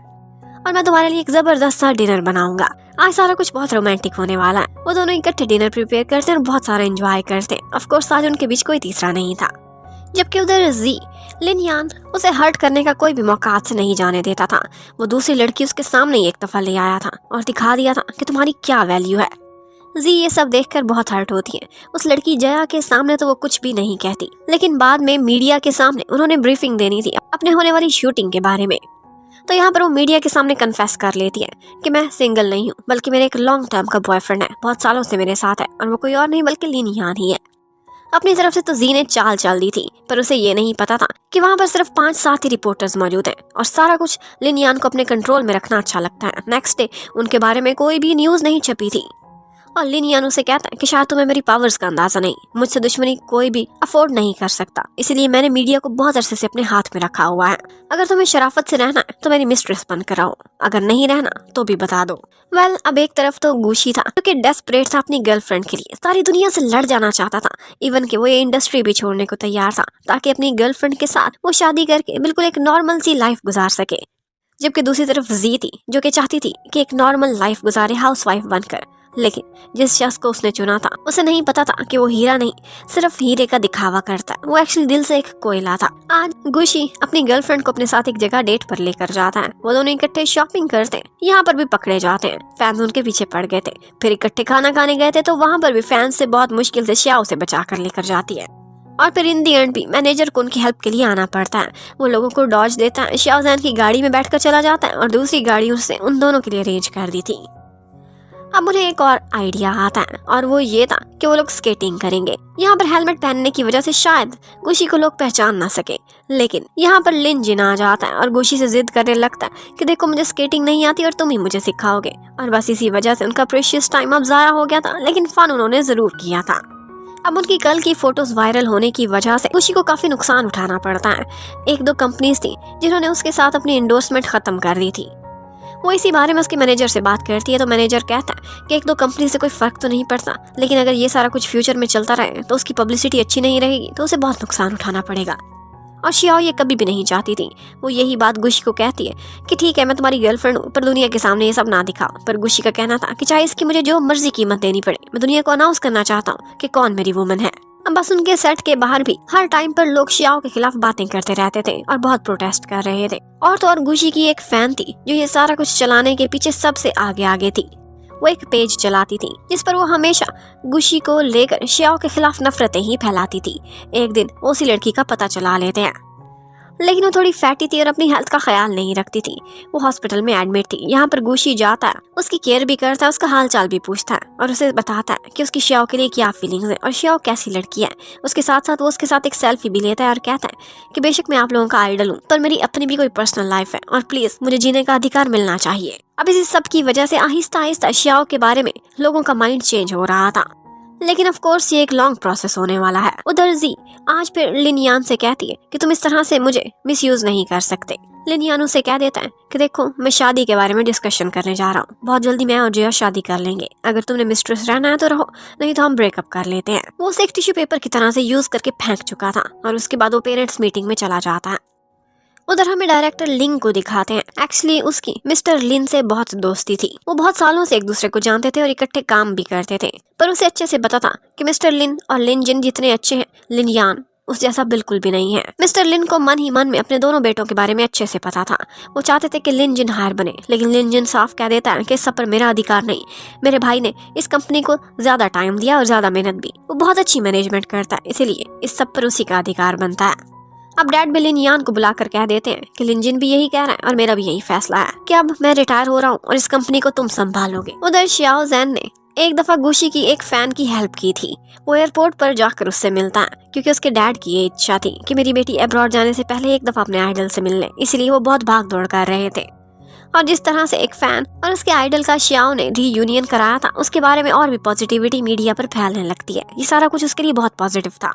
और मैं तुम्हारे लिए एक जबरदस्त सा डिनर बनाऊंगा। आज सारा कुछ बहुत रोमांटिक होने वाला है। वो दोनों इकट्ठे डिनर प्रिपेयर करते हैं और बहुत सारा एंजॉय करते हैं। ऑफ कोर्स आज उनके बीच कोई तीसरा नहीं था। जबकि उधर जी लिन यान उसे हर्ट करने का कोई भी मौका हाथ से नहीं जाने देता था। वो दूसरी लड़की उसके सामने ही एक दफा ले आया था और दिखा दिया था कि तुम्हारी क्या वैल्यू है। जी ये सब देखकर बहुत हर्ट होती है। उस लड़की जया के सामने तो वो कुछ भी नहीं कहती, लेकिन बाद में मीडिया के सामने उन्होंने ब्रीफिंग देनी थी अपने होने वाली शूटिंग के बारे में। तो यहाँ पर वो मीडिया के सामने कन्फेस कर लेती है कि मैं सिंगल नहीं हूँ, बल्कि मेरे एक लॉन्ग टर्म का बॉयफ्रेंड है, बहुत सालों से मेरे साथ है, और वो कोई और नहीं बल्कि लिन यान ही है। अपनी तरफ से तो जी ने चाल चल दी थी, पर उसे ये नहीं पता था कि वहाँ पर सिर्फ 5 साथी रिपोर्टर्स मौजूद हैं और सारा कुछ लिन यान को अपने कंट्रोल में रखना अच्छा लगता है। नेक्स्ट डे उनके बारे में कोई भी न्यूज नहीं छपी थी और लिन यान उसे कहता है कि शायद तुम्हें मेरी पावर्स का अंदाजा नहीं, मुझसे दुश्मनी कोई भी अफोर्ड नहीं कर सकता, इसलिए मैंने मीडिया को बहुत अरसे से अपने हाथ में रखा हुआ है। अगर तुम्हें शराफत से रहना है तो मेरी मिस्ट्रेस बनकर रहो, अगर नहीं रहना तो भी बता दो। अब एक तरफ तो गुशी था जो कि डेस्परेट था अपनी गर्लफ्रेंड के लिए, सारी दुनिया से लड़ जाना चाहता था, इवन कि वो ये इंडस्ट्री भी छोड़ने को तैयार था ताकि अपनी गर्लफ्रेंड के साथ वो शादी करके बिल्कुल एक नॉर्मल सी लाइफ गुजार सके। जबकि दूसरी तरफ जी थी जो कि चाहती थी कि एक नॉर्मल लाइफ गुजारे हाउसवाइफ बनकर, लेकिन जिस शख्स को उसने चुना था उसे नहीं पता था कि वो हीरा नहीं, सिर्फ हीरे का दिखावा करता है, वो एक्चुअली दिल से एक कोयला था। आज गुशी अपनी गर्लफ्रेंड को अपने साथ एक जगह डेट पर लेकर जाता है। वो दोनों इकट्ठे शॉपिंग करते हैं, यहाँ पर भी पकड़े जाते हैं। फैंस उनके पीछे पड़ गए थे। फिर इकट्ठे खाना खाने गए थे तो वहाँ पर भी फैंस से बहुत मुश्किल से श्याओ से बचा कर लेकर जाती है। और फिर इन दी एंड भी मैनेजर को उनकी हेल्प के लिए आना पड़ता है। वो लोगों को डॉज देता है। श्याओ जैन की गाड़ी में बैठकर चला जाता है और दूसरी गाड़ी उसने उन दोनों के लिए अरेंज कर दी थी। अब उन्हें एक और आइडिया आता है और वो ये था कि वो लोग स्केटिंग करेंगे। यहाँ पर हेलमेट पहनने की वजह से शायद गुशी को लोग पहचान ना सके, लेकिन यहाँ पर लिन जिन आ जाता है और गुशी से जिद करने लगता है कि देखो मुझे स्केटिंग नहीं आती और तुम ही मुझे सिखाओगे। और बस इसी वजह से उनका प्रेशियस टाइम अब ज़ाया हो गया था, लेकिन फन उन्होंने जरूर किया था। अब उनकी कल की फोटोज वायरल होने की वजह से गुशी को काफी नुकसान उठाना पड़ता है। 1-2 कंपनीज थी जिन्होंने उसके साथ अपनी एंडोर्समेंट खत्म कर दी थी। वो इसी बारे में उसके मैनेजर से बात करती है तो मैनेजर कहता है कि 1-2 कंपनी से कोई फर्क तो नहीं पड़ता, लेकिन अगर ये सारा कुछ फ्यूचर में चलता रहे तो उसकी पब्लिसिटी अच्छी नहीं रहेगी, तो उसे बहुत नुकसान उठाना पड़ेगा। और श्याओ ये कभी भी नहीं चाहती थी। वो यही बात गुशी को कहती है कि ठीक है मैं तुम्हारी गर्लफ्रेंड हूँ, पर दुनिया के सामने ये सब ना दिखाओ। पर गुशी का कहना था कि चाहे इसकी मुझे जो मर्जी कीमत देनी पड़े, मैं दुनिया को अनाउंस करना चाहता हूँ कि कौन मेरी वुमन है। अब बस उनके सेट के बाहर भी हर टाइम पर लोग श्याओ के खिलाफ बातें करते रहते थे और बहुत प्रोटेस्ट कर रहे थे। और तो और गुशी की एक फैन थी जो ये सारा कुछ चलाने के पीछे सबसे आगे थी। वो एक पेज चलाती थी जिस पर वो हमेशा गुशी को लेकर श्याओ के खिलाफ नफरतें ही फैलाती थी। एक दिन वो उसी लड़की का पता चला लेते हैं, लेकिन वो थोड़ी फैटी थी और अपनी हेल्थ का ख्याल नहीं रखती थी। वो हॉस्पिटल में एडमिट थी। यहाँ पर गुशी जाता है, उसकी केयर भी करता है, उसका हाल चाल भी पूछता है और उसे बताता है कि उसकी श्याओ के लिए क्या फीलिंग्स है और श्याओ कैसी लड़की है। उसके साथ साथ वो उसके साथ एक सेल्फी भी लेता है और कहता है कि बेशक मैं आप लोगों का आइडल हूँ, पर मेरी अपनी भी कोई पर्सनल लाइफ है और प्लीज मुझे जीने का अधिकार मिलना चाहिए। अब इसी सब की वजह से आहिस्ता आहिस्ता श्याओ के बारे में लोगों का माइंड चेंज हो रहा था, लेकिन ऑफ कोर्स ये एक लॉन्ग प्रोसेस होने वाला है। उधर जी आज फिर लिन यान से कहती है कि तुम इस तरह से मुझे मिसयूज नहीं कर सकते। लिन यान उसे कह देता है कि देखो मैं शादी के बारे में डिस्कशन करने जा रहा हूँ, बहुत जल्दी मैं और जिया शादी कर लेंगे, अगर तुमने मिस्ट्रेस रहना है तो रहो, नहीं तो हम ब्रेकअप कर लेते हैं। वो उसे एक टिश्यू पेपर की तरह से यूज करके फेंक चुका था और उसके बाद वो पेरेंट्स मीटिंग में चला जाता है। उधर हमें डायरेक्टर लिंग को दिखाते हैं। एक्चुअली उसकी मिस्टर लिन से बहुत दोस्ती थी। वो बहुत सालों से एक दूसरे को जानते थे और इकट्ठे काम भी करते थे, पर उसे अच्छे से पता था कि मिस्टर लिन और लिन जिन जितने अच्छे हैं, लिन यान उस जैसा बिल्कुल भी नहीं है। मिस्टर लिन को मन ही मन में अपने दोनों बेटों के बारे में अच्छे से पता था। वो चाहते थे कि लिन जिन हायर बने, लेकिन लिन जिन साफ कह देता है कि इस सब पर मेरा अधिकार नहीं, मेरे भाई ने इस कंपनी को ज्यादा टाइम दिया और ज्यादा मेहनत भी, वो बहुत अच्छी मैनेजमेंट करता है, इसीलिए इस सब पर उसी का अधिकार बनता है। अब डैड भी लिन यान को बुलाकर कह देते हैं कि लिन जिन भी यही कह रहा है और मेरा भी यही फैसला है कि अब मैं रिटायर हो रहा हूँ और इस कंपनी को तुम संभालोगे। उधर श्याओ जैन ने एक दफा गुशी की एक फैन की हेल्प की थी। वो एयरपोर्ट पर जाकर उससे मिलता है क्योंकि उसके डैड की ये इच्छा थी कि मेरी बेटी अब्रॉड जाने से पहले एक दफा अपने आइडल से मिल ले, इसलिए वो बहुत भाग दौड़ कर रहे थे। और जिस तरह से एक फैन और उसके आइडल का श्याओ ने रीयूनियन कराया था, उसके बारे में और भी पॉजिटिविटी मीडिया पर फैलने लगती है। ये सारा कुछ उसके लिए बहुत पॉजिटिव था।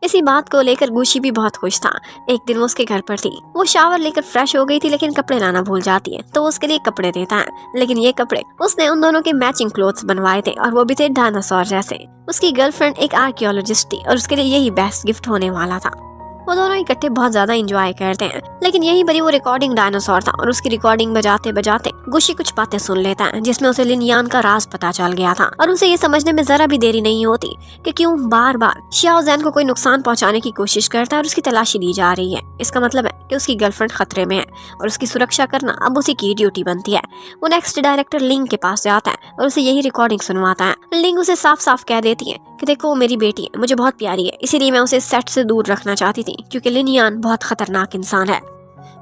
इसी बात को लेकर गुशी भी बहुत खुश था। एक दिन वो उसके घर पर थी, वो शावर लेकर फ्रेश हो गई थी लेकिन कपड़े लाना भूल जाती है, तो वो उसके लिए कपड़े देता है। लेकिन ये कपड़े उसने उन दोनों के मैचिंग क्लोथ्स बनवाए थे और वो भी थे डायनासोर जैसे। उसकी गर्लफ्रेंड एक आर्कियोलॉजिस्ट थी और उसके लिए यही बेस्ट गिफ्ट होने वाला था। वो दोनों इकट्ठे बहुत ज्यादा एंजॉय करते हैं, लेकिन यहीं पर ही वो रिकॉर्डिंग डायनासोर था और उसकी रिकॉर्डिंग बजाते बजाते गुशी कुछ बातें सुन लेता है जिसमें उसे लिन यान का राज पता चल गया था और उसे ये समझने में जरा भी देरी नहीं होती कि क्यों बार बार शियाओ जैन को कोई नुकसान पहुंचाने की कोशिश करता है और उसकी तलाशी ली जा रही है। इसका मतलब है कि उसकी गर्लफ्रेंड खतरे में है और उसकी सुरक्षा करना अब उसी की ड्यूटी बनती है। वो नेक्स्ट डायरेक्टर लिंग के पास जाता है और उसे यही रिकॉर्डिंग सुनवाता है। लिंग उसे साफ साफ कह देती है कि देखो वो मेरी बेटी है, मुझे बहुत प्यारी है, इसीलिए मैं उसे सेट से दूर रखना चाहती थी क्योंकि लिन यान बहुत खतरनाक इंसान है।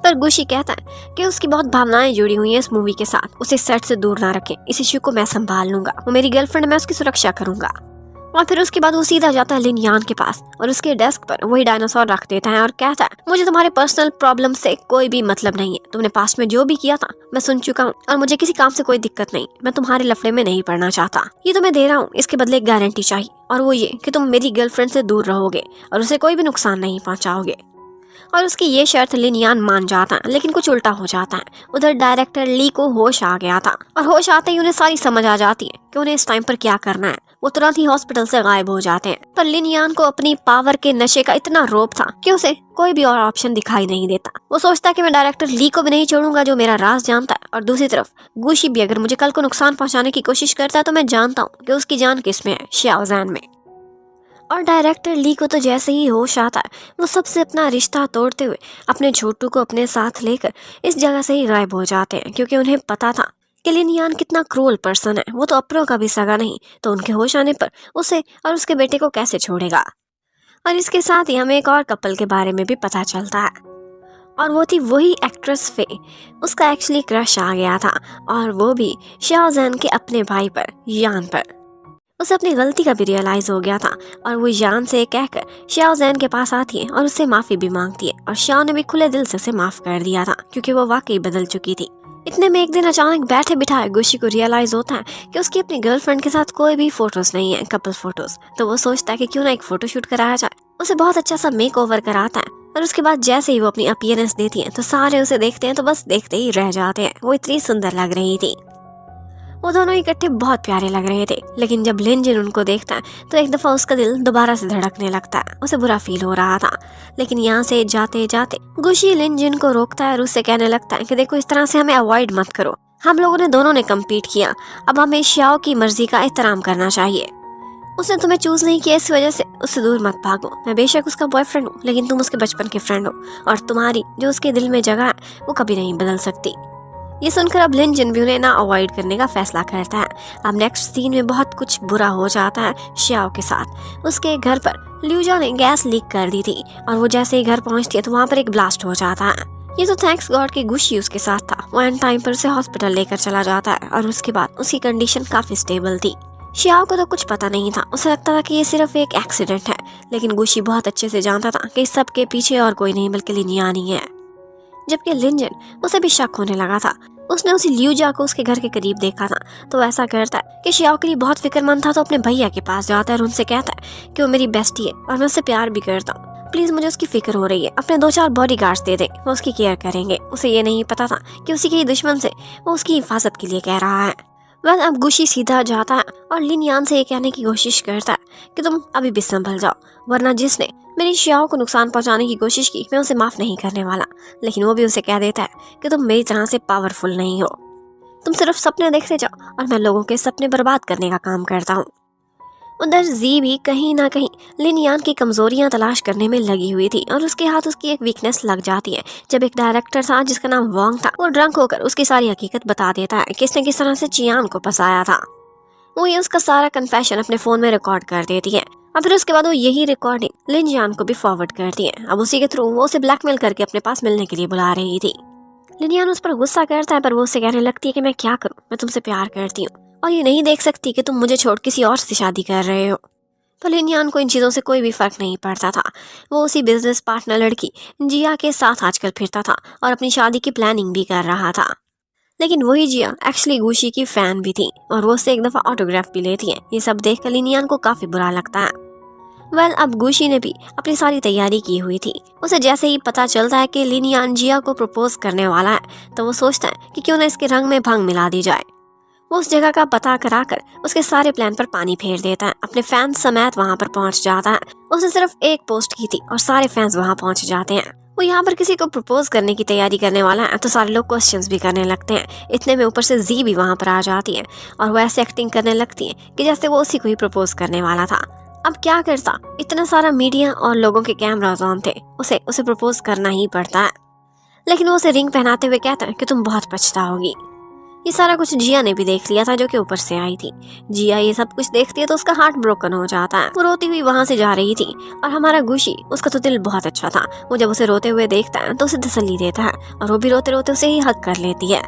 पर गुशी कहता है कि उसकी बहुत भावनाएं जुड़ी हुई हैं इस मूवी के साथ, उसे सेट से दूर ना रखें, इस इश्यू को मैं संभाल लूंगा, वो मेरी गर्लफ्रेंड, मैं उसकी सुरक्षा करूंगा। और फिर उसके बाद वो सीधा जाता है लिन यान के पास और उसके डेस्क पर वही डायनासोर रख देता है और कहता है मुझे तुम्हारे पर्सनल प्रॉब्लम से कोई भी मतलब नहीं है, तुमने पास्ट में जो भी किया था मैं सुन चुका हूँ और मुझे किसी काम से कोई दिक्कत नहीं, मैं तुम्हारे लफड़े में नहीं पड़ना चाहता, ये तो मैं दे रहा हूँ, इसके बदले एक गारंटी चाहिए और वो ये कि तुम मेरी गर्लफ्रेंड से दूर रहोगे और उसे कोई भी नुकसान नहीं पहुंचाओगे। और उसकी ये शर्त लिन यान मान जाता है, लेकिन कुछ उल्टा हो जाता है। उधर डायरेक्टर ली को होश आ गया था और होश आते ही उन्हें सारी समझ आ जाती है कि उन्हें इस टाइम पर क्या करना है। वो तुरंत ही हॉस्पिटल से गायब हो जाते हैं। पर लिन यान को अपनी पावर के नशे का इतना रोप था कि उसे कोई भी और ऑप्शन दिखाई नहीं देता। वो सोचता है कि मैं डायरेक्टर ली को भी नहीं छोड़ूंगा जो मेरा राज जानता है, और दूसरी तरफ गुशी भी अगर मुझे कल को नुकसान पहुंचाने की कोशिश करता है तो मैं जानता हूँ कि उसकी जान किसमें है, शियाओ जैन में। और डायरेक्टर ली को तो जैसे ही होश आता है वो सबसे अपना रिश्ता तोड़ते हुए अपने छोटू को अपने साथ लेकर इस जगह से ही गायब हो जाते हैं, क्योंकि उन्हें पता था कि लिन यान कितना क्रूअल पर्सन है। वो तो अपनों का भी सगा नहीं, तो उनके होश आने पर उसे और उसके बेटे को कैसे छोड़ेगा। और इसके साथ ही हमें एक और कपल के बारे में भी पता चलता है और वो थी वही एक्ट्रेस फे। उसका एक्चुअली क्रश आ गया था और वो भी शियाओ जैन के अपने भाई पर, यान पर। उसे अपनी गलती का भी रियलाइज हो गया था और वो यान से कहकर शियाओ जैन के पास आती है और उससे माफी भी मांगती है और शियाओ ने भी खुले दिल से उसे माफ कर दिया था क्योंकि वो वाकई बदल चुकी थी। इतने में एक दिन अचानक बैठे बिठाए गुशी को रियलाइज होता है कि उसकी अपनी गर्लफ्रेंड के साथ कोई भी फोटोज नहीं है, कपल फोटोज। तो वो सोचता है कि क्यों ना एक फोटोशूट कराया जाए। उसे बहुत अच्छा सा मेक ओवर कराता है और उसके बाद जैसे ही वो अपनी अपीयरेंस देती है तो सारे उसे देखते हैं तो बस देखते ही रह जाते हैं। वो इतनी सुंदर लग रही थी। वो दोनों इकट्ठे बहुत प्यारे लग रहे थे, लेकिन जब लिन जिन उनको देखता है तो एक दफा उसका दिल दोबारा से धड़कने लगता है। उसे बुरा फील हो रहा था, लेकिन यहाँ से जाते जाते गुशी लिन जिन को रोकता है और उससे कहने लगता है कि देखो इस तरह से हमें अवॉइड मत करो, हम लोगों ने दोनों ने कम्पीट किया, अब हमें शियाओ की मर्जी का एहतराम करना चाहिए। उसने तुम्हें चूज नहीं किया, इस वजह से उससे दूर मत भागो। मैं बेशक उसका बॉयफ्रेंड हूँ, लेकिन तुम उसके बचपन के फ्रेंड हो और तुम्हारी जो उसके दिल में जगह है वो कभी नहीं बदल सकती। ये सुनकर अब लिन जिन भी उन्हें ना अवॉइड करने का फैसला करता है। अब नेक्स्ट सीन में बहुत कुछ बुरा हो जाता है शियाओ के साथ। उसके घर पर ल्यूजा ने गैस लीक कर दी थी और वो जैसे ही घर पहुंचती है तो वहाँ पर एक ब्लास्ट हो जाता है। ये तो थैंक्स गॉड कि गुशी उसके साथ था। वो एंड टाइम पर उसे हॉस्पिटल लेकर चला जाता है और उसके बाद उसकी कंडीशन काफी स्टेबल थी। शियाओ को तो कुछ पता नहीं था, उसे लगता था कि ये सिर्फ एक एक्सीडेंट है, लेकिन गुशी बहुत अच्छे से जानता था कि इस सब के पीछे और कोई नहीं बल्कि लिन यान ही है। जबकि लिन जिन, उसे भी शक होने लगा था। उसने उसी ल्यूजा को उसके घर के करीब देखा था, तो ऐसा करता है कि शियाओ के लिए बहुत फिक्रमंद था, तो अपने भैया के पास जाता है और उनसे कहता है कि वो मेरी बेस्टी है और मैं उससे प्यार भी करता हूँ, प्लीज मुझे उसकी फिक्र हो रही है, अपने 2-4 बॉडीगार्ड्स दे दे, वो उसकी केयर करेंगे। उसे ये नहीं पता था कि उसी के दुश्मन से वो उसकी हिफाजत के लिए कह रहा है। वह अब गुशी सीधा जाता है और लिन यान से ये कहने की कोशिश करता है कि तुम अभी भी संभल जाओ, वरना जिसने मेरी शियाओ को नुकसान पहुंचाने की कोशिश की मैं उसे माफ नहीं करने वाला। लेकिन वो भी उसे कह देता है कि तुम मेरी तरह से पावरफुल नहीं हो, तुम सिर्फ सपने देखते जाओ और मैं लोगों के सपने बर्बाद करने का काम करता हूँ। उधर जी भी कहीं ना कहीं लिन यान की कमजोरियां तलाश करने में लगी हुई थी और उसके हाथ उसकी एक वीकनेस लग जाती है। जब एक डायरेक्टर था जिसका नाम वोंग था, वो ड्रंक होकर उसकी सारी हकीकत बता देता है किसने किस तरह से चियान को फंसाया था। वो ये उसका सारा कन्फेशन अपने फोन में रिकॉर्ड कर देती है और फिर उसके बाद वो यही रिकॉर्डिंग लिन यान को भी फॉरवर्ड करती है। अब उसी के थ्रू वो उसे ब्लैकमेल करके अपने पास मिलने के लिए बुला रही थी। लिन यान उस पर गुस्सा करता है, पर वो उससे कहने लगती है कि मैं क्या करूं, मैं तुमसे प्यार करती हूँ और ये नहीं देख सकती कि तुम मुझे छोड़ किसी और से शादी कर रहे हो। तो लिन यान को इन चीज़ों से कोई भी फर्क नहीं पड़ता था। वो उसी बिजनेस पार्टनर लड़की जिया के साथ आजकल फिरता था और अपनी शादी की प्लानिंग भी कर रहा था। लेकिन वही जिया एक्चुअली गुशी की फैन भी थी और वो उससे एक दफ़ा ऑटोग्राफ भी लेती है। ये सब देख कर लिन यान को काफ़ी बुरा लगता है। अब गुशी ने भी अपनी सारी तैयारी की हुई थी। उसे जैसे ही पता चलता है कि लिन यान जिया को प्रपोज करने वाला है, तो वो सोचता है कि क्यों ना इसके रंग में भंग मिला दी जाए। वो उस जगह का पता कराकर उसके सारे प्लान पर पानी फेर देता है। अपने फैंस समेत वहाँ पर पहुँच जाता है। उसने सिर्फ एक पोस्ट की थी और सारे फैंस वहाँ पहुँच जाते हैं। वो यहाँ पर किसी को प्रपोज करने की तैयारी करने वाला है तो सारे लोग क्वेश्चंस भी करने लगते हैं। इतने में ऊपर से जी भी वहाँ पर आ जाती है और वो ऐसे एक्टिंग करने लगती है कि जैसे वो उसी को ही प्रपोज करने वाला था। अब क्या करता, इतना सारा मीडिया और लोगों के कैमराज ऑन थे, उसे प्रपोज करना ही पड़ता है। लेकिन वो उसे रिंग पहनाते हुए कहता है कि तुम बहुत पछताओगी। ये सारा कुछ जिया ने भी देख लिया था, जो कि ऊपर से आई थी। जिया ये सब कुछ देखती है तो उसका हार्ट ब्रोकन हो जाता है। वो रोती हुई वहां से जा रही थी और हमारा गुशी, उसका तो दिल बहुत अच्छा था। वो जब उसे रोते हुए देखता है तो उसे तसल्ली देता है और वो भी रोते रोते उसे ही हक कर लेती है।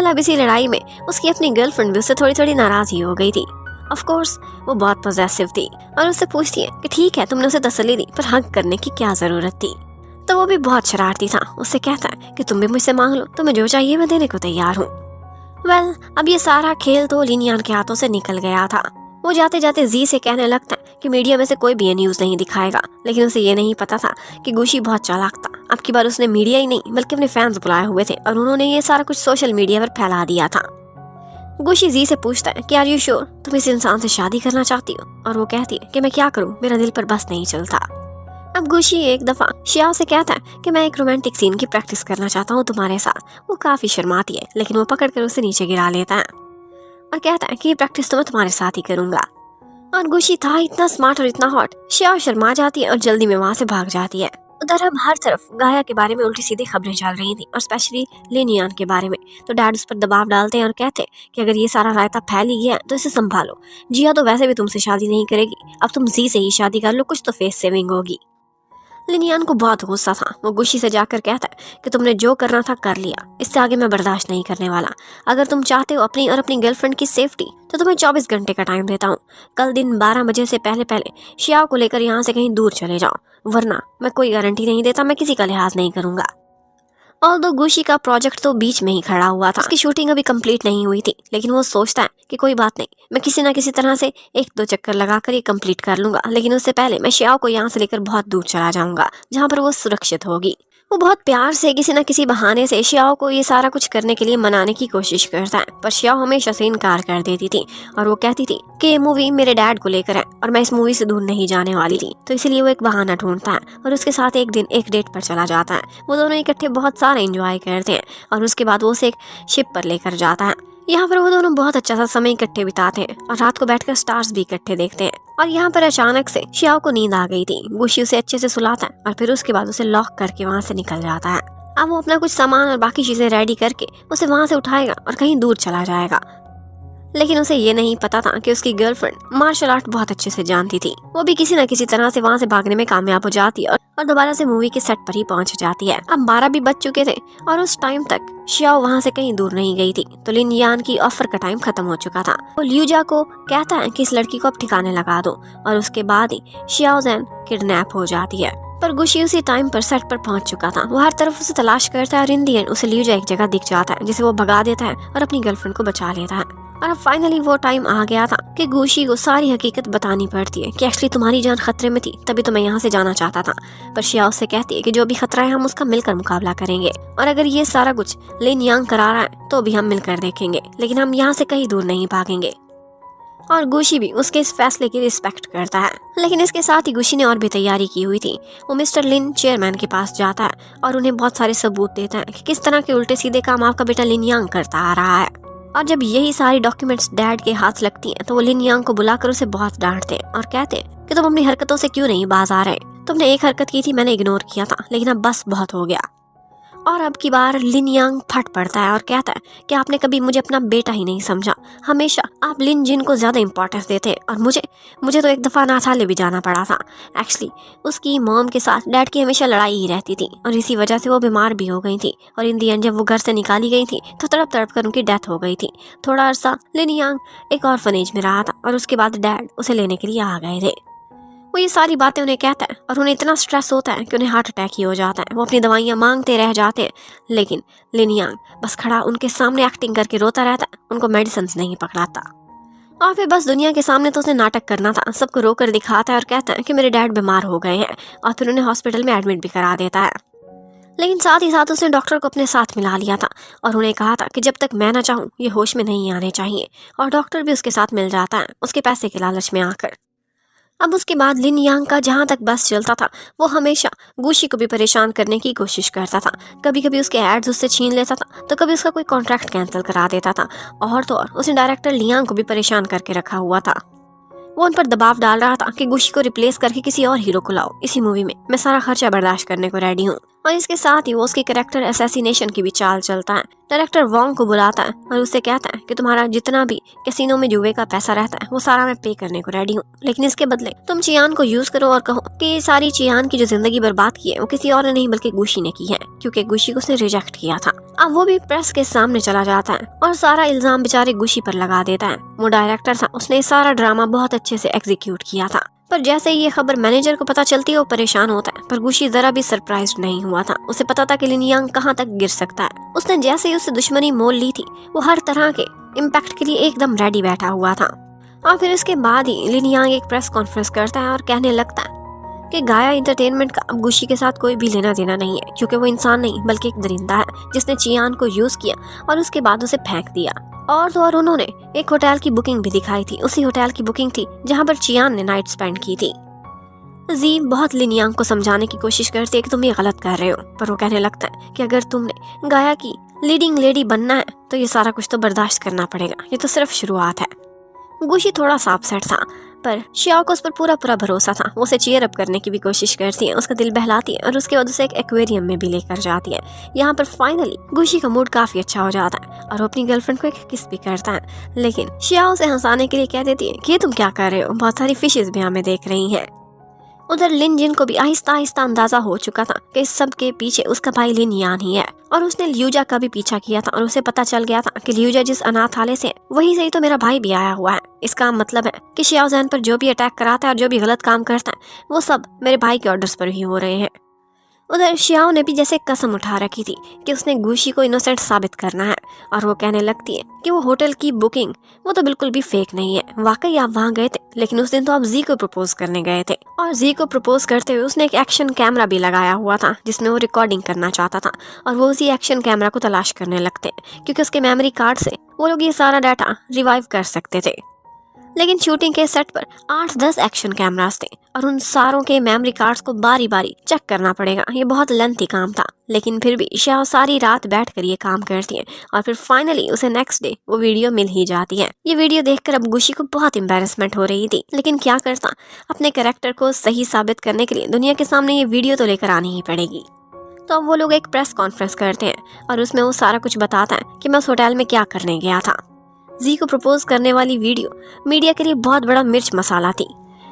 अब इसी लड़ाई में उसकी अपनी गर्लफ्रेंड भी उससे थोड़ी थोड़ी नाराज ही हो गई थी। ऑफ कोर्स वो बहुत पॉजेसिव थी और उससे पूछती है कि ठीक है, तुमने उसे तसल्ली दी, पर हक करने की क्या जरूरत थी। तो वो भी बहुत शरारती था। उससे कहता है कि तुम भी मुझसे मांग लो, तुम्हें जो चाहिए मैं देने को तैयार हूँ। अब ये सारा खेल तो लिन यान के हाथों से निकल गया था। वो जाते जाते जी से कहने लगता है कि मीडिया में से कोई भी ये न्यूज नहीं दिखाएगा। लेकिन उसे ये नहीं पता था कि गुशी बहुत चालाक था। अब की बार उसने मीडिया ही नहीं बल्कि अपने फैंस बुलाए हुए थे और उन्होंने ये सारा कुछ सोशल मीडिया पर फैला दिया था। गुशी जी से पूछता है कि आर यू श्योर तुम इस इंसान से शादी करना चाहती हो, और वो कहती है कि मैं क्या करूं, मेरा दिल पर बस नहीं चलता। अब गुशी एक दफा शियाओ से कहता है कि मैं एक रोमांटिक सीन की प्रैक्टिस करना चाहता हूँ तुम्हारे साथ। वो काफी शर्माती है लेकिन वो पकड़कर उसे नीचे गिरा लेता है और कहता है कि ये प्रैक्टिस तो मैं तुम्हारे साथ ही करूंगा। और गुशी था इतना स्मार्ट और इतना हॉट, शियाओ शर्मा जाती है और जल्दी में वहां से भाग जाती है। उधर अब हर तरफ गाया के बारे में उल्टी सीधी खबरें चल रही थी और स्पेशली लिन यान के बारे में। तो डैड उस पर दबाव डालते हैं और कहते हैं कि अगर ये सारा रायता फैल ही गया तो इसे संभालो। जिया तो वैसे भी तुमसे शादी नहीं करेगी, अब तुम जी से ही शादी कर लो, कुछ तो फेस सेविंग होगी। लिन यान को बहुत गुस्सा था। वो गुशी से जाकर कहता है कि तुमने जो करना था कर लिया, इससे आगे मैं बर्दाश्त नहीं करने वाला। अगर तुम चाहते हो अपनी और अपनी गर्लफ्रेंड की सेफ्टी तो तुम्हें 24 घंटे का टाइम देता हूँ। कल दिन 12 बजे से पहले पहले शियाओ को लेकर यहाँ से कहीं दूर चले जाओ, वरना मैं कोई गारंटी नहीं देता, मैं किसी का लिहाज नहीं करूंगा। ऑल्दो गुशी का प्रोजेक्ट तो बीच में ही खड़ा हुआ था, उसकी शूटिंग अभी कंप्लीट नहीं हुई थी, लेकिन वो सोचता है कि कोई बात नहीं, मैं किसी ना किसी तरह से 1-2 चक्कर लगाकर ये कंप्लीट कर लूंगा। लेकिन उससे पहले मैं शियाओ को यहाँ से लेकर बहुत दूर चला जाऊंगा जहाँ पर वो सुरक्षित होगी। वो बहुत प्यार से किसी न किसी बहाने से शियाओ को ये सारा कुछ करने के लिए मनाने की कोशिश करता है, पर शियाओ हमेशा से इनकार कर देती थी और वो कहती थी कि ये मूवी मेरे डैड को लेकर है और मैं इस मूवी से दूर नहीं जाने वाली थी। तो इसलिए वो एक बहाना ढूंढता है और उसके साथ एक दिन एक डेट पर चला जाता है। वो दोनों इकट्ठे बहुत सारा एंजॉय करते हैं और उसके बाद वो उसे एक शिप पर लेकर जाता है। यहाँ पर वो दोनों बहुत अच्छा सा समय इकट्ठे बिताते हैं और रात को बैठकर स्टार्स भी इकट्ठे देखते हैं। और यहाँ पर अचानक से शियाओ को नींद आ गई थी। गुशी उसे अच्छे से सुलाता है और फिर उसके बाद उसे लॉक करके वहाँ से निकल जाता है। अब वो अपना कुछ सामान और बाकी चीजें रेडी करके उसे वहाँ से उठाएगा और कहीं दूर चला जाएगा। लेकिन उसे ये नहीं पता था कि उसकी गर्लफ्रेंड मार्शल आर्ट बहुत अच्छे से जानती थी। वो भी किसी न किसी तरह से वहाँ से भागने में कामयाब हो जाती है और दोबारा से मूवी के सेट पर ही पहुंच जाती है। अब 12 भी बज चुके थे और उस टाइम तक शियाओ वहाँ से कहीं दूर नहीं गई थी। तो लिन यान की ऑफर का टाइम खत्म हो चुका था। वो ल्यूजा को कहता है कि इस लड़की को अब ठिकाने लगा दो और उसके बाद ही शियाओ जैन किडनैप हो जाती है। पर गुशी उसी टाइम पर सेट पर पहुंच चुका था। वो हर तरफ उसे तलाश करता है और इन दी एंड उसे ल्यूजा एक जगह दिख जाता है जिसे वो भगा देता है और अपनी गर्लफ्रेंड को बचा लेता है। और अब फाइनली वो टाइम आ गया था कि गुशी को सारी हकीकत बतानी पड़ती है कि एक्चुअली तुम्हारी जान खतरे में थी, तभी तो मैं यहाँ से जाना चाहता था। पर शिया उससे कहती है कि जो भी खतरा है हम उसका मिलकर मुकाबला करेंगे और अगर ये सारा कुछ लिन यांग करा रहा है तो भी हम मिलकर देखेंगे, लेकिन हम यहाँ से कहीं दूर नहीं भागेंगे। और गुशी भी उसके इस फैसले की रिस्पेक्ट करता है। लेकिन इसके साथ ही गुशी ने और भी तैयारी की हुई थी। वो मिस्टर लिन चेयरमैन के पास जाता है और उन्हें बहुत सारे सबूत देता है कि किस तरह के उल्टे सीधे काम आपका बेटा लिन यांग करता आ रहा है। और जब यही सारी डॉक्यूमेंट्स डैड के हाथ लगती हैं तो वो लिन यांग को बुलाकर उसे बहुत डांटते हैं और कहते हैं कि तुम अपनी हरकतों से क्यों नहीं बाज आ रहे। तुमने एक हरकत की थी, मैंने इग्नोर किया था, लेकिन अब बस बहुत हो गया। और अब की बार लिन यांग फट पड़ता है और कहता है कि आपने कभी मुझे अपना बेटा ही नहीं समझा। हमेशा आप लिन जिन को ज्यादा इंपॉर्टेंस देते और मुझे तो एक दफा अनाथालय भी जाना पड़ा था। एक्चुअली उसकी मॉम के साथ डैड की हमेशा लड़ाई ही रहती थी और इसी वजह से वो बीमार भी हो गई थी और इन दी एंड जब वो घर से निकाली गई थी तो तड़प तड़प कर उनकी डेथ हो गई थी। थोड़ा अरसा लिन यांग एक ऑर्फनेज में रहा था और उसके बाद डैड उसे लेने के लिए आ गए थे। वो ये सारी बातें उन्हें कहता है और उन्हें इतना स्ट्रेस होता है कि उन्हें हार्ट अटैक ही हो जाता है। वो अपनी दवाइयाँ मांगते रह जाते हैं, लेकिन लिन यांग बस खड़ा उनके सामने एक्टिंग करके रोता रहता है, उनको मेडिसिन नहीं पकड़ाता। और फिर बस दुनिया के सामने तो उसने नाटक करना था, सबको रोकर दिखाता है और कहता है कि मेरे डैड बीमार हो गए हैं, और फिर उन्हें हॉस्पिटल में एडमिट भी करा देता है। लेकिन साथ ही साथ उसने डॉक्टर को अपने साथ मिला लिया था और उन्हें कहा था कि जब तक मैं ना चाहूँ ये होश में नहीं आने चाहिए, और डॉक्टर भी उसके साथ मिल जाता है उसके पैसे के लालच में आकर। अब उसके बाद लिन यांग का जहाँ तक बस चलता था, वो हमेशा गुशी को भी परेशान करने की कोशिश करता था। कभी कभी उसके एड्स उससे छीन लेता था, तो कभी उसका कोई कॉन्ट्रैक्ट कैंसिल करा देता था, और तो और उसने डायरेक्टर लियांग को भी परेशान करके रखा हुआ था। वो उन पर दबाव डाल रहा था कि गुशी को रिप्लेस करके किसी और हीरो को लाओ, इसी मूवी में मैं सारा खर्चा बर्दाश्त करने को रेडी हूँ। और इसके साथ ही वो उसके कैरेक्टर असैसिनेशन की भी चाल चलता है। डायरेक्टर वोंग को बुलाता है और उससे कहता है कि तुम्हारा जितना भी कैसीनो में जुए का पैसा रहता है वो सारा मैं पे करने को रेडी हूँ, लेकिन इसके बदले तुम चियान को यूज करो और कहो कि ये सारी चियान की जो जिंदगी बर्बाद की है वो किसी और ने नहीं बल्कि गुशी ने की है, क्योंकि गुशी को उसने रिजेक्ट किया था। अब वो भी प्रेस के सामने चला जाता है और सारा इल्जाम बेचारे गुशी पर लगा देता है। वो डायरेक्टर था, उसने सारा ड्रामा बहुत अच्छे से एग्जीक्यूट किया था। पर जैसे ही ये खबर मैनेजर को पता चलती है वो परेशान होता है, पर गुशी जरा भी सरप्राइज्ड नहीं हुआ था। उसे पता था कि लिन यांग कहाँ तक गिर सकता है। उसने जैसे ही उससे दुश्मनी मोल ली थी, वो हर तरह के इम्पैक्ट के लिए एकदम रेडी बैठा हुआ था। और फिर इसके बाद ही लिन यांग एक प्रेस कॉन्फ्रेंस करता है और कहने लगता है कि गाया इंटरटेनमेंट का अब गुशी के साथ कोई भी लेना देना नहीं है, क्योंकि वो इंसान नहीं बल्कि एक दरिंदा है जिसने चियान को यूज किया और उसके बाद उसे फेंक दिया। और तो और उन्होंने एक होटल की बुकिंग भी दिखाई थी, उसी होटल की बुकिंग थी जहां पर चियान ने नाइट स्पेंड की थी। जी बहुत लिन यांग को समझाने की कोशिश करती है कि तुम ये गलत कर रहे हो, पर वो कहने लगता है कि अगर तुमने गाया की लीडिंग लेडी बनना है तो ये सारा कुछ तो बर्दाश्त करना पड़ेगा, ये तो सिर्फ शुरुआत है। गुशी थोड़ा सा अपसेट था, पर शियाओ को उस पर पूरा भरोसा था। वो उसे चीयर अप करने की भी कोशिश करती है, उसका दिल बहलाती है और उसके बाद उसे एक एक्वेरियम में भी लेकर जाती है। यहाँ पर फाइनली गुशी का मूड काफी अच्छा हो जाता है और वो अपनी गर्लफ्रेंड को एक किस भी करता है। लेकिन शियाओ उसे हंसाने के लिए कह देती है कि तुम क्या कर रहे हो, बहुत सारी फिशेस भी हमें देख रही हैं। उधर लिन जिन को भी आहिस्ता आहिस्ता अंदाजा हो चुका था कि इस सब के पीछे उसका भाई लिन यान ही है, और उसने लियूजा का भी पीछा किया था और उसे पता चल गया था कि लियूजा जिस अनाथालय से वहीं से ही तो मेरा भाई भी आया हुआ है। इसका मतलब है कि शियाओ जैन पर जो भी अटैक कराता है और जो भी गलत काम करता है वो सब मेरे भाई के ऑर्डर्स पर ही हो रहे हैं। उधर शियाओ ने भी जैसे कसम उठा रखी थी कि उसने गुशी को इनोसेंट साबित करना है, और वो कहने लगती है कि वो होटल की बुकिंग वो तो बिल्कुल भी फेक नहीं है, वाकई आप वहाँ गए थे, लेकिन उस दिन तो आप जी को प्रपोज करने गए थे। और जी को प्रपोज करते हुए उसने एक एक्शन कैमरा भी लगाया हुआ था जिसमें वो रिकॉर्डिंग करना चाहता था, और वो उसी एक्शन कैमरा को तलाश करने लगते हैं क्योंकि उसके मेमोरी कार्ड से वो लोग ये सारा डाटा रिवाइव कर सकते थे। लेकिन शूटिंग के सेट पर 8-10 एक्शन कैमरास थे और उन सारों के मेमोरी कार्ड्स को बारी बारी चेक करना पड़ेगा। ये बहुत लेंथी काम था, लेकिन फिर भी शियाओ सारी रात बैठकर ये काम करती है और फिर फाइनली उसे नेक्स्ट डे वो वीडियो मिल ही जाती है। ये वीडियो देखकर अब गुशी को बहुत एम्बैरेसमेंट हो रही थी, लेकिन क्या करता, अपने कैरेक्टर को सही साबित करने के लिए दुनिया के सामने ये वीडियो तो लेकर आनी ही पड़ेगी। तो अब वो लोग एक प्रेस कॉन्फ्रेंस करते हैं और उसमें वो सारा कुछ बताता है कि मैं उस होटल में क्या करने गया था। जी को प्रपोज करने वाली वीडियो मीडिया के लिए बहुत बड़ा मिर्च मसाला थी।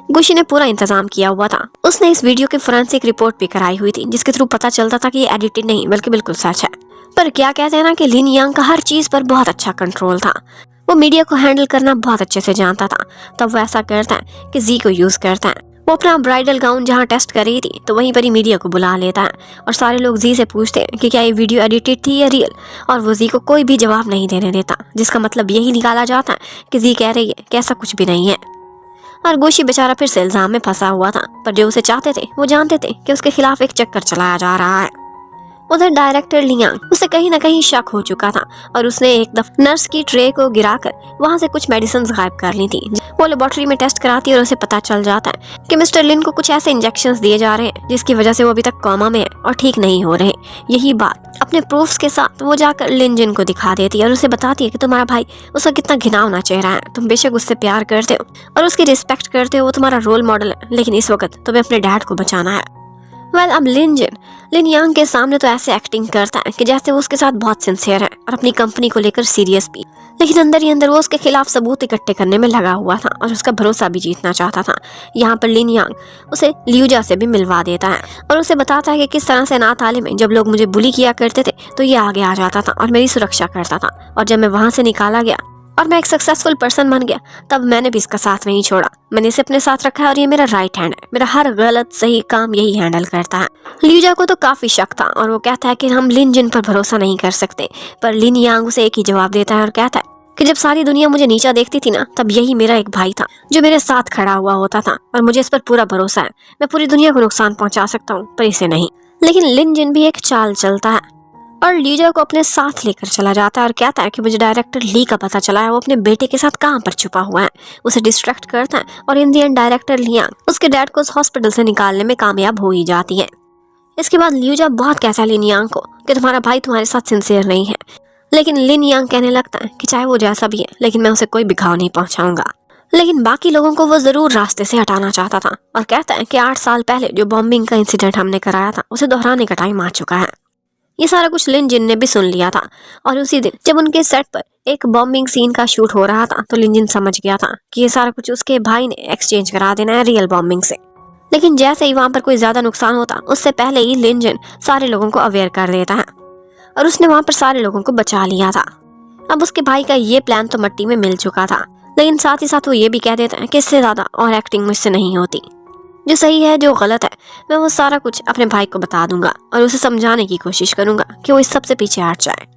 गुशी ने पूरा इंतजाम किया हुआ था। उसने इस वीडियो की फोरेंसिक रिपोर्ट भी कराई हुई थी जिसके थ्रू पता चलता था कि ये एडिटेड नहीं बल्कि बिल्कुल सच है। पर क्या कहते हैं ना कि लिन यांग का हर चीज पर बहुत अच्छा कंट्रोल था। वो मीडिया को हैंडल करना बहुत अच्छे से जानता था। तब वो ऐसा करता है कि जी को यूज करता है। वो अपना ब्राइडल गाउन जहाँ टेस्ट कर रही थी तो वहीं पर ही मीडिया को बुला लेता है और सारे लोग जी से पूछते हैं कि क्या ये वीडियो एडिटेड थी या रियल, और वो जी को कोई भी जवाब नहीं देने देता, जिसका मतलब यही निकाला जाता है कि जी कह रही है कि ऐसा कुछ भी नहीं है। और गुशी बेचारा फिर से इल्जाम में फंसा हुआ था, पर जो उसे चाहते थे वो जानते थे कि उसके खिलाफ एक चक्कर चलाया जा रहा है। उधर डायरेक्टर लियांग उसे कहीं ना कहीं शक हो चुका था और उसने एक दफा नर्स की ट्रे को गिराकर वहां से कुछ मेडिसिन गायब कर ली थी। वो लेबोरेटरी में टेस्ट कराती है और उसे पता चल जाता है कि मिस्टर लिन को कुछ ऐसे इंजेक्शंस दिए जा रहे हैं जिसकी वजह से वो अभी तक कोमा में है और ठीक नहीं हो रहे। यही बात अपने प्रूफ्स के साथ वो जाकर लिन जिन को दिखा देती है और उसे बताती है कि तुम्हारा भाई, उसका कितना घिनौना चेहरा है, तुम बेशक उससे प्यार करते हो और उसकी रिस्पेक्ट करते हो, वो तुम्हारा रोल मॉडल है, लेकिन इस वक्त तुम्हें अपने डैड को बचाना है। अब लिन यांग के सामने तो ऐसे एक्टिंग करता है कि जैसे वो उसके साथ बहुत सिंसियर है और अपनी कंपनी को लेकर सीरियस भी, लेकिन अंदर ही अंदर वो उसके खिलाफ सबूत इकट्ठे करने में लगा हुआ था और उसका भरोसा भी जीतना चाहता था। यहाँ पर लिन यांग उसे लियूजा से भी मिलवा देता है और उसे बताता है कि किस तरह से अनाथालय में जब लोग मुझे बुली किया करते थे तो ये आगे आ जाता था और मेरी सुरक्षा करता था, और जब मैं वहां से निकाला गया और मैं एक सक्सेसफुल पर्सन बन गया तब मैंने भी इसका साथ नहीं छोड़ा, मैंने इसे अपने साथ रखा है और ये मेरा राइट हैंड है, मेरा हर गलत सही काम यही हैंडल करता है। लियूजा को तो काफी शक था और वो कहता है कि हम लिन जिन पर भरोसा नहीं कर सकते, पर लिन यांग उसे एक ही जवाब देता है और कहता है कि जब सारी दुनिया मुझे नीचा देखती थी ना, तब यही मेरा एक भाई था जो मेरे साथ खड़ा हुआ होता था और मुझे इस पर पूरा भरोसा है। मैं पूरी दुनिया को नुकसान पहुंचा सकता हूँ पर इसे नहीं। लेकिन लिन जिन भी एक चाल चलता है और लीजा को अपने साथ लेकर चला जाता है और कहता है कि मुझे डायरेक्टर ली का पता चला है, वो अपने बेटे के साथ कहाँ पर छुपा हुआ है। उसे डिस्ट्रैक्ट करता है और इन दी एंड डायरेक्टर लियांग उसके डैड को उस हॉस्पिटल से निकालने में कामयाब हो ही जाती है। इसके बाद ल्यूजा बहुत कहता है लिन यांग को कि तुम्हारा भाई तुम्हारे साथ सिंसियर नहीं है, लेकिन लिन यांग कहने लगता है कि चाहे वो जैसा भी है लेकिन मैं उसे कोई भी घाव नहीं पहुंचाऊंगा। लेकिन बाकी लोगों को वो जरूर रास्ते से हटाना चाहता था और कहता है कि 8 साल पहले जो बॉम्बिंग का इंसिडेंट हमने कराया था उसे दोहराने का टाइम आ चुका है। ये सारा कुछ लिन जिन ने भी सुन लिया था और उसी दिन जब उनके सेट पर एक बॉम्बिंग सीन का शूट हो रहा था तो लिन जिन समझ गया था कि ये सारा कुछ उसके भाई ने एक्सचेंज करा देना है रियल बॉम्बिंग से। लेकिन जैसे ही वहां पर कोई ज्यादा नुकसान होता उससे पहले ही लिन जिन सारे लोगों को अवेयर कर देता है और उसने वहां पर सारे लोगों को बचा लिया था। अब उसके भाई का ये प्लान तो मिट्टी में मिल चुका था, लेकिन साथ ही साथ वो ये भी कह देता है कि इससे ज्यादा और एक्टिंग मुझसे नहीं होती। जो सही है जो गलत है मैं वो सारा कुछ अपने भाई को बता दूंगा और उसे समझाने की कोशिश करूंगा कि वो इस सब से पीछे हट जाए।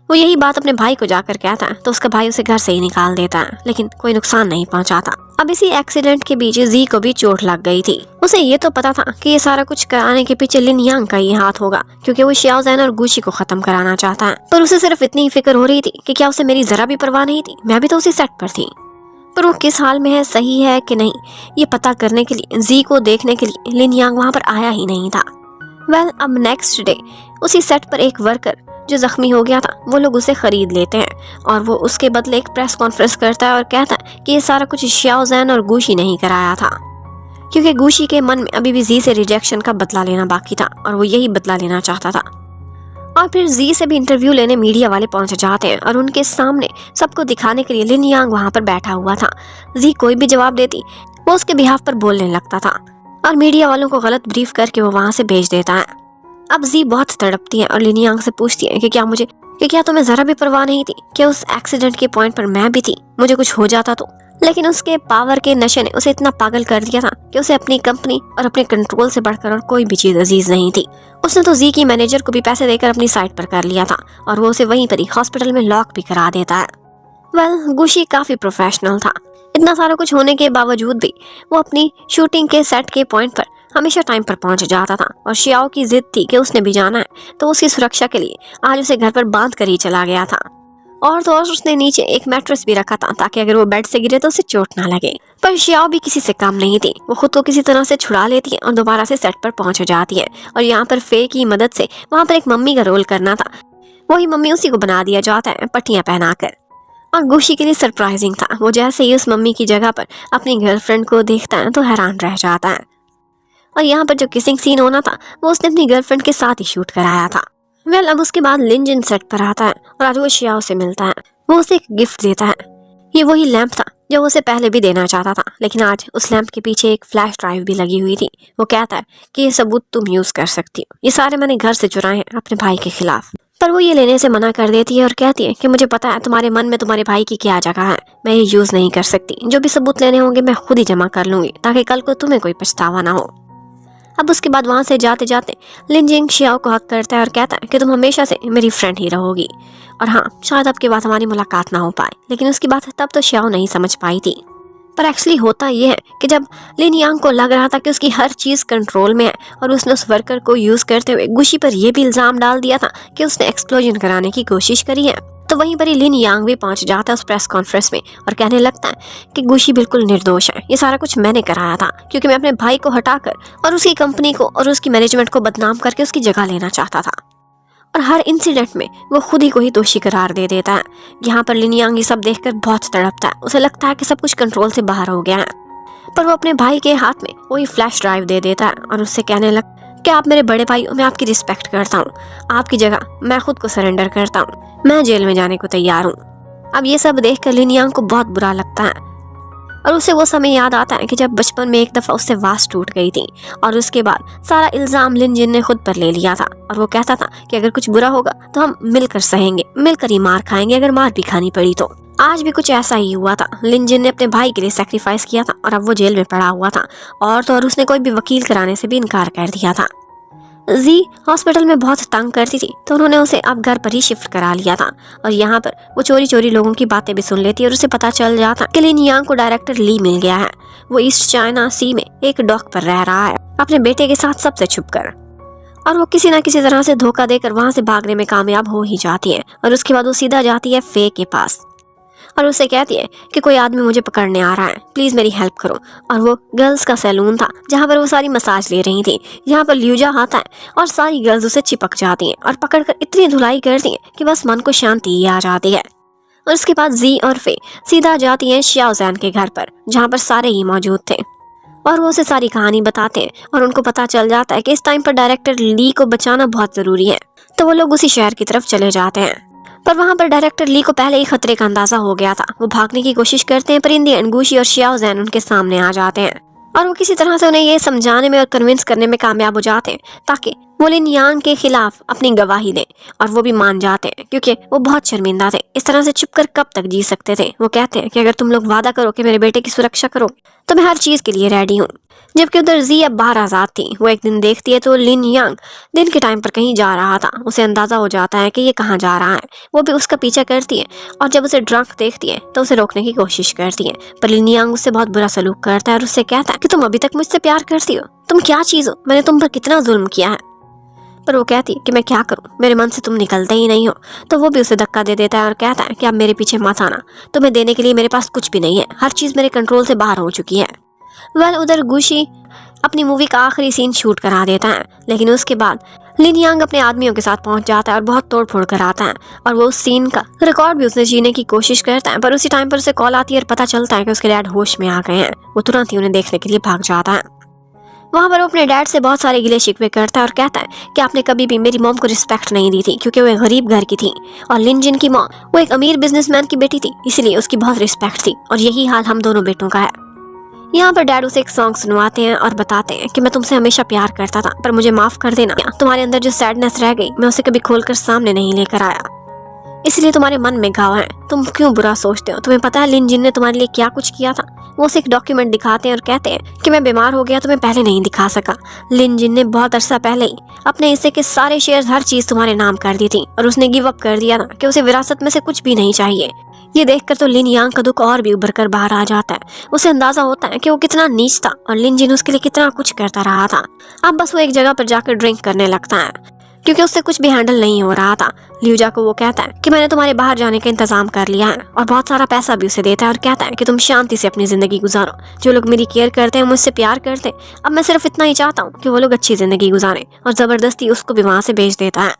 वो यही बात अपने भाई को जाकर कहता है तो उसका भाई उसे घर से ही निकाल देता है, लेकिन कोई नुकसान नहीं पहुंचाता। अब इसी एक्सीडेंट के बीच जी को भी चोट लग गई थी। उसे ये तो पता था कि ये सारा कुछ कराने के पीछे लिन यांग का ही हाथ होगा, क्योंकि वो शियाओ ज़ेन और गुशी को खत्म कराना चाहता है। पर उसे सिर्फ इतनी फिक्र हो रही थी कि क्या उसे मेरी जरा भी परवाह नहीं थी, मैं भी तो उसी सेट पर थी। पर वो किस हाल में है, सही है कि नहीं, ये पता करने के लिए जी को देखने के लिए लिन यांग वहाँ पर आया ही नहीं था। अब नेक्स्ट डे उसी सेट पर एक वर्कर जो जख्मी हो गया था वो लोग उसे खरीद लेते हैं और वो उसके बदले एक प्रेस कॉन्फ्रेंस करता है और कहता है कि ये सारा कुछ शियाओ ज़ेन और गुशी नहीं कराया था, क्योंकि गुशी के मन में अभी भी जी से रिजेक्शन का बदला लेना बाकी था और वो यही बदला लेना चाहता था। और फिर जी से भी इंटरव्यू लेने मीडिया वाले पहुंच जाते हैं और उनके सामने सबको दिखाने के लिए लिन यांग वहां पर बैठा हुआ था। जी कोई भी जवाब देती वो उसके बिहाफ पर बोलने लगता था और मीडिया वालों को गलत ब्रीफ करके वो वहां से भेज देता है। अब जी बहुत तड़पती है और लिन यांग से पूछती है कि क्या तुम्हें जरा भी परवाह नहीं थी कि उस एक्सीडेंट के पॉइंट पर मैं भी थी, मुझे कुछ हो जाता तो। लेकिन उसके पावर के नशे ने उसे इतना पागल कर दिया था कि उसे अपनी कंपनी और अपने कंट्रोल से बढ़कर और कोई भी चीज अजीज नहीं थी। उसने तो जी की मैनेजर को भी पैसे देकर अपनी साइड पर कर लिया था और वो उसे वहीं पर ही हॉस्पिटल में लॉक भी करा देता है। गुशी काफी प्रोफेशनल था। इतना सारा कुछ होने के बावजूद भी वो अपनी शूटिंग के सेट के पॉइंट पर हमेशा टाइम पर पहुंच जाता था और शियाओ की जिद थी कि उसने भी जाना है, तो उसकी सुरक्षा के लिए आज उसे घर पर बांध कर ही चला गया था। और तो और उसने नीचे एक मैट्रेस भी रखा था ताकि अगर वो बेड से गिरे तो उसे चोट ना लगे। पर शियाओ भी किसी से कम नहीं थी, वो खुद को किसी तरह से छुड़ा लेती है और दोबारा से सेट पर पहुंच जाती है। और यहाँ पर फे की मदद से वहाँ पर एक मम्मी का रोल करना था, वही मम्मी उसी को बना दिया जाता है पट्टियां पहनाकर। और गुशी के लिए सरप्राइजिंग था, वो जैसे ही उस मम्मी की जगह पर अपनी गर्लफ्रेंड को देखता है तो हैरान रह जाता है। और यहाँ पर जो किसिंग सीन होना था वो उसने अपनी गर्लफ्रेंड के साथ ही शूट कराया था। अब उसके बाद लिन जिन सेट पर आता है और आज वो शियाओ से मिलता है। वो उसे एक गिफ्ट देता है। ये वही लैंप था जो उसे पहले भी देना चाहता था, लेकिन आज उस लैंप के पीछे एक फ्लैश ड्राइव भी लगी हुई थी। वो कहता है कि ये सबूत तुम यूज कर सकती हो, ये सारे मैंने घर से चुराए हैं अपने भाई के खिलाफ। पर वो ये लेने से मना कर देती है और कहती है कि मुझे पता है तुम्हारे मन में तुम्हारे भाई की क्या जगह है, मैं ये यूज नहीं कर सकती। जो भी सबूत लेने होंगे मैं खुद ही जमा कर लूंगी ताकि कल को तुम्हें कोई पछतावा ना हो। अब उसके बाद वहां से जाते जाते लिन जिंग शियाओ को हक करता है और कहता है कि तुम हमेशा से मेरी फ्रेंड ही रहोगी, और हाँ शायद अब के बाद हमारी मुलाकात ना हो पाए। लेकिन उसकी बात तब तो शियाओ नहीं समझ पाई थी। पर एक्चुअली होता यह है कि जब लिन यांग को लग रहा था कि उसकी हर चीज कंट्रोल में है और उसने उस वर्कर को यूज करते हुए गुशी पर यह भी इल्जाम डाल दिया था कि उसने एक्सप्लोजन कराने की कोशिश करी है, तो वहीं पर ही लिन यांग भी पहुंच जाता है उस प्रेस कॉन्फ्रेंस में और कहने लगता है कि गुशी बिल्कुल निर्दोष है, ये सारा कुछ मैंने कराया था क्योंकि मैं अपने भाई को हटाकर और उसकी कंपनी को और उसकी मैनेजमेंट को बदनाम करके उसकी जगह लेना चाहता था। और हर इंसिडेंट में वो खुद ही को ही दोषी करार दे देता है। यहाँ पर लिन यांग ये सब देखकर बहुत तड़पता है, उसे लगता है कि सब कुछ कंट्रोल से बाहर हो गया है। पर वो अपने भाई के हाथ में वही फ्लैश ड्राइव दे देता है और उससे कहने लग कि आप मेरे बड़े भाई हो, मैं आपकी रिस्पेक्ट करता हूँ, आपकी जगह मैं खुद को सरेंडर करता हूँ, मैं जेल में जाने को तैयार हूँ। अब ये सब देख कर लिन यांग को बहुत बुरा लगता है और उसे वो समय याद आता है कि जब बचपन में एक दफा उससे वास टूट गई थी और उसके बाद सारा इल्जाम लिन जिन ने खुद पर ले लिया था। और वो कहता था कि अगर कुछ बुरा होगा तो हम मिलकर सहेंगे, मिलकर ही मार खाएंगे अगर मार भी खानी पड़ी तो। आज भी कुछ ऐसा ही हुआ था। लिन जिन ने अपने भाई के लिए सैक्रिफाइस किया था और अब वो जेल में पड़ा हुआ था, और तो और उसने कोई भी वकील कराने से भी इनकार कर दिया था। जी हॉस्पिटल में बहुत तंग करती थी तो उन्होंने उसे अब घर पर ही शिफ्ट करा लिया था और यहाँ पर वो चोरी चोरी लोगों की बातें भी सुन लेती और उसे पता चल जाता कि लिन यांग को डायरेक्टर ली मिल गया है। वो ईस्ट चाइना सी में एक डॉक पर रह रहा है अपने बेटे के साथ सबसे छुपकर, और वो किसी न किसी तरह से धोखा देकर वहाँ से भागने में कामयाब हो ही जाती है। और उसके बाद वो सीधा जाती है फे के पास और उसे कहती है कि कोई आदमी मुझे पकड़ने आ रहा है, प्लीज मेरी हेल्प करो। और वो गर्ल्स का सैलून था जहाँ पर वो सारी मसाज ले रही थी। यहाँ पर ल्यूजा आता है और सारी गर्ल्स उसे चिपक जाती हैं और पकड़कर इतनी धुलाई करती हैं कि बस मन को शांति ही आ जाती है। और उसके बाद जी और फे सीधा जाती हैं श्याओ ज़ैन के घर पर जहाँ पर सारे ही मौजूद थे और वो उसे सारी कहानी बताते हैं और उनको पता चल जाता है कि इस टाइम पर डायरेक्टर ली को बचाना बहुत जरूरी है। तो वो लोग उसी शहर की तरफ चले जाते हैं, पर वहाँ पर डायरेक्टर ली को पहले ही खतरे का अंदाजा हो गया था। वो भागने की कोशिश करते हैं पर इन दी एंड गुशी और श्याओ ज़ैन उनके सामने आ जाते हैं और वो किसी तरह से उन्हें ये समझाने में और कन्विंस करने में कामयाब हो जाते हैं ताकि वो लिन यांग के खिलाफ अपनी गवाही दें। और वो भी मान जाते हैं क्योंकि वो बहुत शर्मिंदा थे, इस तरह से छुपकर कब तक जी सकते थे। वो कहते हैं कि अगर तुम लोग वादा करो कि मेरे बेटे की सुरक्षा करो तो मैं हर चीज के लिए रेडी हूँ। जबकि उधर जी अब बाहर आजाद थी। वो एक दिन देखती है तो लिन यांग दिन के टाइम पर कहीं जा रहा था। उसे अंदाजा हो जाता है कि ये कहाँ जा रहा है। वो भी उसका पीछा करती है और जब उसे ड्रंक देखती है तो उसे रोकने की कोशिश करती है, पर लिन यांग उससे बहुत बुरा सलूक करता है और उससे कहता है कि तुम अभी तक मुझसे प्यार करती हो, तुम क्या चीज हो, मैंने तुम पर कितना जुल्म किया है। पर वो कहती है कि मैं क्या करूं, मेरे मन से तुम निकलते ही नहीं हो। तो वो भी उसे धक्का दे देता है और कहता है कि अब मेरे पीछे मत आना, तुम्हें देने के लिए मेरे पास कुछ भी नहीं है, हर चीज मेरे कंट्रोल से बाहर हो चुकी है। उधर गुशी अपनी मूवी का आखिरी सीन शूट करा देता है, लेकिन उसके बाद लिन यांग अपने आदमियों के साथ पहुंच जाता है और बहुत तोड़ फोड़ कर आता है और वो उस सीन का रिकॉर्ड भी उसने जीने की कोशिश करता है। पर उसी टाइम पर उसे कॉल आती है और पता चलता है कि उसके डैड होश में आ गए हैं। वो तुरंत ही उन्हें देखने के लिए भाग जाता है। वहाँ पर वो अपने डैड से बहुत सारे गिले शिकवे करता है और कहता है कि आपने कभी भी मेरी मॉम को रिस्पेक्ट नहीं दी थी क्योंकि वो एक गरीब घर की थी, और लिन जिन की मॉम वो एक अमीर बिजनेसमैन की बेटी थी, इसलिए उसकी बहुत रिस्पेक्ट थी, और यही हाल हम दोनों बेटों का है। यहाँ पर डैड उसे एक सॉन्ग सुनवाते हैं और बताते हैं कि मैं तुमसे हमेशा प्यार करता था, पर मुझे माफ कर देना, तुम्हारे अंदर जो सैडनेस रह गई मैं उसे कभी खोलकर सामने नहीं लेकर आया, इसलिए तुम्हारे मन में घाव है, तुम क्यों बुरा सोचते हो, तुम्हें पता है लिन जिन ने तुम्हारे लिए क्या कुछ किया था। वो उसे एक डॉक्यूमेंट दिखाते हैं और कहते हैं कि मैं बीमार हो गया तो मैं पहले नहीं दिखा सका। लिन जिन ने बहुत अरसा पहले ही अपने हिस्से के सारे शेयर्स हर चीज तुम्हारे नाम कर दी थी और उसने गिव अप कर दिया था कि उसे विरासत में से कुछ भी नहीं चाहिए। ये देखकर तो लिन यांग का दुख और भी उभर कर बाहर आ जाता है। उसे अंदाजा होता है कि वो कितना नीच था और लिन जिन उसके लिए कितना कुछ करता रहा था। अब बस वो एक जगह पर जाकर ड्रिंक करने लगता है क्योंकि उससे कुछ भी हैंडल नहीं हो रहा था। ल्यूजा को वो कहता है कि मैंने तुम्हारे बाहर जाने का इंतजाम कर लिया है, और बहुत सारा पैसा भी उसे देता है और कहता है कि तुम शांति से अपनी जिंदगी गुजारो। जो लोग मेरी केयर करते हैं, मुझसे प्यार करते हैं, अब मैं सिर्फ इतना ही चाहता हूँ कि वो लोग अच्छी जिंदगी गुजारें, और जबरदस्ती उसको भी वहाँ से भेज देता है।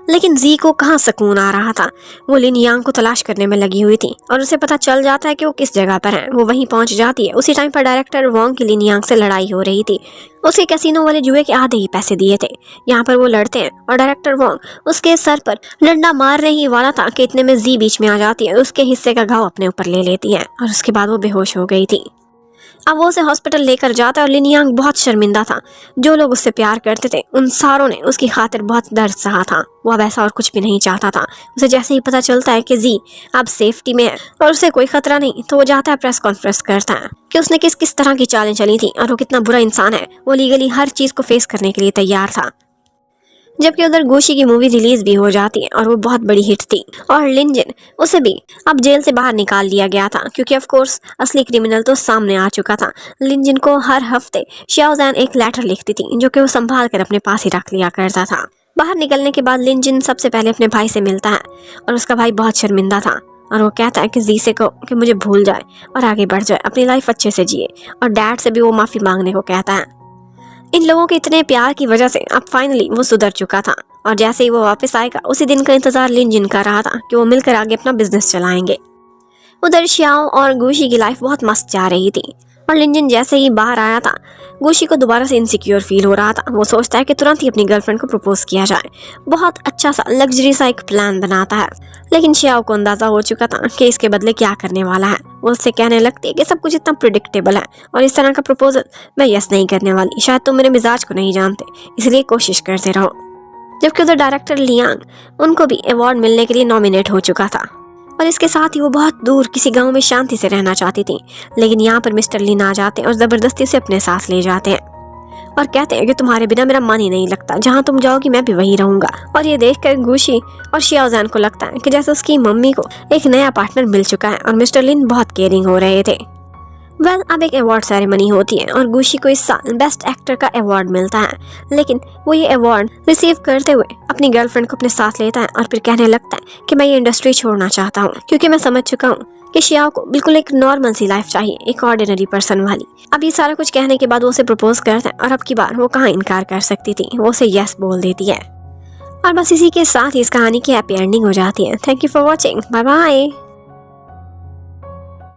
लेकिन जी को कहाँ सुकून आ रहा था। वो लिन यांग को तलाश करने में लगी हुई थी और उसे पता चल जाता है कि वो किस जगह पर है। वो वहीं पहुंच जाती है। उसी टाइम पर डायरेक्टर वोंग की लिन यांग से लड़ाई हो रही थी। उसे कैसीनो वाले जुए के आधे ही पैसे दिए थे। यहाँ पर वो लड़ते हैं और डायरेक्टर वोंग उसके सर पर डंडा मारने ही वाला था कि इतने में जी बीच में आ जाती है, उसके हिस्से का घाव अपने ऊपर ले लेती है और उसके बाद वो बेहोश हो गई थी। अब वो उसे हॉस्पिटल लेकर जाता है और लिन यांग बहुत शर्मिंदा था। जो लोग उससे प्यार करते थे उन सारों ने उसकी खातिर बहुत दर्द सहा था। वो अब ऐसा और कुछ भी नहीं चाहता था। उसे जैसे ही पता चलता है कि जी अब सेफ्टी में है और उसे कोई खतरा नहीं, तो वो जाता है प्रेस कॉन्फ्रेंस करता है कि उसने किस किस तरह की चालें चली थी और वो कितना बुरा इंसान है। वो लीगली हर चीज को फेस करने के लिए तैयार था। जबकि उधर गोशी की मूवी रिलीज भी हो जाती है और वो बहुत बड़ी हिट थी, और लिन जिन उसे भी अब जेल से बाहर निकाल लिया गया था क्योंकि ऑफ कोर्स असली क्रिमिनल तो सामने आ चुका था। लिन जिन को हर हफ्ते श्याओ ज़ैन एक लेटर लिखती थी जो कि वो संभाल कर अपने पास ही रख लिया करता था। बाहर निकलने के बाद लिन जिन सबसे पहले अपने भाई से मिलता है और उसका भाई बहुत शर्मिंदा था और वो कहता है कि जी से कहो कि मुझे भूल जाए और आगे बढ़ जाए, अपनी लाइफ अच्छे से जिए, और डैड से भी वो माफी मांगने को कहता है। इन लोगों के इतने प्यार की वजह से अब फाइनली वो सुधर चुका था और जैसे ही वो वापस आएगा उसी दिन का इंतजार लिन जिन कर रहा था कि वो मिलकर आगे अपना बिजनेस चलाएंगे। उधर श्याओ और गुशी की लाइफ बहुत मस्त जा रही थी और लिन जिन जैसे ही बाहर आया था गुशी को दोबारा से इनसिक्योर फील हो रहा था। वो सोचता है कि तुरंत ही अपनी गर्लफ्रेंड को प्रपोज किया जाए। बहुत अच्छा सा लग्जरी सा एक प्लान बनाता है, लेकिन श्याओ को अंदाजा हो चुका था कि इसके बदले क्या करने वाला है। वो उससे कहने लगती है कि सब कुछ इतना प्रिडिक्टेबल है और इस तरह का प्रपोजल मैं यस नहीं करने वाली, शायद तुम मेरे मिजाज को नहीं जानते, इसलिए कोशिश करते रहो। जबकि उधर डायरेक्टर लियांग उनको भी अवार्ड मिलने के लिए नॉमिनेट हो चुका था और इसके साथ ही वो बहुत दूर किसी गांव में शांति से रहना चाहती थी। लेकिन यहाँ पर मिस्टर लिन आ जाते हैं और जबरदस्ती से अपने साथ ले जाते हैं। और कहते हैं कि तुम्हारे बिना मेरा मन ही नहीं लगता, जहाँ तुम जाओगी मैं भी वहीं रहूंगा। और ये देखकर गुशी और शियाओजान को लगता है कि जैसे उसकी मम्मी को एक नया पार्टनर मिल चुका है और मिस्टर लिन बहुत केयरिंग हो रहे थे। अब एक अवार्ड सेरेमनी होती है और गुशी को इस साल बेस्ट एक्टर का अवार्ड मिलता है, लेकिन वो ये अवार्ड रिसीव करते हुए अपनी गर्लफ्रेंड को अपने साथ लेता है और फिर कहने लगता है कि मैं ये इंडस्ट्री छोड़ना चाहता हूँ, क्योंकि मैं समझ चुका हूँ कि शियाओ को बिल्कुल एक नॉर्मल सी लाइफ चाहिए, एक ऑर्डिनरी पर्सन वाली। अब ये सारा कुछ कहने के बाद वो उसे प्रपोज करता है और अब की बार वो कहाँ इनकार कर सकती थी, वो उसे यस बोल देती है। और बस इसी के साथ ही इस कहानी की हैप्पी एंडिंग हो जाती है। Thank you for watching, bye bye.